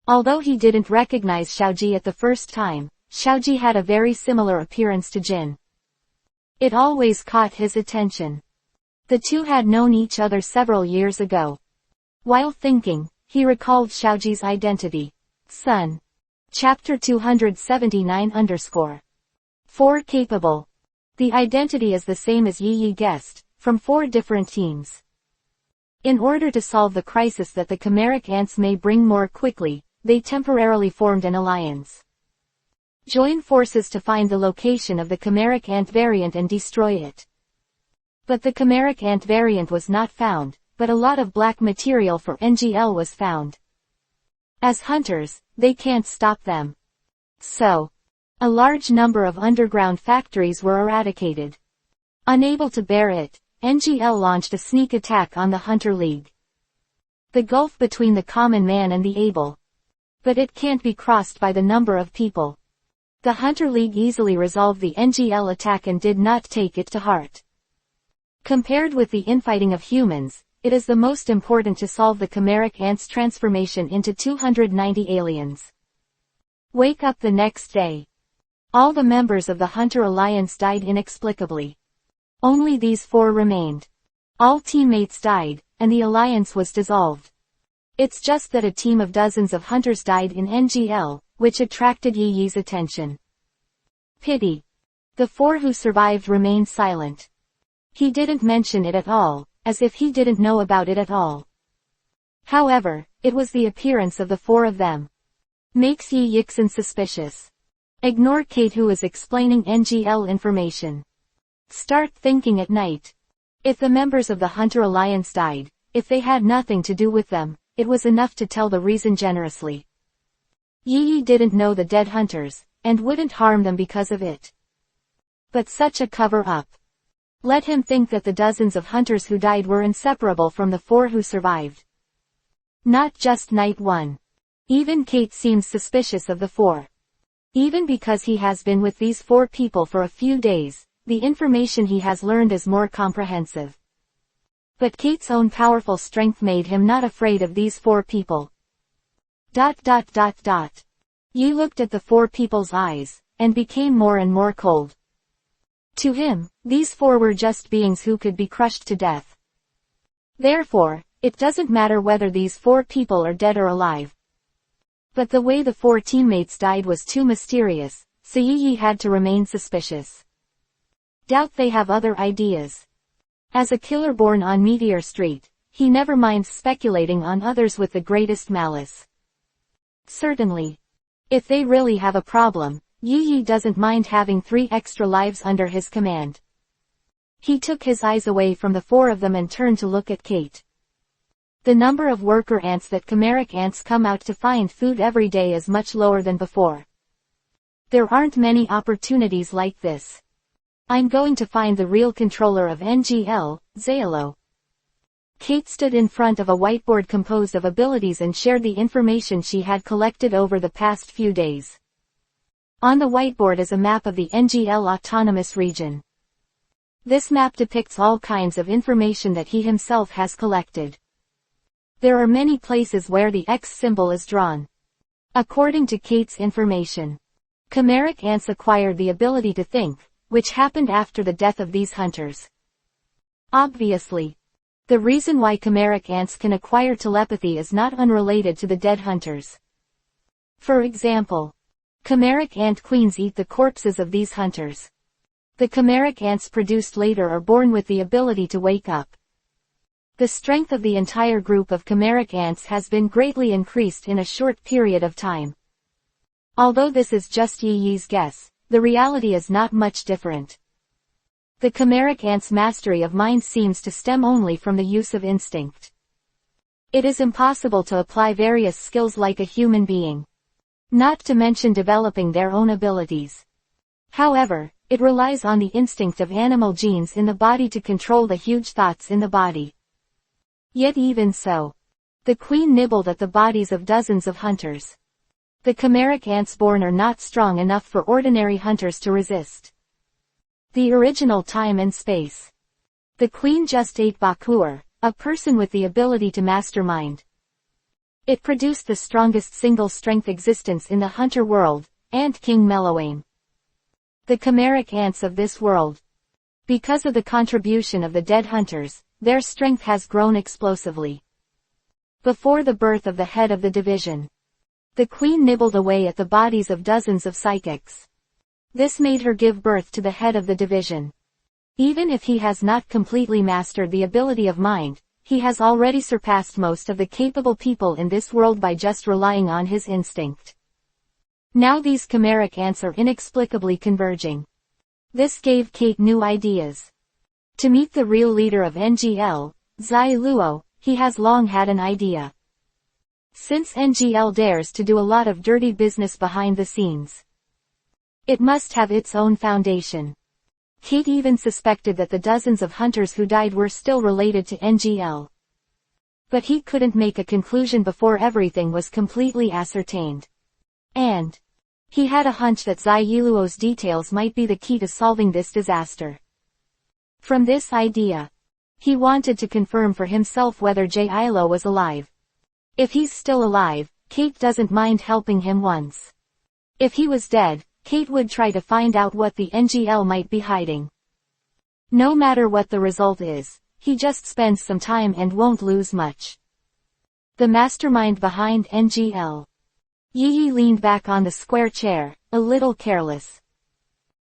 Although he didn't recognize Xiaoji at the first time, Xiaoji had a very similar appearance to Jin. It always caught his attention. The two had known each other several years ago. While thinking, he recalled Xiaoji's identity. Sun. Chapter 279 4 capable. The identity is the same as Yi guessed, from 4 different teams. In order to solve the crisis that the chimeric ants may bring more quickly, they temporarily formed an alliance. Join forces to find the location of the chimeric ant variant and destroy it. But the chimeric ant variant was not found, but a lot of black material for NGL was found. As hunters, they can't stop them. So, a large number of underground factories were eradicated. Unable to bear it, NGL launched a sneak attack on the Hunter League. The gulf between the common man and the able. But it can't be crossed by the number of people. The Hunter League easily resolved the NGL attack and did not take it to heart. Compared with the infighting of humans, it is the most important to solve the chimeric ant's transformation into 290 aliens. Wake up the next day. All the members of the Hunter Alliance died inexplicably. Only these 4 remained. All teammates died, and the alliance was dissolved. It's just that a team of dozens of hunters died in NGL, which attracted Yi's attention. Pity. The 4 who survived remained silent. He didn't mention it at all, as if he didn't know about it at all. However, it was the appearance of the 4 of them. Makes Yi Yixin suspicious. Ignore Kate who is explaining NGL information. Start thinking at night. If the members of the Hunter Alliance died, if they had nothing to do with them, it was enough to tell the reason generously. Yi didn't know the dead hunters, and wouldn't harm them because of it. But such a cover-up. Let him think that the dozens of hunters who died were inseparable from the 4 who survived. Not just Night 1. Even Kate seems suspicious of the 4. Even because he has been with these 4 people for a few days, the information he has learned is more comprehensive. But Kate's own powerful strength made him not afraid of these 4 people. Yi looked at the 4 people's eyes, and became more and more cold. To him, these 4 were just beings who could be crushed to death. Therefore, it doesn't matter whether these 4 people are dead or alive. But the way the 4 teammates died was too mysterious, so Yi had to remain suspicious. Doubt they have other ideas. As a killer born on Meteor Street, he never minds speculating on others with the greatest malice. Certainly. If they really have a problem, Yi doesn't mind having 3 extra lives under his command. He took his eyes away from the 4 of them and turned to look at Kate. The number of worker ants that chimeric ants come out to find food every day is much lower than before. There aren't many opportunities like this. I'm going to find the real controller of NGL, Zaylo. Kate stood in front of a whiteboard composed of abilities and shared the information she had collected over the past few days. On the whiteboard is a map of the NGL Autonomous Region. This map depicts all kinds of information that he himself has collected. There are many places where the X symbol is drawn. According to Kate's information, chimeric ants acquired the ability to think, which happened after the death of these hunters. Obviously, the reason why chimeric ants can acquire telepathy is not unrelated to the dead hunters. For example, chimeric ant queens eat the corpses of these hunters. The chimeric ants produced later are born with the ability to wake up. The strength of the entire group of chimeric ants has been greatly increased in a short period of time. Although this is just Yi-Yi's guess, the reality is not much different. The chimeric ant's mastery of mind seems to stem only from the use of instinct. It is impossible to apply various skills like a human being, not to mention developing their own abilities. However, it relies on the instinct of animal genes in the body to control the huge thoughts in the body. Yet even so, the queen nibbled at the bodies of dozens of hunters. The chimeric ants born are not strong enough for ordinary hunters to resist. The original time and space. The queen just ate Bakur, a person with the ability to master mind. It produced the strongest single-strength existence in the hunter world, Ant King Melowain. The chimeric ants of this world. Because of the contribution of the dead hunters, their strength has grown explosively. Before the birth of the head of the division, the queen nibbled away at the bodies of dozens of psychics. This made her give birth to the head of the division. Even if he has not completely mastered the ability of mind, he has already surpassed most of the capable people in this world by just relying on his instinct. Now these chimeric ants are inexplicably converging. This gave Kate new ideas. To meet the real leader of NGL, Zai Luo, he has long had an idea. Since NGL dares to do a lot of dirty business behind the scenes, it must have its own foundation. Kate even suspected that the dozens of hunters who died were still related to NGL. But he couldn't make a conclusion before everything was completely ascertained. And he had a hunch that Zai Luo's details might be the key to solving this disaster. From this idea, he wanted to confirm for himself whether J-Ilo was alive. If he's still alive, Kate doesn't mind helping him once. If he was dead, Kate would try to find out what the NGL might be hiding. No matter what the result is, he just spends some time and won't lose much. The mastermind behind NGL. Yi leaned back on the square chair, a little careless.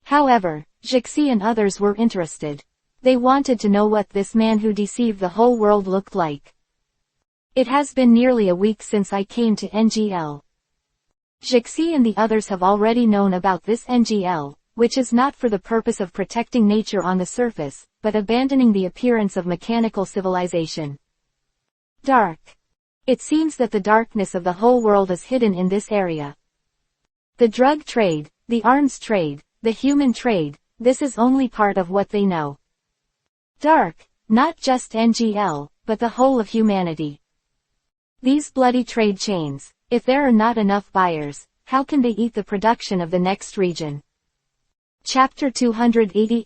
However, Jixi and others were interested. They wanted to know what this man who deceived the whole world looked like. It has been nearly a week since I came to NGL. Jixi and the others have already known about this NGL, which is not for the purpose of protecting nature on the surface, but abandoning the appearance of mechanical civilization. Dark. It seems that the darkness of the whole world is hidden in this area. The drug trade, the arms trade, the human trade, this is only part of what they know. Dark, not just NGL, but the whole of humanity. These bloody trade chains, if there are not enough buyers, how can they eat the production of the next region? Chapter 280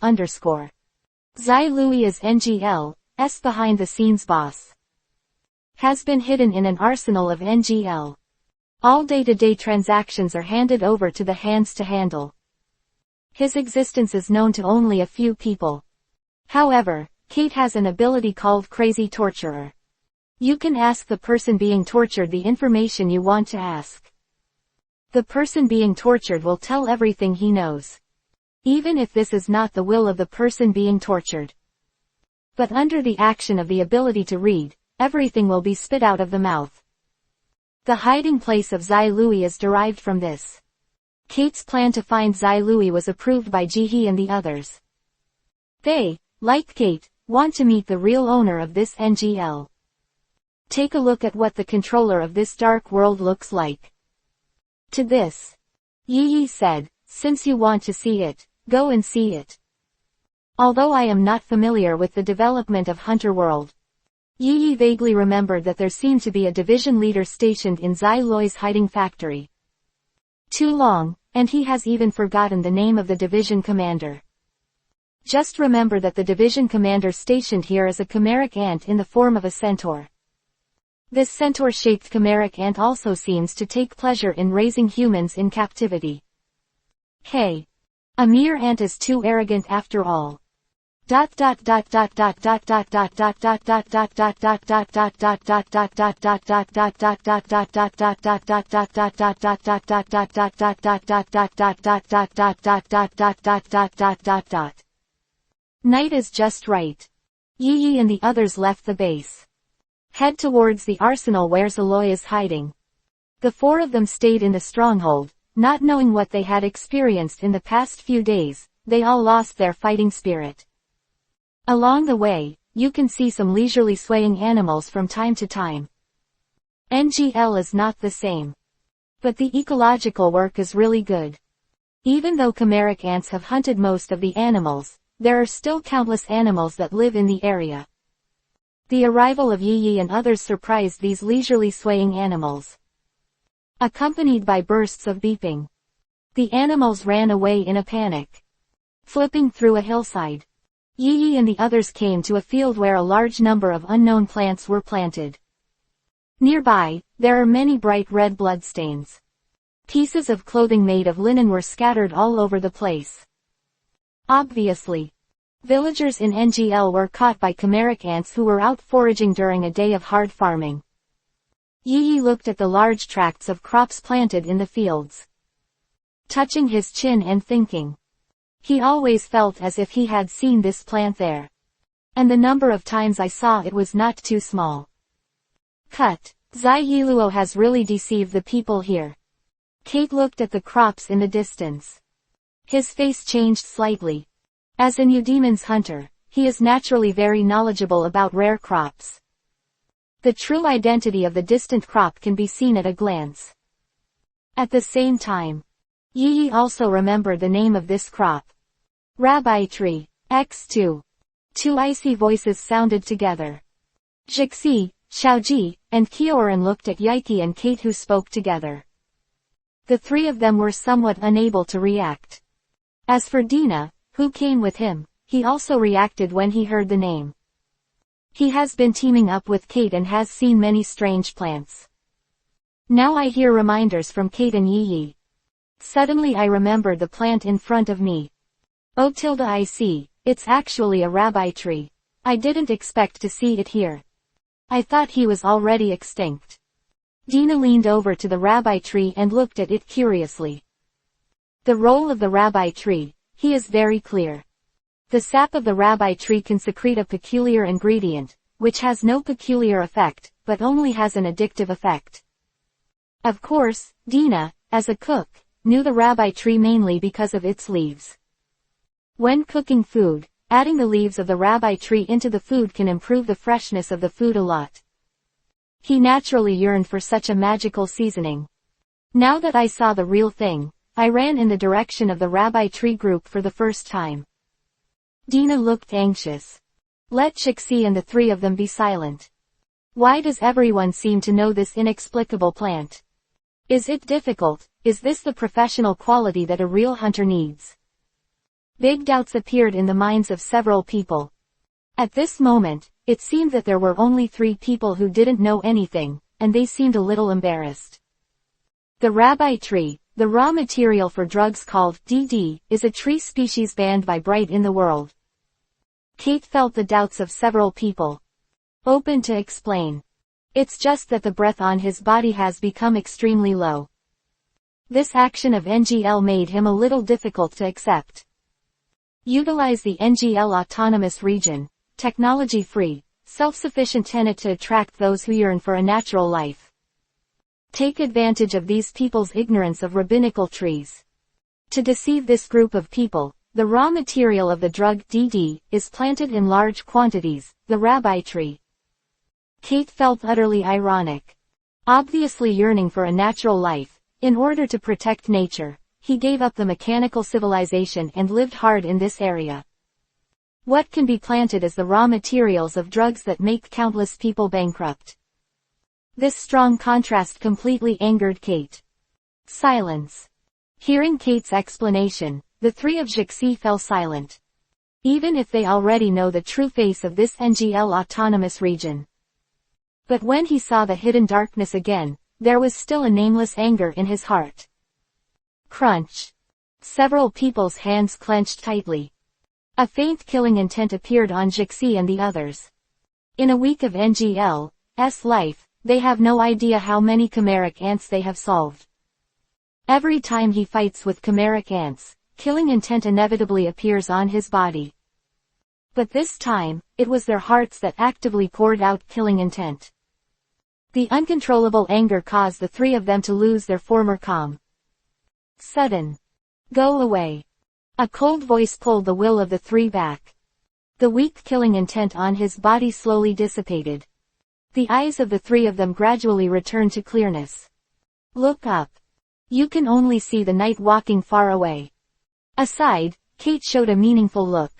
Zai Lui is NGL's behind-the-scenes boss. Has been hidden in an arsenal of NGL. All day-to-day transactions are handed over to the hands to handle. His existence is known to only a few people. However, Kate has an ability called Crazy Torturer. You can ask the person being tortured the information you want to ask. The person being tortured will tell everything he knows, even if this is not the will of the person being tortured. But under the action of the ability to read, everything will be spit out of the mouth. The hiding place of Zai Lui is derived from this. Kate's plan to find Zai Lui was approved by Jihe and the others. They, like Kate, want to meet the real owner of this NGL. Take a look at what the controller of this dark world looks like. To this, Yi said, Since you want to see it, go and see it. Although I am not familiar with the development of Hunter World, Yi vaguely remembered that there seemed to be a division leader stationed in Zai Loi's hiding factory. Too long, and he has even forgotten the name of the division commander. Just remember that the division commander stationed here is a chimeric ant in the form of a centaur. This centaur-shaped chimeric ant also seems to take pleasure in raising humans in captivity. Hey! A mere ant is too arrogant after all. Night is just right. Yi and the others left the base. Head towards the arsenal where Zaloi is hiding. The four of them stayed in the stronghold, not knowing what they had experienced in the past few days. They all lost their fighting spirit. Along the way, you can see some leisurely swaying animals from time to time. NGL is not the same. But the ecological work is really good. Even though chimeric ants have hunted most of the animals, there are still countless animals that live in the area. The arrival of Yi and others surprised these leisurely swaying animals, accompanied by bursts of beeping. The animals ran away in a panic, flipping through a hillside. Yi and the others came to a field where a large number of unknown plants were planted. Nearby, there are many bright red bloodstains. Pieces of clothing made of linen were scattered all over the place. Obviously, villagers in NGL were caught by chimeric ants who were out foraging during a day of hard farming. Yi looked at the large tracts of crops planted in the fields, touching his chin and thinking. He always felt as if he had seen this plant there. And the number of times I saw it was not too small. Cut. Zai Yiluo has really deceived the people here. Kate looked at the crops in the distance. His face changed slightly. As a Eudemon's hunter, he is naturally very knowledgeable about rare crops. The true identity of the distant crop can be seen at a glance. At the same time, Yi also remembered the name of this crop. Rabbi tree. X2. Two icy voices sounded together. Jixi, Xiaoji, and Kioran looked at Yaiki and Kate, who spoke together. The three of them were somewhat unable to react. As for Dina, who came with him, he also reacted when he heard the name. He has been teaming up with Kate and has seen many strange plants. Now I hear reminders from Kate and Yi. Suddenly I remembered the plant in front of me. Oh tilde I see, it's actually a rabbi tree. I didn't expect to see it here. I thought he was already extinct. Dina leaned over to the rabbi tree and looked at it curiously. The role of the rabbi tree, he is very clear. The sap of the rabbi tree can secrete a peculiar ingredient, which has no peculiar effect, but only has an addictive effect. Of course, Dina, as a cook, knew the rabbi tree mainly because of its leaves. When cooking food, adding the leaves of the rabbi tree into the food can improve the freshness of the food a lot. He naturally yearned for such a magical seasoning. Now that I saw the real thing, I ran in the direction of the rabbi tree group for the first time. Dina looked anxious. Let Chixi and the three of them be silent. Why does everyone seem to know this inexplicable plant? Is it difficult? Is this the professional quality that a real hunter needs? Big doubts appeared in the minds of several people. At this moment, it seemed that there were only 3 people who didn't know anything, and they seemed a little embarrassed. The rabbi tree, the raw material for drugs called DD, is a tree species banned by Bright in the world. Kate felt the doubts of several people. Open to explain. It's just that the breath on his body has become extremely low. This action of NGL made him a little difficult to accept. Utilize the NGL autonomous region, technology-free, self-sufficient tenet to attract those who yearn for a natural life. Take advantage of these people's ignorance of rabbinical trees. To deceive this group of people, the raw material of the drug DD is planted in large quantities, the rabbi tree. Kate felt utterly ironic. Obviously yearning for a natural life, in order to protect nature, he gave up the mechanical civilization and lived hard in this area. What can be planted as the raw materials of drugs that make countless people bankrupt? This strong contrast completely angered Kate. Silence. Hearing Kate's explanation, the three of Jixi fell silent. Even if they already know the true face of this NGL autonomous region. But when he saw the hidden darkness again, there was still a nameless anger in his heart. Crunch. Several people's hands clenched tightly. A faint killing intent appeared on Jixi and the others. In a week of NGL's life, they have no idea how many chimeric ants they have solved. Every time he fights with chimeric ants, killing intent inevitably appears on his body. But this time, it was their hearts that actively poured out killing intent. The uncontrollable anger caused the three of them to lose their former calm. Sudden. Go away. A cold voice pulled the will of the three back. The weak killing intent on his body slowly dissipated. The eyes of the three of them gradually returned to clearness. Look up. You can only see the night walking far away. Aside, Kate showed a meaningful look.